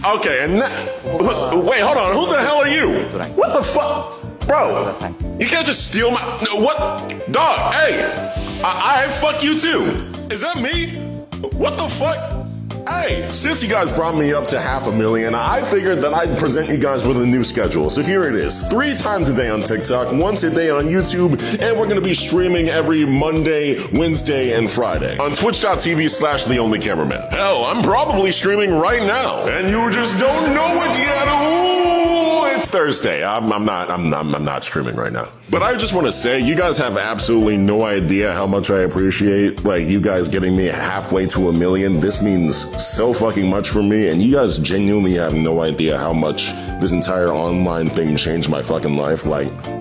Okay, and wait, hold on. Who the hell are you? What the fuck? Bro, you can't just steal my... What? Dog, hey. I fuck you too. Is that me? What the fuck? Hey, since you guys brought me up to 500,000, I figured that I'd present you guys with a new schedule. So here it is. 3 times a day on TikTok, once a day on YouTube, and we're going to be streaming every Monday, Wednesday, and Friday on twitch.tv/Theonlycameramanyt. Hell, I'm probably streaming right now, and you just don't know it yet. Ooh, it's Thursday. I'm not streaming right now. But I just want to say, you guys have absolutely no idea how much I appreciate, you guys getting me halfway to 1 million. This means so fucking much for me, and you guys genuinely have no idea how much this entire online thing changed my fucking life.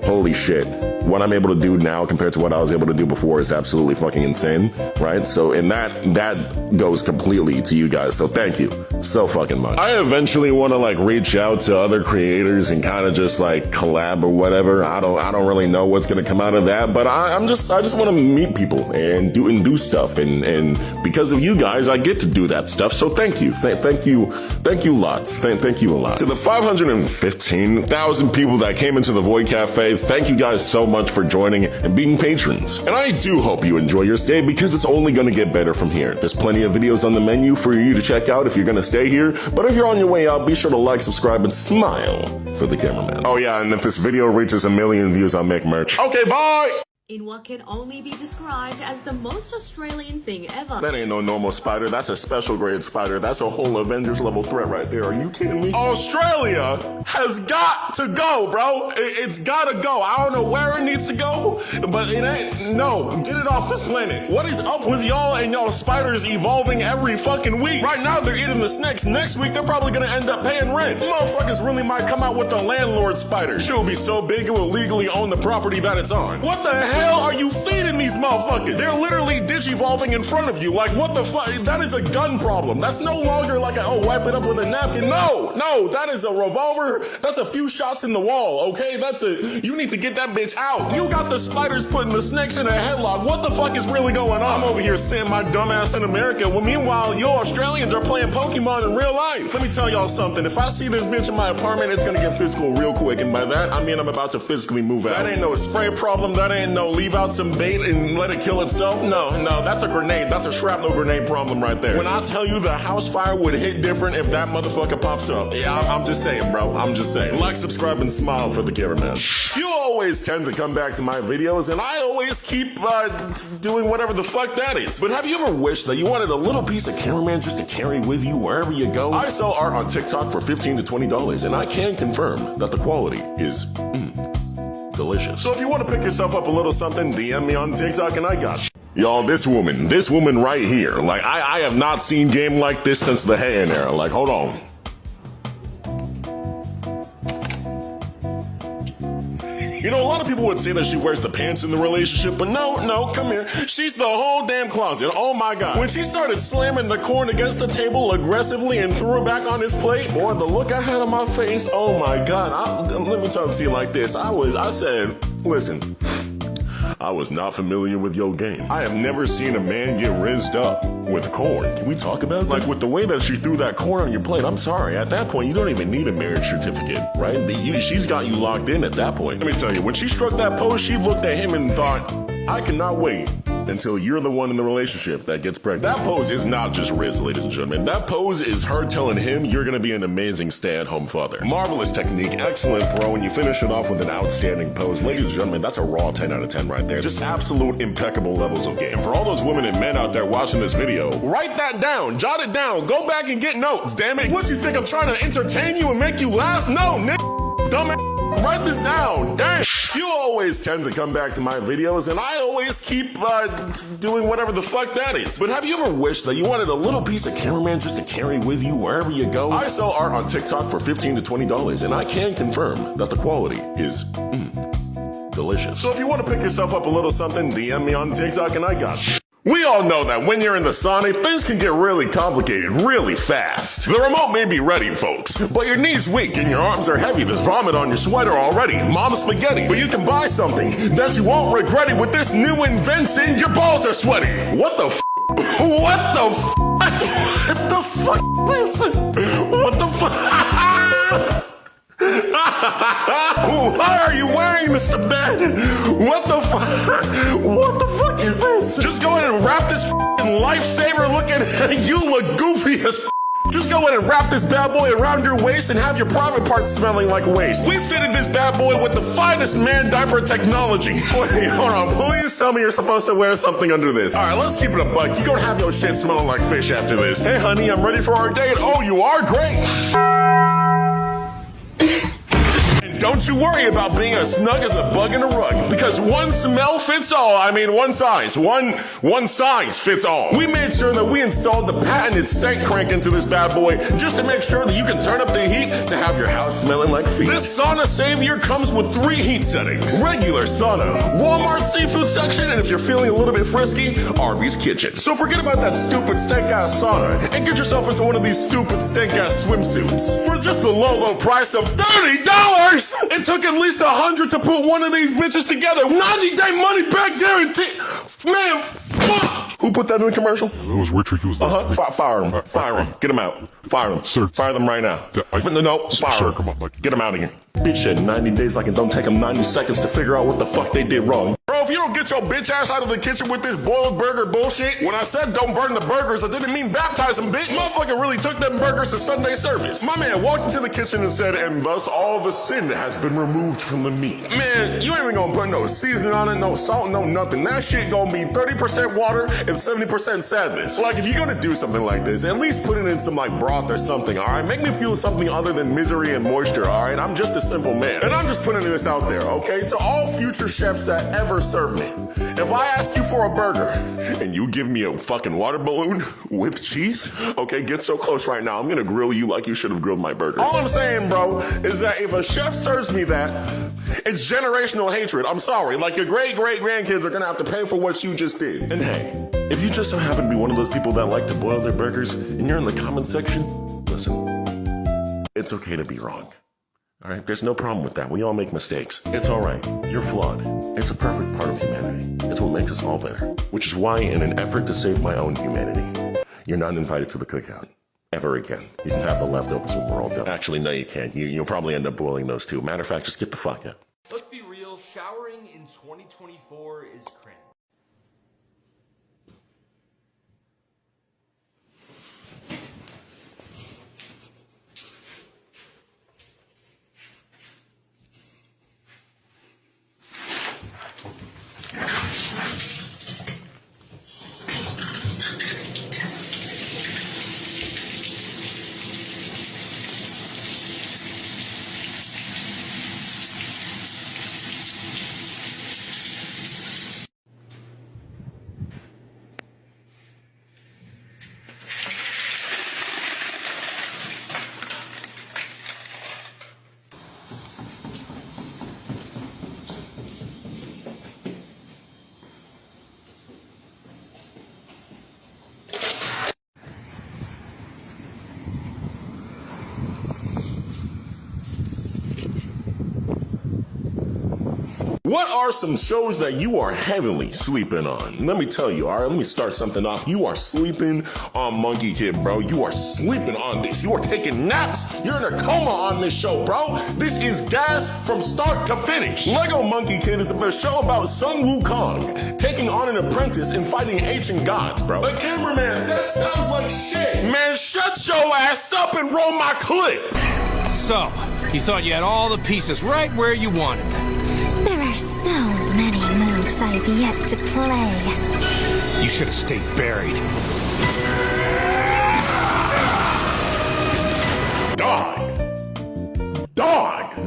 Holy shit. What I'm able to do now compared to what I was able to do before is absolutely fucking insane, right? So, and that goes completely to you guys. So thank you so fucking much. I eventually want to reach out to other creators and kind of just collab or whatever. I don't really know what's gonna come out of that, but I just want to meet people and do stuff, and because of you guys, I get to do that stuff. So thank you, thank you lots, thank you a lot. To the 515,000 people that came into the Void Cafe, thank you guys so much much for joining and being patrons. And I do hope you enjoy your stay because it's only going to get better from here. There's plenty of videos on the menu for you to check out if you're going to stay here. But if you're on your way out, be sure to like, subscribe, and smile for the cameraman. Oh yeah, and if this video reaches 1 million views, I'll make merch. Okay, bye! In what can only be described as the most Australian thing ever. That ain't no normal spider. That's a special grade spider. That's a whole Avengers level threat right there. Are you kidding me? Australia has got to go, bro. It's gotta go. I don't know where it needs to go, but it ain't. No, get it off this planet. What is up with y'all and y'all spiders evolving every fucking week? Right now they're eating the snakes. Next week they're probably gonna end up paying rent. Motherfuckers really might come out with the landlord spider. She'll be so big it will legally own the property that it's on. What the hell are you feeding these motherfuckers? They're literally digivolving in front of you. Like, what the fuck? That is a gun problem. That's no longer like wipe it up with a napkin. No, that is a revolver. That's a few shots in the wall, okay? You need to get that bitch out. You got the spiders putting the snakes in a headlock. What the fuck is really going on? I'm over here sitting my dumb ass in America. Well, meanwhile, you Australians are playing Pokemon in real life. Let me tell y'all something. If I see this bitch in my apartment, it's gonna get physical real quick. And by that, I mean I'm about to physically move out. That ain't no spray problem. That ain't no leave out some bait and let it kill itself. No, that's a grenade. That's a shrapnel grenade problem right there. When I tell you the house fire would hit different if that motherfucker pops up. Yeah, I'm just saying, bro. I'm just saying. Like, subscribe, and smile for the cameraman. You always tend to come back to my videos, and I always keep doing whatever the fuck that is. But have you ever wished that you wanted a little piece of cameraman just to carry with you wherever you go? I sell art on TikTok for $15 to $20, and I can confirm that the quality is delicious. So if you want to pick yourself up a little something, DM me on TikTok and I got you. Y'all, this woman right here, like I have not seen game like this since the Heian era. Like, hold on. You know, a lot of people would say that she wears the pants in the relationship, but no, come here. She's the whole damn closet. Oh my God. When she started slamming the corn against the table aggressively and threw it back on his plate, boy, the look I had on my face, oh my God. Let me talk to you like this. I said, listen, I was not familiar with your game. I have never seen a man get rizzed up with corn. Can we talk about it? Like, with the way that she threw that corn on your plate, I'm sorry. At that point, you don't even need a marriage certificate, right? She's got you locked in at that point. Let me tell you, when she struck that pose, she looked at him and thought, I cannot wait until you're the one in the relationship that gets pregnant. That pose is not just Riz, ladies and gentlemen. That pose is her telling him you're gonna be an amazing stay-at-home father. Marvelous technique, excellent throw, and you finish it off with an outstanding pose. Ladies and gentlemen, that's a raw 10 out of 10 right there. Just absolute impeccable levels of game. For all those women and men out there watching this video, write that down, jot it down, go back and get notes, damn it. What, you think I'm trying to entertain you and make you laugh? No, nigga, dumbass. Write this down, dang. You always tend to come back to my videos, and I always keep doing whatever the fuck that is. But have you ever wished that you wanted a little piece of cameraman just to carry with you wherever you go? I sell art on TikTok for $15 to $20, and I can confirm that the quality is delicious. So if you want to pick yourself up a little something, DM me on TikTok and I got you. We all know that when you're in the sauna, things can get really complicated really fast. The remote may be ready, folks, but your knees weak and your arms are heavy. There's vomit on your sweater already. Mom's spaghetti. But you can buy something that you won't regret it with this new invention. Your balls are sweaty. What the f***? What the f***? What the fuck is this? What the fuck? Why are you wearing this to bed? What the fuck? What the fuck is this? Just go ahead and wrap this f***ing lifesaver looking. You look goofy as f***. Just go ahead and wrap this bad boy around your waist and have your private parts smelling like waste. We fitted this bad boy with the finest man diaper technology. Wait, hold on. Please tell me you're supposed to wear something under this. All right, let's keep it a buck. You're gonna have your shit smelling like fish after this. Hey, honey, I'm ready for our date. Oh, you are? Great. Don't you worry about being as snug as a bug in a rug, because one smell fits all. I mean, one size fits all. We made sure that we installed the patented scent crank into this bad boy just to make sure that you can turn up the heat to have your house smelling like feet. This sauna savior comes with 3 heat settings: regular sauna, Walmart seafood section, and if you're feeling a little bit frisky, Arby's kitchen. So forget about that stupid stank-ass sauna and get yourself into one of these stupid stank-ass swimsuits for just the low price of $30. It took at least 100 to put one of these bitches together. 90-day money back guarantee. Man, fuck. Who put that in the commercial? It was Richard. He was Fire him. Fire him. Get him out. Fire him. Sir. Fire them right now. No, fire him. Come on, Mike. Get him out of here. Bitch said 90 days like it don't take them 90 seconds to figure out what the fuck they did wrong. Bro, if you don't get your bitch ass out of the kitchen with this boiled burger bullshit, when I said don't burn the burgers, I didn't mean baptize them, bitch. Motherfucker really took them burgers to Sunday service. My man walked into the kitchen and said, and thus all the sin has been removed from the meat. Man, you ain't even gonna put no seasoning on it, no salt, no nothing. That shit gonna be 30% water and 70% sadness. Like, if you're gonna do something like this, at least put it in some like broth or something, all right? Make me feel something other than misery and moisture, all right? I'm just a simple man. And I'm just putting this out there, okay? To all future chefs that ever serve me. If I ask you for a burger and you give me a fucking water balloon with cheese, okay, get so close right now. I'm gonna grill you like you should have grilled my burger. All I'm saying, bro, is that if a chef serves me that, it's generational hatred. I'm sorry. Like, your great-great-grandkids are gonna have to pay for what you just did. And hey, if you just so happen to be one of those people that like to boil their burgers and you're in the comment section, listen, it's okay to be wrong. All right, there's no problem with that. We all make mistakes. It's all right. You're flawed. It's a perfect part of humanity. It's what makes us all better. Which is why, in an effort to save my own humanity, you're not invited to the cookout. Ever again. You can have the leftovers when we're all done. Actually, no, you can't. You'll probably end up boiling those too. Matter of fact, just get the fuck out. Let's be real, showering in 2024 is cringe. What are some shows that you are heavily sleeping on? Let me tell you, all right? Let me start something off. You are sleeping on Monkey Kid, bro. You are sleeping on this. You are taking naps. You're in a coma on this show, bro. This is gas from start to finish. Lego Monkey Kid is a show about Sun Wukong taking on an apprentice and fighting ancient gods, bro. But cameraman, that sounds like shit. Man, shut your ass up and roll my clip. So, you thought you had all the pieces right where you wanted them. There are so many moves I've yet to play. You should have stayed buried. Dog.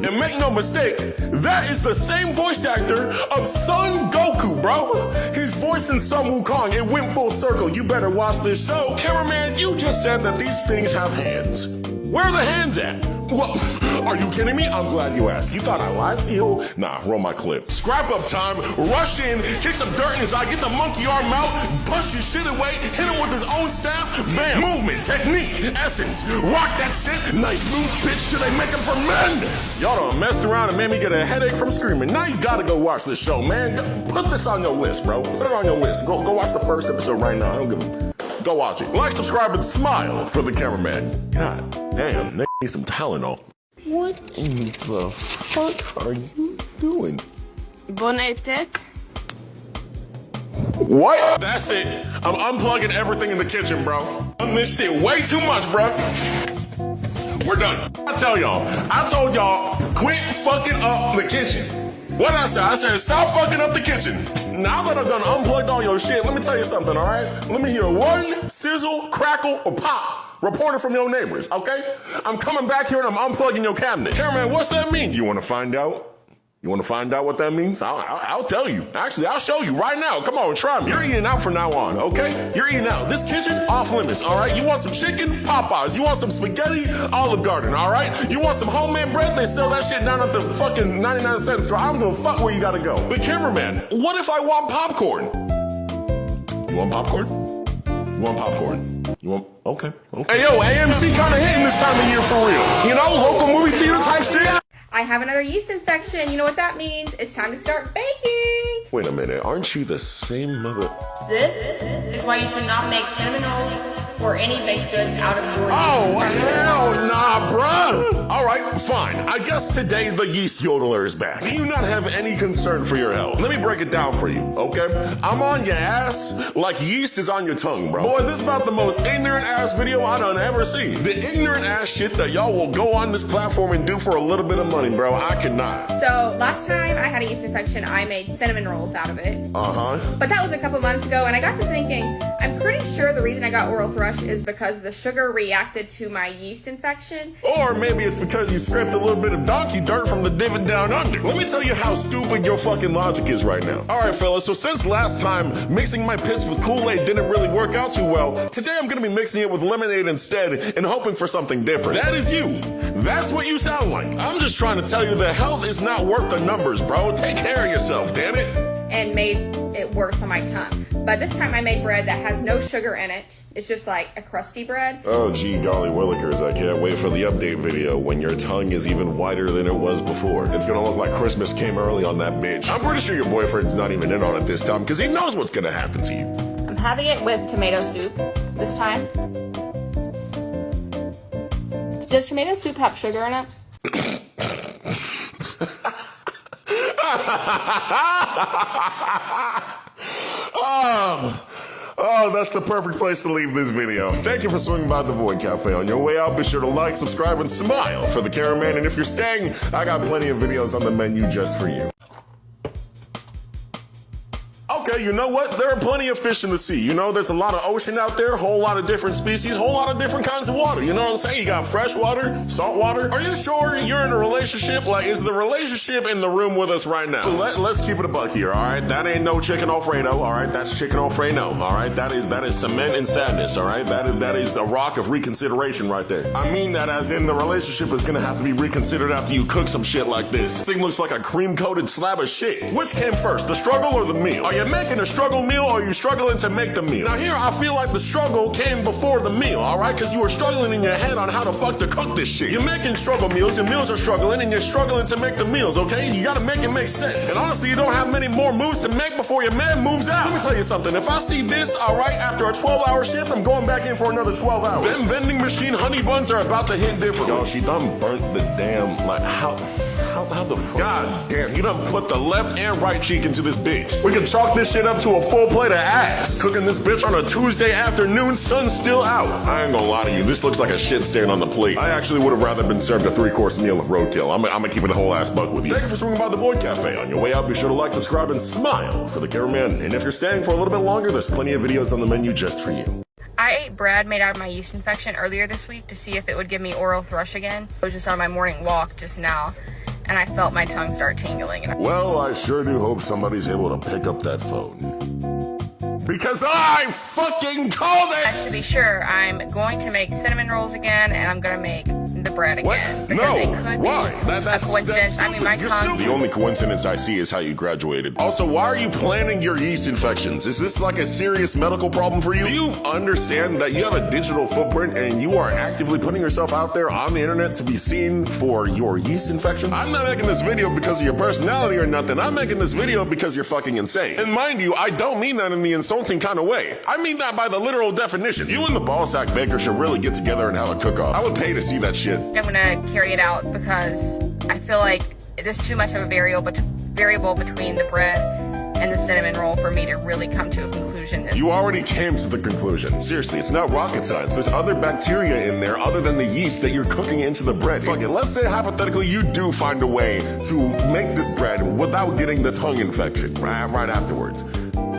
And make no mistake, that is the same voice actor of Son Goku, bro. His voice in Sun Wukong, it went full circle. You better watch this show. Cameraman, you just said that these things have hands. Where are the hands at? What? Are you kidding me? I'm glad you asked. You thought I lied to you? Nah, roll my clip. Scrap up time, rush in, kick some dirt in his eye, get the monkey arm out, push his shit away, hit him with his own staff, bam. Movement, technique, essence, rock that shit, nice moves, bitch, till they make them for men. Y'all done messed around and made me get a headache from screaming. Now you gotta go watch this show, man. Put this on your list, bro. Put it on your list. Go watch the first episode right now. I don't give a... Go watch it. Like, subscribe, and smile for the cameraman. God damn, they need some Tylenol. What in the fuck are you doing? Bon appetit. What? That's it. I'm unplugging everything in the kitchen, bro. Done this shit way too much, bro. We're done. I told y'all, quit fucking up the kitchen. What did I say? I said, stop fucking up the kitchen. Now that I've done unplugged all your shit, let me tell you something, all right? Let me hear one sizzle, crackle, or pop reported from your neighbors, okay? I'm coming back here and I'm unplugging your cabinet. Cameraman, what's that mean? You want to find out? You want to find out what that means? I'll tell you. Actually, I'll show you right now. Come on, try me. You're eating out from now on, okay? You're eating out. This kitchen, off limits, all right? You want some chicken? Popeyes. You want some spaghetti? Olive Garden, all right? You want some homemade bread? They sell that shit down at the fucking 99-cent store. I don't give a fuck where you gotta go. But cameraman, what if I want popcorn? You want popcorn? You want popcorn? You want... Okay. Hey, yo, AMC kind of hitting this time of year for real. You know, local movie theater type shit. I have another yeast infection. You know what that means? It's time to start baking. Wait a minute, aren't you the same mother? This is why you should not make cinnamon rolls or any baked goods out of your Oh, yeast. hell nah, bruh! Alright, fine. I guess today the yeast yodeler is back. Do you not have any concern for your health? Let me break it down for you, okay? I'm on your ass like yeast is on your tongue, bro. Boy, this is about the most ignorant ass video I done ever seen. The ignorant ass shit that y'all will go on this platform and do for a little bit of money, bro. I cannot. So last time I had a yeast infection, I made cinnamon rolls out of it. Uh-huh. But that was a couple months ago, and I got to thinking, I'm pretty sure the reason I got oral thrush is because the sugar reacted to my yeast infection. Or maybe it's because you scraped a little bit of donkey dirt from the divot down under. Let me tell you how stupid your fucking logic is right now. Alright, fellas, so since last time mixing my piss with Kool-Aid didn't really work out too well, today I'm gonna be mixing it with lemonade instead and hoping for something different. That is you. That's what you sound like. I'm just trying to tell you that health is not worth the numbers, bro. Take care of yourself, damn it. And made it worse on my tongue. But this time I made bread that has no sugar in it. It's just like a crusty bread. Oh, gee golly willikers, I can't wait for the update video when your tongue is even whiter than it was before. It's gonna look like Christmas came early on that bitch. I'm pretty sure your boyfriend's not even in on it this time because he knows what's gonna happen to you. I'm having it with tomato soup this time. Does tomato soup have sugar in it? Oh, that's the perfect place to leave this video. Thank you for swinging by the Void Cafe. On your way out, be sure to like, subscribe, and smile for the cameraman. And if you're staying, I got plenty of videos on the menu just for you. Okay, you know what? There are plenty of fish in the sea. You know, there's a lot of ocean out there, whole lot of different species, whole lot of different kinds of water. You know what I'm saying? You got fresh water, salt water. Are you sure you're in a relationship? Like, is the relationship in the room with us right now? Let's keep it a buck here, all right? That ain't no chicken Alfredo, all right? That's chicken Alfredo, all right? That is cement and sadness, all right? That is a rock of reconsideration right there. I mean that as in the relationship is gonna have to be reconsidered after you cook some shit like this. This thing looks like a cream-coated slab of shit. Which came first, the struggle or the meal? Are you making a struggle meal or are you struggling to make the meal? Now here, I feel like the struggle came before the meal, alright? Because you were struggling in your head on how the fuck to cook this shit. You're making struggle meals, your meals are struggling, and you're struggling to make the meals, okay? You gotta make it make sense. And honestly, you don't have many more moves to make before your man moves out. Let me tell you something, if I see this, alright, after a 12-hour shift, I'm going back in for another 12 hours. Them vending machine honey buns are about to hit different. Y'all, she done burnt the damn, like, how the fuck? God damn, you done put the left and right cheek into this bitch. We can chalk this shit up to a full plate of ass. Cooking this bitch on a Tuesday afternoon, sun's still out. I ain't gonna lie to you, this looks like a shit stain on the plate. I actually would have rather been served a 3-course meal of roadkill. I'm gonna keep it a whole ass buck with you. Thank you for swinging by the Void Cafe. On your way out, be sure to like, subscribe, and smile for the cameraman. And if you're staying for a little bit longer, there's plenty of videos on the menu just for you. I ate bread made out of my yeast infection earlier this week to see if it would give me oral thrush again. I was just on my morning walk just now, and I felt my tongue start tingling. Well, I sure do hope somebody's able to pick up that phone. Because I fucking called it! And to be sure, I'm going to make cinnamon rolls again, and I'm going to make the bread again. What? Because No, it could why? be a coincidence. I mean, my tongue... The only coincidence I see is how you graduated. Also, why are you planning your yeast infections? Is this like a serious medical problem for you? Do you understand that you have a digital footprint and you are actively putting yourself out there on the internet to be seen for your yeast infections? I'm not making this video because of your personality or nothing. I'm making this video because you're fucking insane. And mind you, I don't mean that in the insulting kind of way. I mean that by the literal definition. You and the ballsack baker should really get together and have a cook-off. I would pay to see that shit. I'm gonna carry it out because I feel like there's too much of a variable between the bread and the cinnamon roll for me to really come to a conclusion. You already came to the conclusion. Seriously, it's not rocket science. There's other bacteria in there other than the yeast that you're cooking into the bread. Fuck it, let's say hypothetically you do find a way to make this bread without getting the tongue infection right afterwards.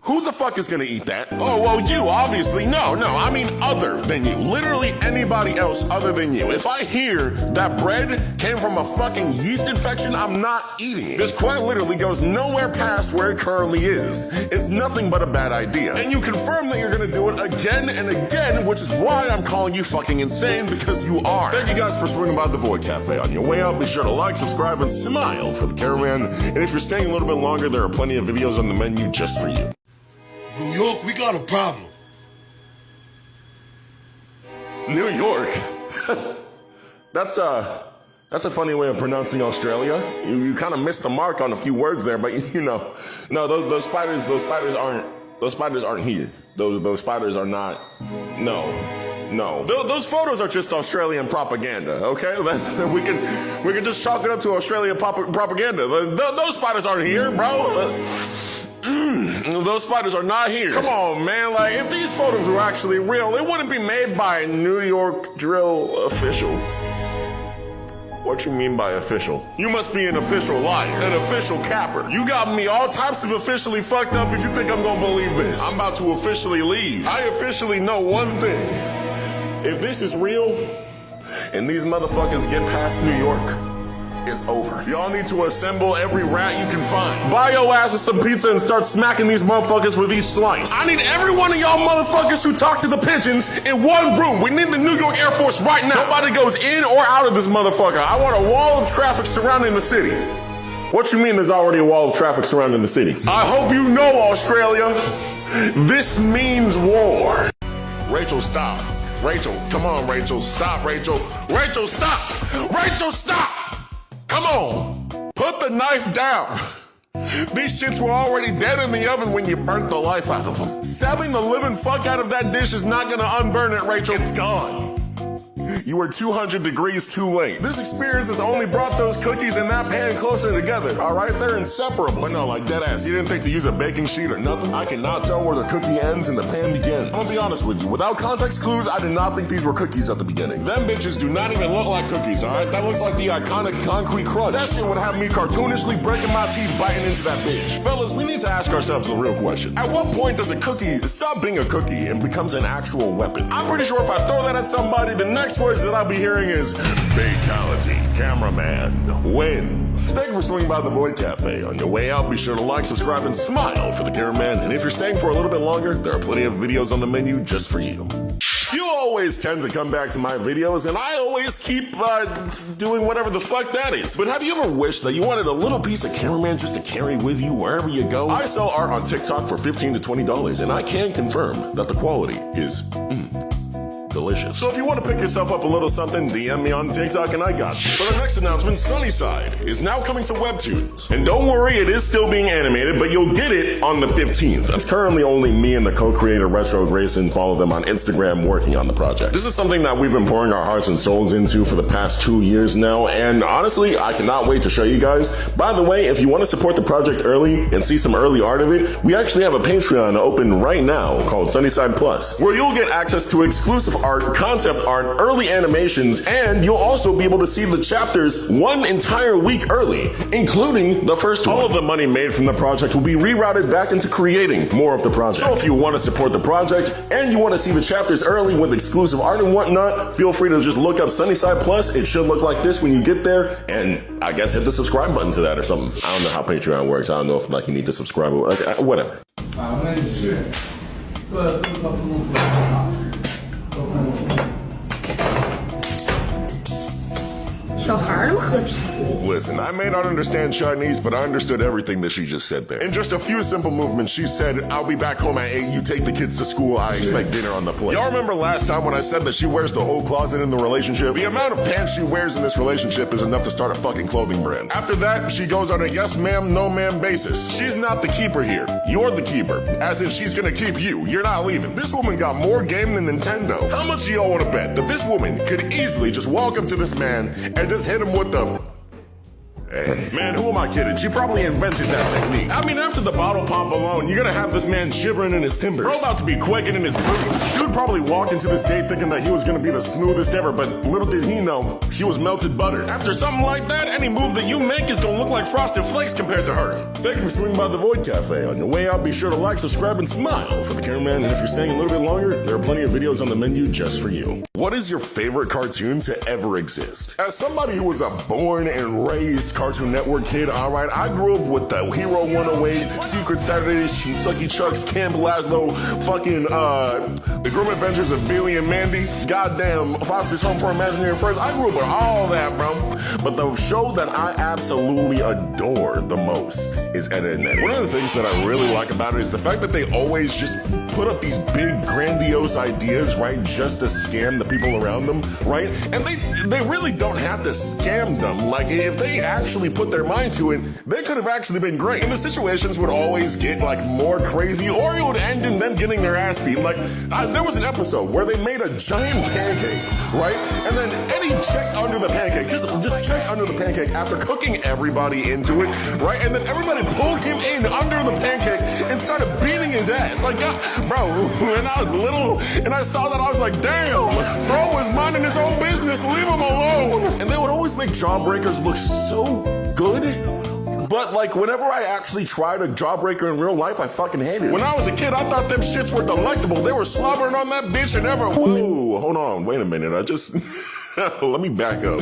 Who the fuck is gonna eat that? Oh, well, you, obviously. No, I mean other than you. Literally anybody else other than you. If I hear that bread came from a fucking yeast infection, I'm not eating it. This quite literally goes nowhere past where it currently is. It's nothing but a bad idea. And you confirm that you're gonna do it again and again, which is why I'm calling you fucking insane, because you are. Thank you guys for swinging by the Void Cafe. On your way out, be sure to like, subscribe, and smile for the cameraman. And if you're staying a little bit longer, there are plenty of videos on the menu just for you. New York, we got a problem. New York? That's That's a funny way of pronouncing Australia. You kind of missed the mark on a few words there, but you know, no, those spiders aren't here. Those spiders are not. No. Those photos are just Australian propaganda. Okay, we can just chalk it up to Australian propaganda. Those spiders aren't here, bro. Those spiders are not here. Come on, man. Like, if these photos were actually real, it wouldn't be made by a New York drill official. What you mean by official? You must be an official liar, an official capper. You got me all types of officially fucked up if you think I'm gonna believe this. I'm about to officially leave. I officially know one thing. If this is real, and these motherfuckers get past New York, it's over. Y'all need to assemble every rat you can find. Buy your asses some pizza and start smacking these motherfuckers with each slice. I need every one of y'all motherfuckers who talk to the pigeons in one room. We need the New York Air Force right now. Nobody goes in or out of this motherfucker. I want a wall of traffic surrounding the city. What you mean there's already a wall of traffic surrounding the city? I hope you know, Australia, this means war. Rachel, stop. Rachel, come on, Rachel. Stop, Rachel. Rachel, stop. Rachel, stop. Come on, put the knife down. These shits were already dead in the oven when you burnt the life out of them. Stabbing the living fuck out of that dish is not gonna unburn it, Rachel. It's gone. You were 200 degrees too late. This experience has only brought those cookies and that pan closer together, all right? They're inseparable. But no, like dead ass, you didn't think to use a baking sheet or nothing? I cannot tell where the cookie ends and the pan begins. I'm gonna be honest with you, without context clues, I did not think these were cookies at the beginning. Them bitches do not even look like cookies, all right? That looks like the iconic concrete crunch. That shit would have me cartoonishly breaking my teeth biting into that bitch. Fellas, we need to ask ourselves the real question. At what point does a cookie stop being a cookie and becomes an actual weapon? I'm pretty sure if I throw that at somebody, the next words that I'll be hearing is fatality. Cameraman wins. Thank you for swinging by the Void Cafe. On your way out, be sure to like, subscribe, and smile for the cameraman. And if you're staying for a little bit longer, there are plenty of videos on the menu just for you. You always tend to come back to my videos, and I always keep doing whatever the fuck that is. But have you ever wished that you wanted a little piece of cameraman just to carry with you wherever you go? I sell art on TikTok for $15 to $20, and I can confirm that the quality is delicious. So if you want to pick yourself up a little something, DM me on TikTok and I got you. For the next announcement, Sunnyside is now coming to Webtoons. And don't worry, it is still being animated, but you'll get it on the 15th. It's currently only me and the co-creator Retro Grayson. Follow them on Instagram working on the project. This is something that we've been pouring our hearts and souls into for the past 2 years now, and honestly, I cannot wait to show you guys. By the way, if you want to support the project early and see some early art of it, we actually have a Patreon open right now called Sunnyside Plus, where you'll get access to exclusive art, concept art, early animations, and you'll also be able to see the chapters one entire week early, including the first one. All of the money made from the project will be rerouted back into creating more of the project. So if you want to support the project and you want to see the chapters early with exclusive art and whatnot, feel free to just look up Sunnyside Plus. It should look like this when you get there, and I guess hit the subscribe button to that or something. I don't know how Patreon works. I don't know if like you need to subscribe or whatever. 小孩都喝啤。 Listen, I may not understand Chinese, but I understood everything that she just said there. In just a few simple movements, she said, I'll be back home at 8, you take the kids to school, I expect dinner on the plate. Y'all remember last time when I said that she wears the whole closet in the relationship? The amount of pants she wears in this relationship is enough to start a fucking clothing brand. After that, she goes on a yes ma'am, no ma'am basis. She's not the keeper here. You're the keeper. As in, she's gonna keep you. You're not leaving. This woman got more game than Nintendo. How much do y'all want to bet that this woman could easily just walk up to this man and just hit him with the... Hey, man, who am I kidding? She probably invented that technique. I mean, after the bottle pop alone, you're gonna have this man shivering in his timbers. Bro about to be quaking in his boots. Dude probably walked into this date thinking that he was gonna be the smoothest ever, but little did he know, she was melted butter. After something like that, any move that you make is gonna look like Frosted Flakes compared to her. Thank you for swinging by the Void Cafe. On your way out, be sure to like, subscribe, and smile for the cameraman. And if you're staying a little bit longer, there are plenty of videos on the menu just for you. What is your favorite cartoon to ever exist? As somebody who was a born and raised Cartoon Network kid, all right? I grew up with the Hero 108, Secret Saturdays, Sucky Chucks, Camp Laszlo, fucking The Grim Adventures of Billy and Mandy, goddamn Foster's Home for Imaginary Friends. I grew up with all that, bro. But the show that I absolutely adore the most is Ed, Edd n Eddy. One of the things that I really like about it is the fact that they always just put up these big, grandiose ideas, right, just to scam the people around them, right? And they really don't have to scam them. Like, if they actually put their mind to it, they could have actually been great. And the situations would always get, like, more crazy, or it would end in them getting their ass beat. Like, there was an episode where they made a giant pancake, right? And then Eddie checked under the pancake, just checked under the pancake after cooking everybody into it, right? And then everybody pulled him in under the pancake and started beating his ass. Like, bro, when I was little and I saw that, I was like, damn, bro was minding his own business, leave him alone. And they would always make jawbreakers look so good. But, like, whenever I actually tried a jawbreaker in real life, I fucking hated it. When I was a kid, I thought them shits were delectable. They were slobbering on that bitch and ever. Whoa, hold on, wait a minute. I just... Let me back up.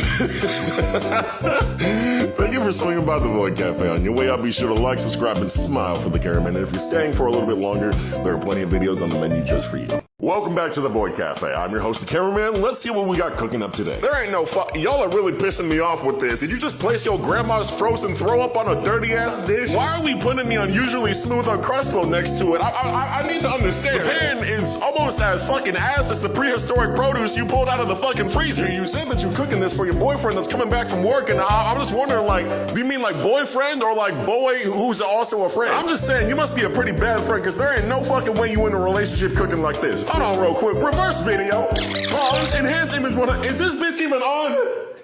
Thank you for swinging by the Void Cafe. On your way out, be sure to like, subscribe, and smile for the cameraman. And if you're staying for a little bit longer, there are plenty of videos on the menu just for you. Welcome back to the Void Cafe. I'm your host, the cameraman. Let's see what we got cooking up today. There ain't no y'all are really pissing me off with this. Did you just place your grandma's frozen throw up on a dirty ass dish? Why are we putting the unusually smooth Uncrustable next to it? I need to understand. The pan is almost as fucking ass as the prehistoric produce you pulled out of the fucking freezer. You said that you're cooking this for your boyfriend that's coming back from work, and I'm just wondering, like, do you mean like boyfriend or like boy who's also a friend? I'm just saying, you must be a pretty bad friend, because there ain't no fucking way you in a relationship cooking like this. Hold on real quick, reverse video. Pause, enhance image one. Is this bitch even on?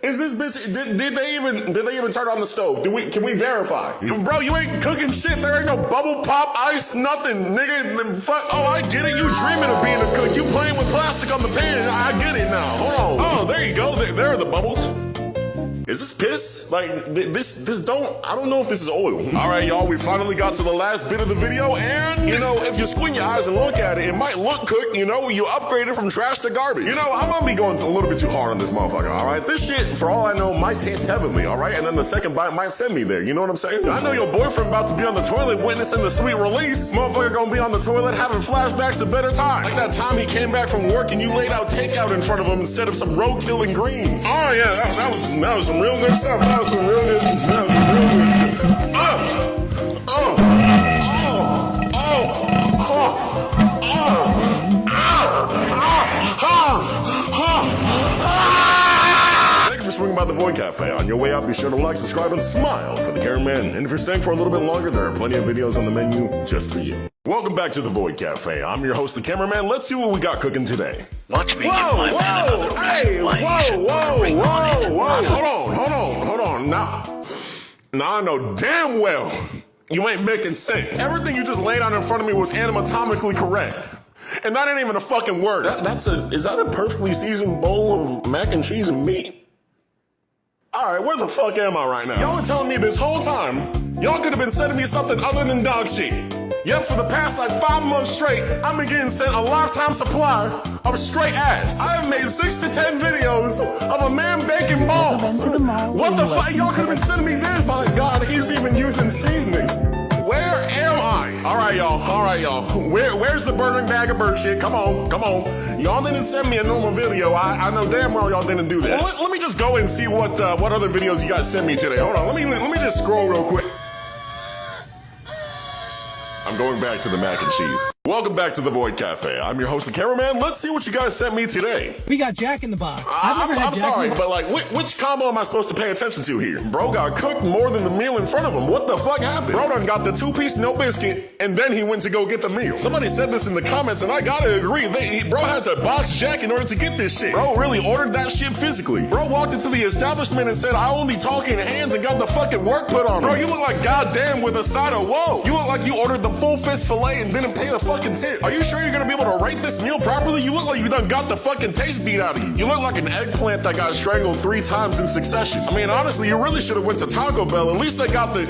Is this bitch, did they even turn on the stove? Can we verify? Bro, you ain't cooking shit. There ain't no bubble pop, ice, nothing, nigga. Fuck, oh, I get it. You dreaming of being a cook. You playing with plastic on the pan. I get it now. Hold on. Oh, there you go. There are the bubbles. Is this piss? Like, I don't know if this is oil. All right, y'all, we finally got to the last bit of the video, and, you know, if you squint your eyes and look at it, it might look cooked, you know, you upgraded from trash to garbage. You know, I'm gonna be going a little bit too hard on this motherfucker, all right? This shit, for all I know, might taste heavenly, all right? And then the second bite might send me there, you know what I'm saying? I know your boyfriend about to be on the toilet witnessing the sweet release. Motherfucker gonna be on the toilet having flashbacks to better times. Like that time he came back from work and you laid out takeout in front of him instead of some roadkill and greens. Oh, yeah, that was some real good stuff. That was some real good stuff. Thank you for swinging by the Void Cafe. On your way out, be sure to like, subscribe, and smile for the cameraman. And if you're staying for a little bit longer, there are plenty of videos on the menu just for you. Welcome back to the Void Cafe. I'm your host, the cameraman. Let's see what we got cooking today. Watch me give my man another hey, whoa. Hold on. Now I know damn well you ain't making sense. Everything you just laid out in front of me was anatomically correct. And that ain't even a fucking word. Is that a perfectly seasoned bowl of mac and cheese and meat? All right, where the fuck am I right now? Y'all are telling me this whole time, y'all could have been sending me something other than dog shit. Yet for the past like 5 months straight, I've been getting sent a lifetime supply of straight ass. I have made 6 to 10 videos of a man baking balls. What the fuck? Y'all could have been sending me this. My God, he's even using seasoning. Where am I? All right, y'all. Where's the burning bag of bird shit? Come on. Y'all didn't send me a normal video. I know damn well y'all didn't do that. Well, let me just go and see what other videos you guys sent me today. Hold on, let me just scroll real quick. I'm going back to the mac and cheese. Welcome back to the Void Cafe. I'm your host, the cameraman. Let's see what you guys sent me today. We got Jack in the Box. I'm sorry, but like, which combo am I supposed to pay attention to here? Bro got cooked more than the meal in front of him. What the fuck happened? Bro done got the 2-piece no biscuit, and then he went to go get the meal. Somebody said this in the comments, and I gotta agree. Bro had to box Jack in order to get this shit. Bro really ordered that shit physically. Bro walked into the establishment and said, I only talk in hands, and got the fucking work put on him. Bro, you look like goddamn with a side of whoa. You look like you ordered the full fist filet and didn't pay a fucking tip. Are you sure you're gonna be able to rate this meal properly? You look like you done got the fucking taste beat out of you. You look like an eggplant that got strangled 3 times in succession. I mean, honestly, you really should have went to Taco Bell. At least they got the...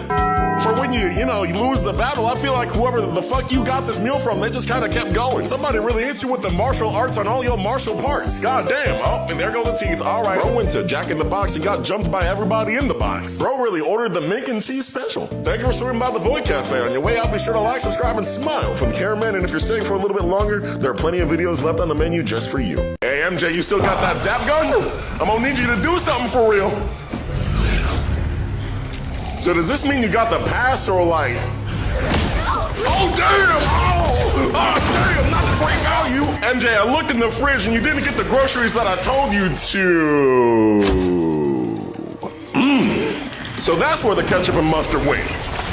for when you lose the battle. I feel like whoever the fuck you got this meal from, they just kind of kept going. Somebody really hit you with the martial arts on all your martial parts. God damn. Oh, and there go the teeth. All right. Bro went to Jack in the Box and got jumped by everybody in the box. Bro really ordered the mink and cheese special. Thank you for swinging by the Void Cafe. On your way out, be sure to like, subscribe, and smile for the cameraman. And if you're staying for a little bit longer, there are plenty of videos left on the menu just for you. Hey, MJ, you still got that zap gun? I'm gonna need you to do something for real. So does this mean you got the pass or like... Oh, damn! Oh, damn! Not the great value! MJ, I looked in the fridge and you didn't get the groceries that I told you to. So that's where the ketchup and mustard went.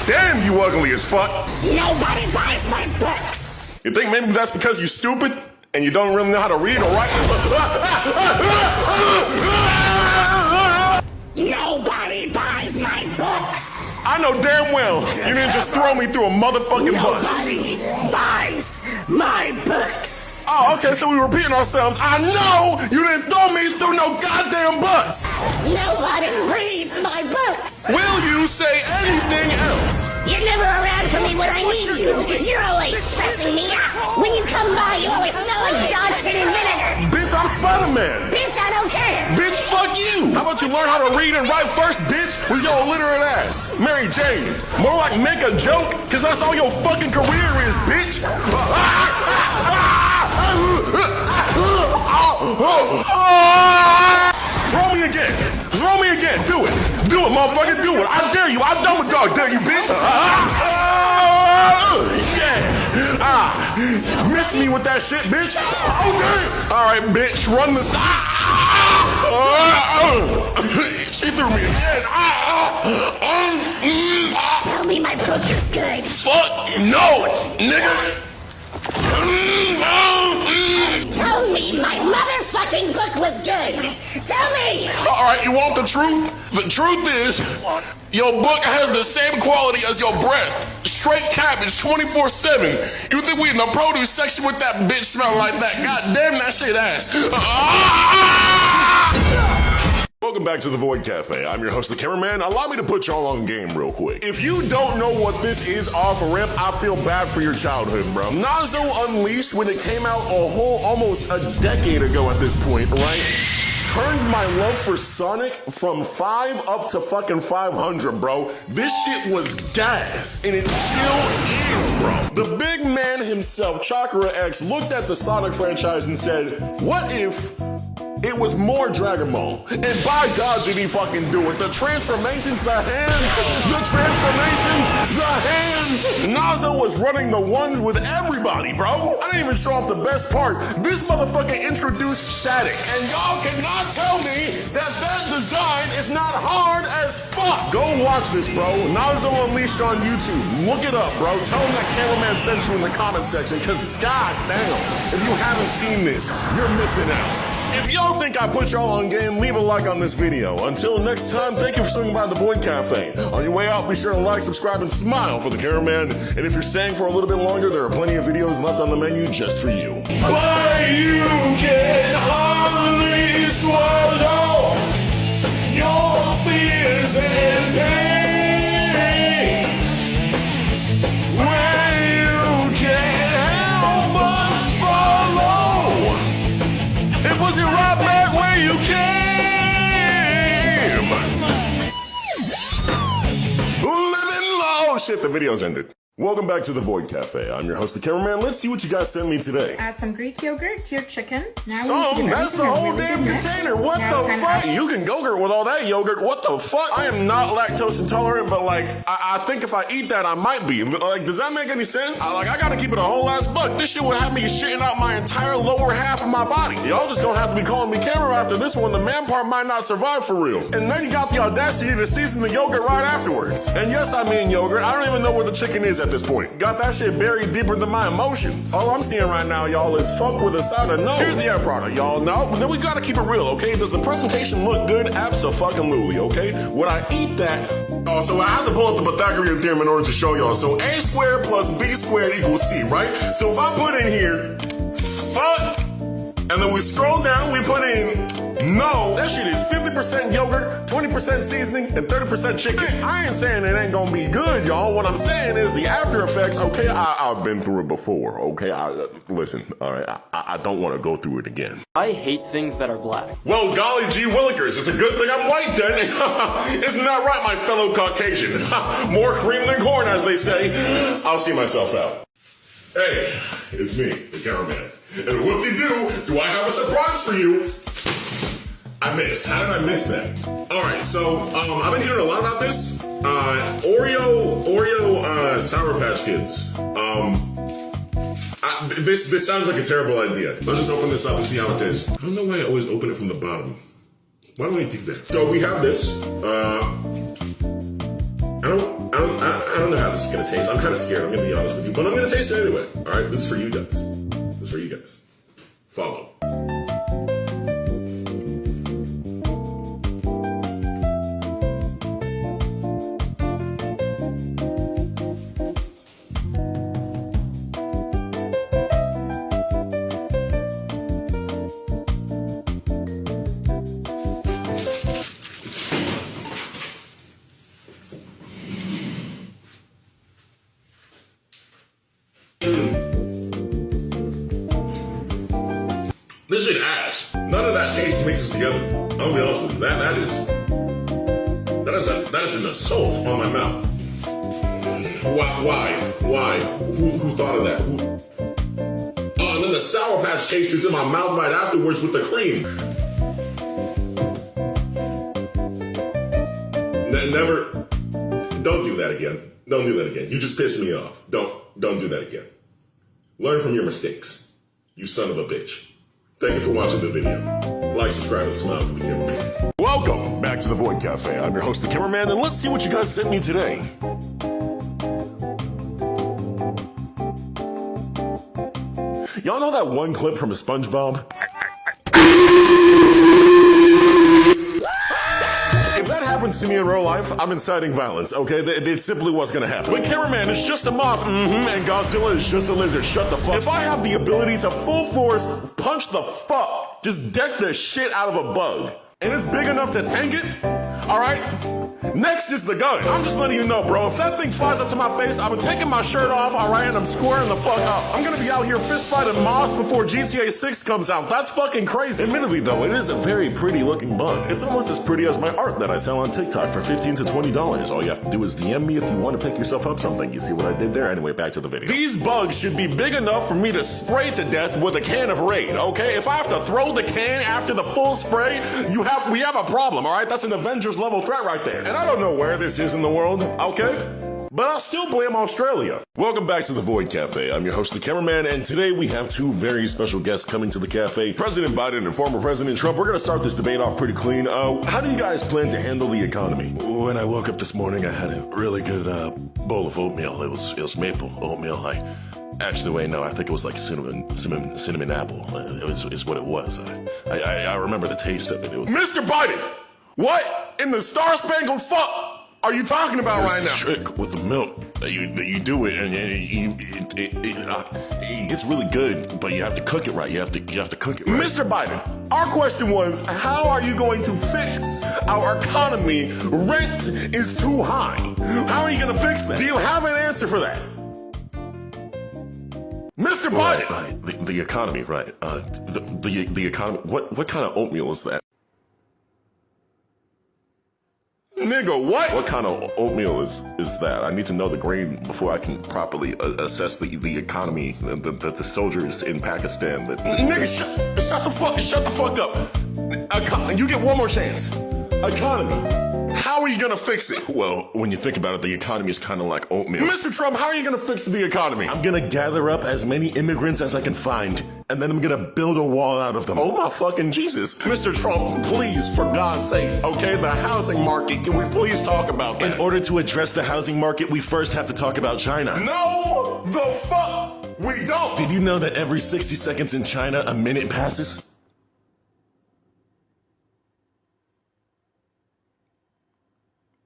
Damn, you ugly as fuck. Nobody buys my books. You think maybe that's because you're stupid and you don't really know how to read or write? Nobody buys my books. I know damn well you didn't just throw me through a motherfucking bus. Nobody buys my books. Oh, okay, so we were repeating ourselves. I know you didn't throw me through no goddamn bus. Nobody reads my books. Will you say anything else? You're never around for me when I need you. You're always stressing me out. When you come by, you always smell like dog shit and vinegar. Bitch, I'm Spider-Man. Bitch, I don't care. Bitch, fuck you. How about you learn how to read and write first, bitch, with your illiterate ass? Mary Jane, more like make a joke, because that's all your fucking career is, bitch. Throw me again. Throw me again. Do it. Do it, motherfucker. Do it. I dare you. I double dog dare you, bitch. Yeah. Miss me with that shit, bitch. Oh, damn. All right, bitch. Run the side. She threw me again. Tell me my book is good. Fuck no, nigga. Tell me my motherfucking book was good. Tell me. All right, you want the truth? The truth is, your book has the same quality as your breath. Straight cabbage, 24/7. You think we in the produce section with that bitch smell like that? God damn, that shit ass. Welcome back to the Void Cafe. I'm your host, the cameraman. Allow me to put y'all on game real quick. If you don't know what this is off rip, I feel bad for your childhood, bro. Nazo Unleashed, when it came out almost a decade ago at this point, right? Turned my love for Sonic from 5 up to fucking 500, bro. This shit was gas, and it still is, bro. The big man himself, Chakra X, looked at the Sonic franchise and said, what if it was more Dragon Ball? And by God did he fucking do it. The transformations, the hands, the transformations, the hands. Nazo was running the ones with everybody, bro. I didn't even show off the best part. This motherfucker introduced static. And y'all cannot tell me that design is not hard as fuck. Go watch this, bro. Nazo Unleashed on YouTube. Look it up, bro. Tell him that cameraman sent you in the comment section, because god damn, if you haven't seen this, you're missing out. If y'all think I put y'all on game, leave a like on this video. Until next time, thank you for swinging by the Void Cafe. On your way out, be sure to like, subscribe, and smile for the cameraman. And if you're staying for a little bit longer, there are plenty of videos left on the menu just for you. But you can hardly swallow your fears and pain. When you can't help but follow. It was it right back where you came. Living low. Oh shit, the video's ended. Welcome back to the Void Cafe. I'm your host, the cameraman. Let's see what you guys sent me today. Add some Greek yogurt to your chicken. Now that's the whole damn container. What the fuck? You can go-gurt with all that yogurt. What the fuck? I am not lactose intolerant, but like, I think if I eat that, I might be. Like, does that make any sense? I gotta keep it a whole ass buck. This shit would have me shitting out my entire lower half of my body. Y'all just gonna have to be calling me camera after this one. The man part might not survive for real. And then you got the audacity to season the yogurt right afterwards. And yes, I mean yogurt. I don't even know where the chicken is at this point. Got that shit buried deeper than my emotions. All I'm seeing right now, y'all, is fuck with a side of no. Here's the end product, y'all. No, but then we gotta keep it real, okay? Does the presentation look good? Abso-fucking-lutely, okay? Would I eat that? Oh, so I have to pull up the Pythagorean theorem in order to show y'all. So A squared plus B squared equals C, right? So if I put in here, fuck And then we scroll down, we put in no. That shit is 50% yogurt, 20% seasoning, and 30% chicken. I ain't saying it ain't gonna be good, y'all. What I'm saying is the after effects, okay, I've been through it before, okay? Listen, all right, I don't want to go through it again. I hate things that are black. Well, golly gee willikers, it's a good thing I'm white then. Isn't that right, my fellow Caucasian? More cream than corn, as they say. I'll see myself out. Hey, it's me, the cameraman. And whoop-de-doo, do I have a surprise for you? I missed. How did I miss that? All right, so I've been hearing a lot about this. Oreo Sour Patch Kids. This sounds like a terrible idea. Let's just open this up and see how it tastes. I don't know why I always open it from the bottom. Why do I do that? So we have this. I don't know how this is gonna taste. I'm kind of scared. I'm gonna be honest with you, but I'm gonna taste it anyway. All right, this is for you guys. This is for you guys. Follow. This shit ass. None of that taste mixes together. I'll be honest with you. That is an assault on my mouth. Why? Who thought of that? Oh, and then the Sour Patch taste is in my mouth right afterwards with the cream. Never. Don't do that again. Don't do that again. You just pissed me off. Don't do that again. Learn from your mistakes. You son of a bitch. Thank you for watching the video. Like, subscribe, and smile for the camera. Welcome back to the Void Cafe. I'm your host, the Cameraman, and let's see what you guys sent me today. Y'all know that one clip from a SpongeBob? If that happens to me in real life, I'm inciting violence, okay? It simply what's gonna happen. But Cameraman is just a moth, and Godzilla is just a lizard. Shut the fuck. If I have the ability to full force punch the fuck, just deck the shit out of a bug, and it's big enough to tank it, all right? Next is the gun. I'm just letting you know, bro. If that thing flies up to my face, I'm taking my shirt off, all right, and I'm squaring the fuck up. I'm gonna be out here fist fighting moths before GTA 6 comes out. That's fucking crazy. Admittedly, though, it is a very pretty looking bug. It's almost as pretty as my art that I sell on TikTok for $15 to $20. All you have to do is DM me if you want to pick yourself up something. You see what I did there? Anyway, back to the video. These bugs should be big enough for me to spray to death with a can of Raid, okay? If I have to throw the can after the full spray, we have a problem, all right? That's an Avengers level threat right there. And I don't know where this is in the world, okay? But I'll still blame Australia. Welcome back to the Void Cafe. I'm your host, the Cameraman, and today we have two very special guests coming to the cafe. President Biden and former President Trump. We're gonna start this debate off pretty clean. How do you guys plan to handle the economy? When I woke up this morning, I had a really good bowl of oatmeal. It was maple oatmeal. Actually, wait, no, I think it was like cinnamon apple. Is what it was. I remember the taste of it. It was Mr. Biden! What in the star-spangled fuck are you talking about right now? There's a trick with the milk that you do it, and it gets really good, but you have to cook it right. You have to cook it right. Mr. Biden, our question was, how are you going to fix our economy? Rent is too high. How are you going to fix that? Do you have an answer for that? Mr. Biden! Right. The economy, right. The economy, what kind of oatmeal is that? Nigga, what? What kind of oatmeal is that? I need to know the grain before I can properly assess the economy, the soldiers in Pakistan. Nigga, shut the fuck up. You get one more chance. Economy. How are you gonna fix it? Well, when you think about it, the economy is kind of like oatmeal. Mr. Trump, how are you gonna fix the economy? I'm gonna gather up as many immigrants as I can find, and then I'm gonna build a wall out of them. Oh my fucking Jesus. Mr. Trump, please, for God's sake, okay, the housing market, can we please talk about that? In order to address the housing market, we first have to talk about China. No, the fuck we don't. Did you know that every 60 seconds in China, a minute passes?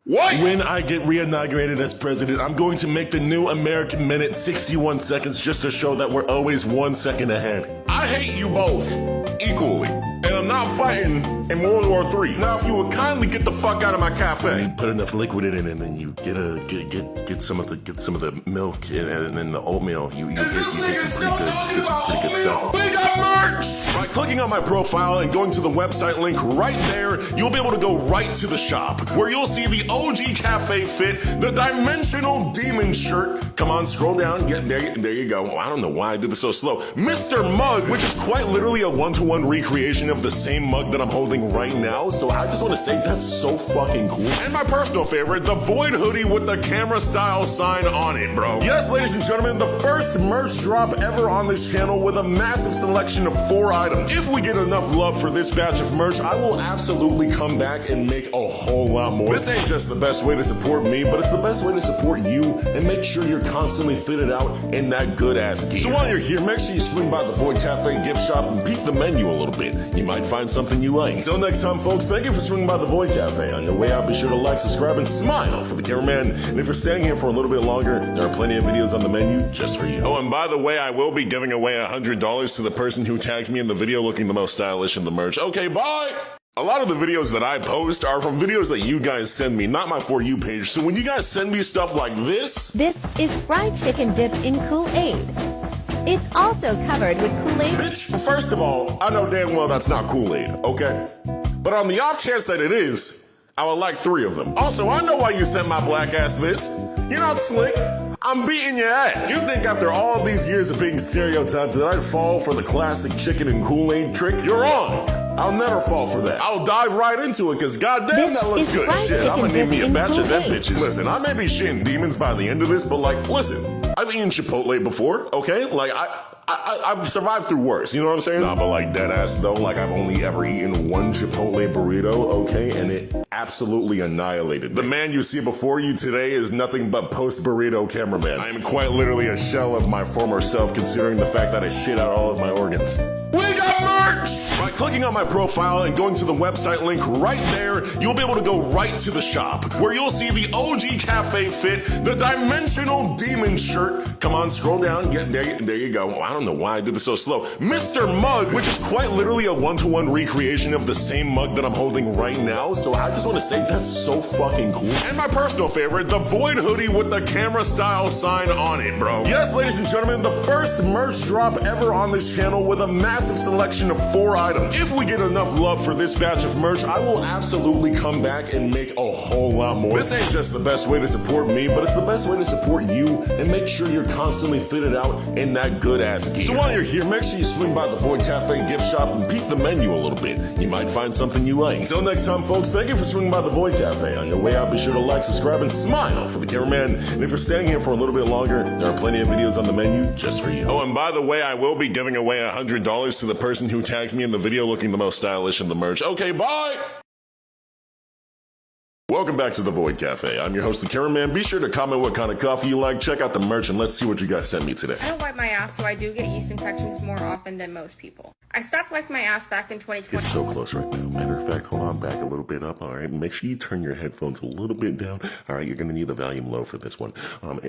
What? When I get re-inaugurated as president, I'm going to make the new American minute 61 seconds just to show that we're always 1 second ahead. I hate you both equally, and I'm not fighting in World War III. Now, if you would kindly get the fuck out of my cafe, put enough liquid in it, and then you get some of the milk and then the oatmeal. You get some pretty good stuff. We got merch! By clicking on my profile and going to the website link right there, you'll be able to go right to the shop, where you'll see the OG Cafe fit, the Dimensional Demon shirt. Come on, scroll down. Yeah, there you go. Oh, I don't know why I did this so slow. Mr. Mug, which is quite literally a one-to-one recreation of the same mug that I'm holding right now. So I just want to say that's so fucking cool. And my personal favorite, the Void hoodie with the camera style sign on it, bro. Yes, ladies and gentlemen, the first merch drop ever on this channel with a massive selection of 4 items. If we get enough love for this batch of merch, I will absolutely come back and make a whole lot more. This ain't just the best way to support me, but it's the best way to support you and make sure you're constantly fitted out in that good ass gear. So while you're here, make sure you swing by the Void Cafe gift shop and peek the menu a little bit. You might find something you like. Until next time, folks, thank you for swinging by the Void Cafe. On your way out, be sure to like, subscribe, and smile for the cameraman. And if you're staying here for a little bit longer, there are plenty of videos on the menu just for you. Oh, and by the way, I will be giving away $100 to the person who tags me in the video looking the most stylish in the merch. Okay, bye! A lot of the videos that I post are from videos that you guys send me, not my For You page. So when you guys send me stuff like this... This is fried chicken dipped in Kool-Aid. It's also covered with Kool-Aid. Bitch, first of all, I know damn well that's not Kool-Aid, okay? But on the off chance that it is, I would like 3 of them. Also, I know why you sent my black ass this. You're not slick. I'm beating your ass. You think after all these years of being stereotyped that I'd fall for the classic chicken and Kool-Aid trick? You're wrong. I'll never fall for that. I'll dive right into it, because goddamn that looks good. Shit, I'm gonna need me a batch of them bitches. Listen, I may be shitting demons by the end of this, but like, listen, I've eaten Chipotle before, okay? Like, I've survived through worse, you know what I'm saying? Nah, but like dead ass though, like I've only ever eaten 1 Chipotle burrito, okay? And it absolutely annihilated. The man you see before you today is nothing but post-burrito cameraman. I am quite literally a shell of my former self, considering the fact that I shit out all of my organs. We got merch! By clicking on my profile and going to the website link right there, you'll be able to go right to the shop, where you'll see the OG Cafe fit, the Dimensional Demon shirt. Come on, scroll down. Yeah, there you go. Oh, I don't know why I did this so slow. Mr. Mug, which is quite literally a one-to-one recreation of the same mug that I'm holding right now. So I just want to say that's so fucking cool. And my personal favorite, the Void hoodie with the camera style sign on it, bro. Yes, ladies and gentlemen, the first merch drop ever on this channel with a massive selection of 4 items. If we get enough love for this batch of merch, I will absolutely come back and make a whole lot more. This ain't just the best way to support me, but it's the best way to support you and make sure you're constantly fitted out in that good ass gear. So while you're here, make sure you swing by the Void Cafe gift shop and peek the menu a little bit. You might find something you like. Until next time, folks, thank you for swinging by the Void Cafe. On your way out, be sure to like, subscribe, and smile for the cameraman. And if you're staying here for a little bit longer, there are plenty of videos on the menu just for you. Oh, and by the way, I will be giving away $100 to the person who tags me in the video looking the most stylish in the merch. Okay, bye! Welcome back to the Void Cafe. I'm your host, the cameraman. Be sure to comment what kind of coffee you like, check out the merch, and let's see what you guys sent me today. I don't wipe my ass, so I do get yeast infections more often than most people. I stopped wiping my ass back in 2020. It's so close right now. Matter of fact, hold on, back a little bit up, all right? Make sure you turn your headphones a little bit down. All right, you're gonna need the volume low for this one.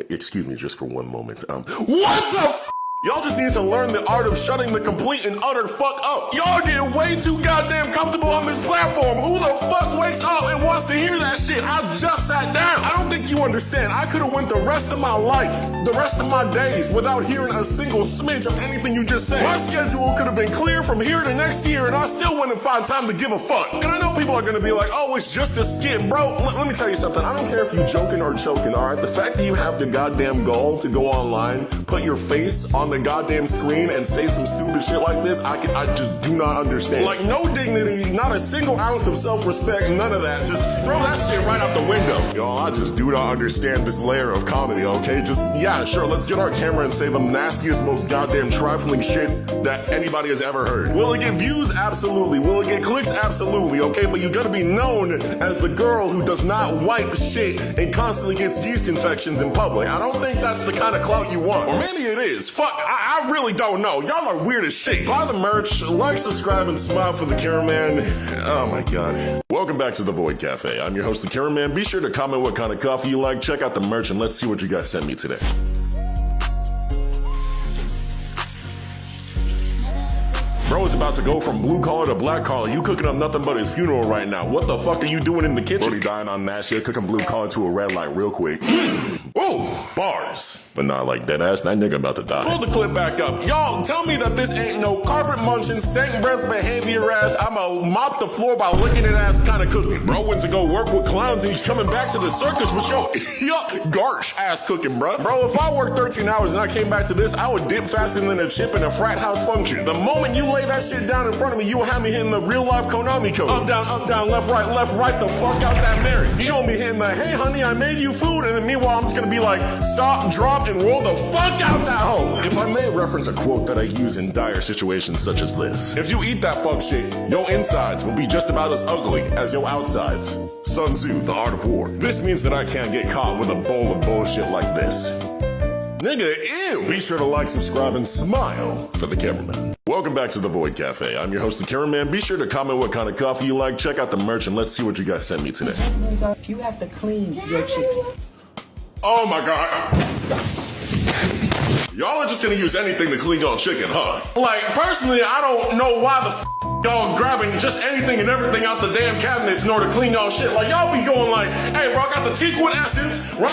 Excuse me just for one moment. What the f***? Y'all just need to learn the art of shutting the complete and utter fuck up. Y'all get way too goddamn comfortable on this platform. Who the fuck wakes up and wants to hear that shit? I just sat down. I don't think you understand. I could have went the rest of my life, the rest of my days, without hearing a single smidge of anything you just said. My schedule could have been clear from here to next year, and I still wouldn't find time to give a fuck. And I know people are gonna be like, oh, it's just a skit. Bro, let me tell you something. I don't care if you joking or choking, all right? The fact that you have the goddamn gall to go online, put your face on the goddamn screen and say some stupid shit like this, I just do not understand. Like, no dignity, not a single ounce of self-respect, none of that. Just throw that shit right out the window. Y'all, I just do not understand this layer of comedy, okay? Just, yeah, sure, let's get our camera and say the nastiest, most goddamn trifling shit that anybody has ever heard. Will it get views? Absolutely. Will it get clicks? Absolutely, okay? But but you gotta be known as the girl who does not wipe shit and constantly gets yeast infections in public. I don't think that's the kind of clout you want. Or maybe it is. Fuck, I really don't know. Y'all are weird as shit. Buy the merch, like, subscribe, and smile for the cameraman. Oh my god. Welcome back to the Void Cafe. I'm your host, the cameraman. Be sure to comment what kind of coffee you like, check out the merch, and let's see what you guys sent me today. Bro is about to go from blue collar to black collar. You cooking up nothing but his funeral right now. What the fuck are you doing in the kitchen? Brody dying on that shit, cooking blue collar to a red light real quick. Whoa, bars. But not like dead ass, that nigga about to die. Pull the clip back up. Y'all, tell me that this ain't no carpet munching, stank breath behavior ass, I'ma mop the floor by licking it ass kind of cooking. Bro went to go work with clowns and he's coming back to the circus with your garsh ass cooking, bro. Bro, if I worked 13 hours and I came back to this, I would dip faster than a chip in a frat house function. The moment you lay that shit down in front of me, you will have me hitting the real life Konami code. Up, down, left, right, the fuck out that Mary. You gonna be hitting the, hey honey, I made you food, and then meanwhile I'm just gonna be like, stop, drop, and roll the fuck out that hole. If I may reference a quote that I use in dire situations such as this. If you eat that fuck shit, your insides will be just about as ugly as your outsides. Sun Tzu, The Art of War. This means that I can't get caught with a bowl of bullshit like this. Nigga, ew! Be sure to like, subscribe, and smile for the cameraman. Welcome back to the Void Cafe. I'm your host, the cameraman. Be sure to comment what kind of coffee you like, check out the merch, and let's see what you guys sent me today. You have to clean your chicken. Oh my god. Y'all are just gonna use anything to clean y'all chicken, huh? Like, personally, I don't know why the y'all grabbing just anything and everything out the damn cabinets in order to clean y'all shit. Like, y'all be going like, hey, bro, I got the teakwood essence, right?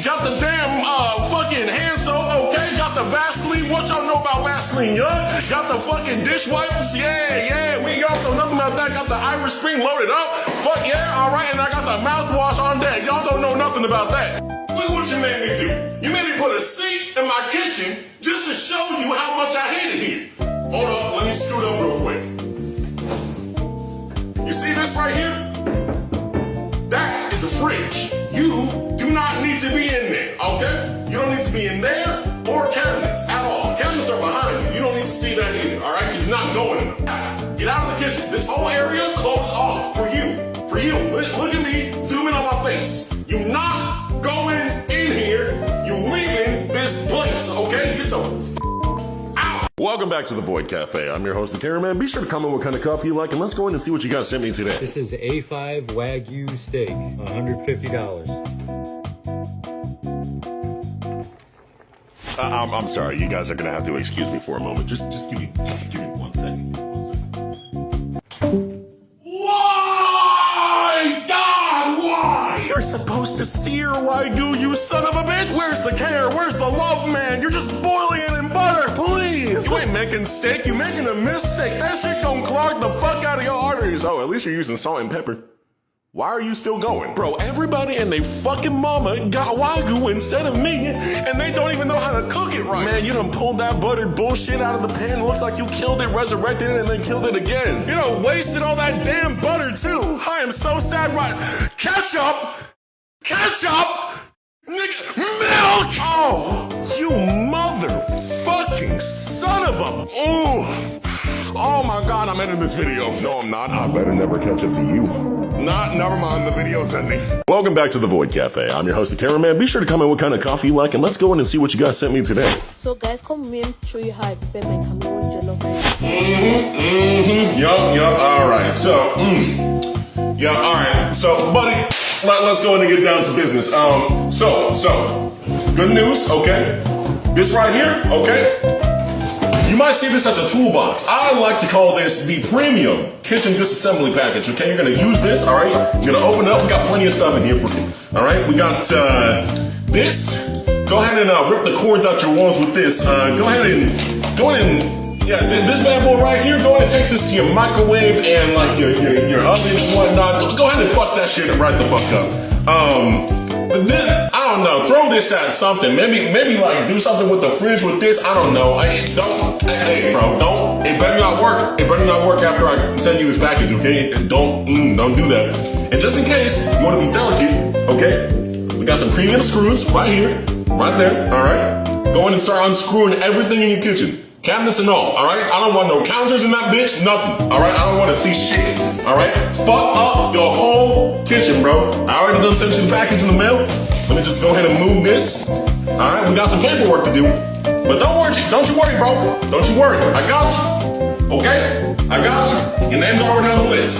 Got the damn, fucking hand soap, okay? Got the Vaseline, what y'all know about Vaseline, yeah? Got the fucking dish wipes, yeah, we y'all know nothing about that. Got the Irish Spring loaded up, fuck yeah, alright, and I got the mouthwash on deck. Y'all don't know nothing about that. Look what you made me do. You made me put a seat in my kitchen just to show you how much I hate it here. Hold up, let me scoot up real quick. You see this right here? That is a fridge. You do not need to be in there, okay? You don't need to be in there or cabinets at all. Cabinets are behind you. You don't need to see that either, all right? He's not going in them. Get out of the kitchen. This whole area closed off for you. For you. Look at me. Zoom in on my face. You're not going in here. You're leaving this place, okay? Get the out. Welcome back to the Void Cafe. I'm your host, the cameraman. Be sure to comment what kind of coffee you like, and let's go in and see what you guys sent me today. This is A5 Wagyu steak, $150. I'm sorry, you guys are gonna have to excuse me for a moment. Just give me 1 second. Why? God, why? You're supposed to sear Wagyu, you son of a bitch! Where's the care? Where's the love, man? You're just boiling it in butter, please! You ain't making steak, you're making a mistake. That shit don't clog the fuck out of your arteries. Oh, at least you're using salt and pepper. Why are you still going? Bro, everybody and they fucking mama got Wagyu instead of me, and they don't even know how to cook it right. Man, you done pulled that buttered bullshit out of the pan. Looks like you killed it, resurrected it, and then killed it again. You done wasted all that damn butter too. I am so sad right. Ketchup! Nigga, milk! Oh, you motherfucking son of a... Oh my god, I'm ending this video. No, I'm not. I better never catch up to you. Never mind, the video's ending. Welcome back to the Void Cafe. I'm your host, the cameraman. Be sure to comment what kind of coffee you like, and let's go in and see what you guys sent me today. So guys, come with me and show you how I prepare my Cameroon jollof rice. Yup, alright, so, alright, so, buddy, let's go in and get down to business. So, good news, okay? This right here, okay? You might see this as a toolbox. I like to call this the premium kitchen disassembly package, okay? You're gonna use this, all right? You're gonna open it up. We got plenty of stuff in here for you, all right? We got this. Go ahead and rip the cords out your walls with this. Go ahead and, yeah, this bad boy right here, go ahead and take this to your microwave and like your oven and whatnot. Go ahead and fuck that shit right the fuck up. I don't know, throw this at something. Maybe like do something with the fridge with this. I don't know. Hey bro, don't. It better not work. It better not work after I send you this package, okay? Don't do that. And just in case you want to be delicate, okay? We got some premium screws right here, right there. All right. Go in and start unscrewing everything in your kitchen. Cabinets and all, all right? I don't want no counters in that bitch, nothing, all right? I don't want to see shit, all right? Fuck up your whole kitchen, bro. I already done sent you the package in the mail. Let me just go ahead and move this. All right, we got some paperwork to do. But don't you worry, bro. Don't you worry. I got you. Okay? I got you. Your name's already on the list.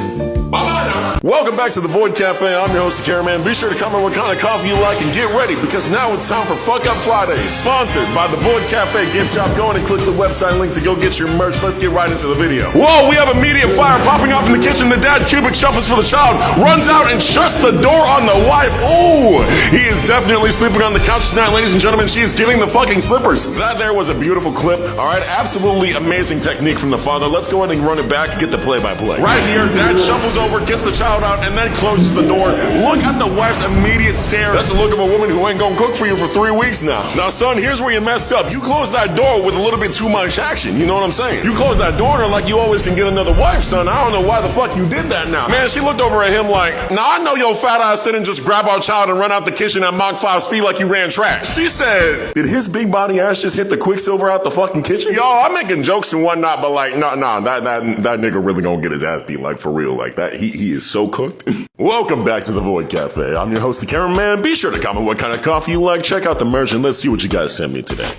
Bye-bye now. Welcome back to the Void Cafe. I'm your host, the Cameraman. Be sure to comment what kind of coffee you like and get ready because now it's time for Fuck Up Fridays. Sponsored by the Void Cafe Gift Shop. Go in and click the website link to go get your merch. Let's get right into the video. Whoa, we have immediate fire popping off in the kitchen. The dad cubic shuffles for the child, runs out and shuts the door on the wife. Ooh, he is definitely sleeping on the couch tonight, ladies and gentlemen. She is giving the fucking slippers. That there was a beautiful clip. All right, absolutely amazing technique from the father. Let's go ahead and run it back and get the play-by-play. Right here, dad shuffles over, gets the child out, and then closes the door. Look at the wife's immediate stare. That's the look of a woman who ain't gonna cook for you for 3 weeks now. Now, son, here's where you messed up. You closed that door with a little bit too much action. You know what I'm saying? You closed that door like you always can get another wife, son. I don't know why the fuck you did that now. Man, she looked over at him like, nah, I know your fat ass didn't just grab our child and run out the kitchen at Mach 5 speed like you ran trash. She said, did his big body ass just hit the Quicksilver out the fucking kitchen? Yo, I'm making jokes and whatnot, but like, nah, that nigga really gonna get his ass beat like for real like that. He is so cooked. Welcome back to the Void Cafe. I'm your host, the Cameraman. Be sure to comment what kind of coffee you like. Check out the merch and let's see what you guys sent me today.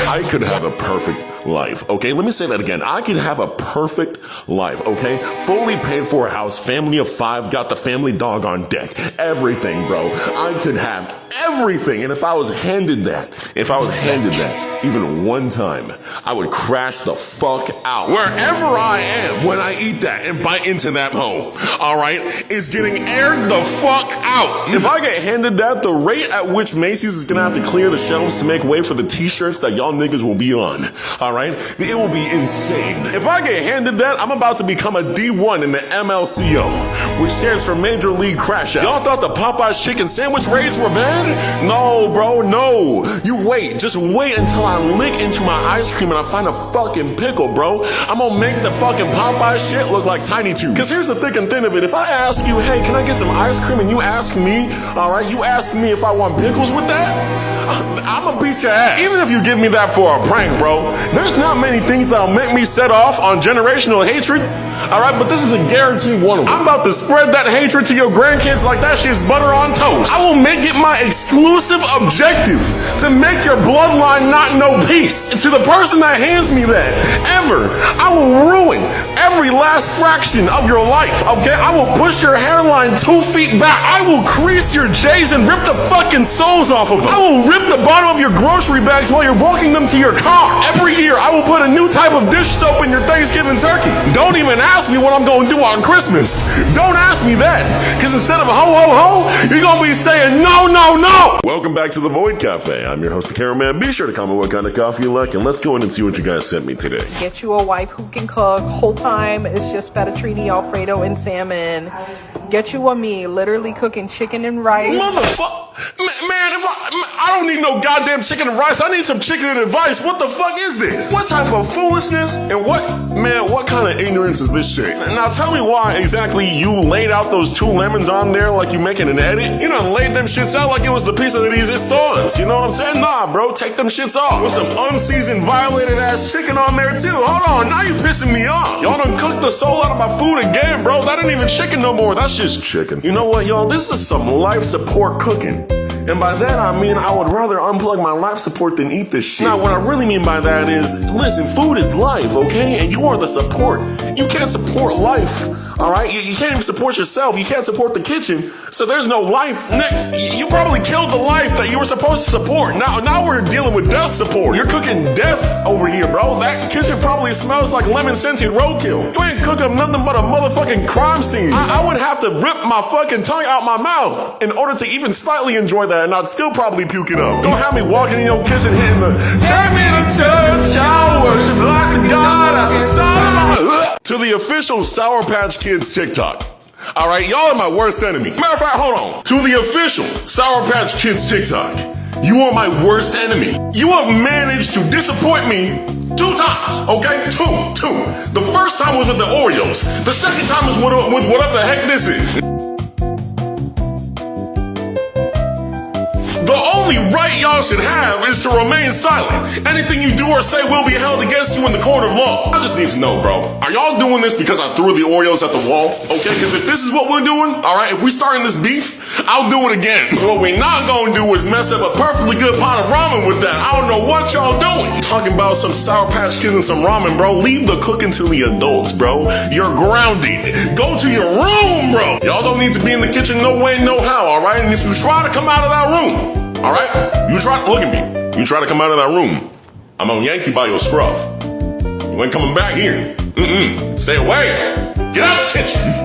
I could have a perfect life, okay? Let me say that again. I could have a perfect life, okay? Fully paid for a house, family of 5, got the family dog on deck. Everything, bro. I could have everything. And if I was handed that, even one time, I would crash the fuck out. Wherever I am when I eat that and bite into that hoe, all right, is getting aired the fuck out. If I get handed that, the rate at which Macy's is gonna have to clear the shelves to make way for the t-shirts that y'all niggas will be on, all right, it will be insane. If I get handed that, I'm about to become a D1 in the MLCO, which stands for Major League Crash Out. Y'all thought the Popeyes chicken sandwich raids were bad? No, bro, no. You wait, just wait until I lick into my ice cream and I find a fucking pickle, bro. I'm gonna make the fucking Popeye shit look like Tiny Tubes. Cause here's the thick and thin of it. If I ask you, hey, can I get some ice cream? And you ask me, all right, you ask me if I want pickles with that, I'm gonna beat your ass. Even if you give me that for a prank, bro, there's not many things that'll make me set off on generational hatred. All right, but this is a guaranteed one of them. I'm about to spread that hatred to your grandkids like that shit's butter on toast. I will make it my exclusive objective to make your bloodline not know peace. To the person that hands me that, ever, I will ruin every last fraction of your life, okay? I will push your hairline 2 feet back. I will crease your J's and rip the fucking soles off of them. I will rip the bottom of your grocery bags while you're walking them to your car. Every year, I will put a new type of dish soap in your Thanksgiving turkey. Don't even ask me what I'm gonna do on Christmas. Don't ask me that, because instead of ho ho ho, you're gonna be saying no, no, no. Welcome back to the Void Cafe. I'm your host, the Cameraman. Be sure to comment what kind of coffee you like, and let's go in and see what you guys sent me today. Get you a wife who can cook. Whole time it's just fettuccine alfredo and salmon. Get you a me, literally cooking chicken and rice. Motherfucker, man, if I don't need no goddamn chicken and rice. I need some chicken and advice. What the fuck is this? What type of foolishness and what kind of ignorance is this shit? Now tell me why exactly you laid out those 2 lemons on there like you making an edit. You done laid them shits out like it was the piece of the resistance. You know what I'm saying? Nah, bro, take them shits off. With some unseasoned, violated ass chicken on there too. Hold on, now you pissing me off. Y'all done cooked the soul out of my food again, bro. That ain't even chicken no more. That's just chicken. You know what, y'all? This is some life support cooking. And by that I mean I would rather unplug my life support than eat this shit. Now what I really mean by that is, listen, food is life, okay? And you are the support. You can't support life, all right? You can't even support yourself. You can't support the kitchen. So there's no life. You probably killed the life that you were supposed to support. Now we're dealing with death support. You're cooking death over here, bro. That kitchen probably smells like lemon-scented roadkill. You ain't cooking nothing but a motherfucking crime scene. I would have to rip my fucking tongue out my mouth in order to even slightly enjoy that, and I'd still probably puke it up. Don't have me walking in your kitchen hitting the take me to church, I worship like the God outside. To the official Sour Patch Kids TikTok. All right, y'all are my worst enemy. Matter of fact, hold on. To the official Sour Patch Kids TikTok. You are my worst enemy. You have managed to disappoint me 2 times, okay? Two. The first time was with the Oreos. The second time is with whatever the heck this is. The only right y'all should have is to remain silent. Anything you do or say will be held against you in the court of law. I just need to know, bro. Are y'all doing this because I threw the Oreos at the wall? Okay, because if this is what we're doing, all right, if we starting this beef, I'll do it again. So what we're not gonna do is mess up a perfectly good pot of ramen with that. I don't know what y'all doing. Talking about some Sour Patch Kids and some ramen, bro. Leave the cooking to the adults, bro. You're grounded. Go to your room, bro. Y'all don't need to be in the kitchen no way, no how, all right? And if you try to come out of that room, all right? You try, look at me. You try to come out of that room, I'm gonna yank you by your scruff. You ain't coming back here. Stay away. Get out the kitchen.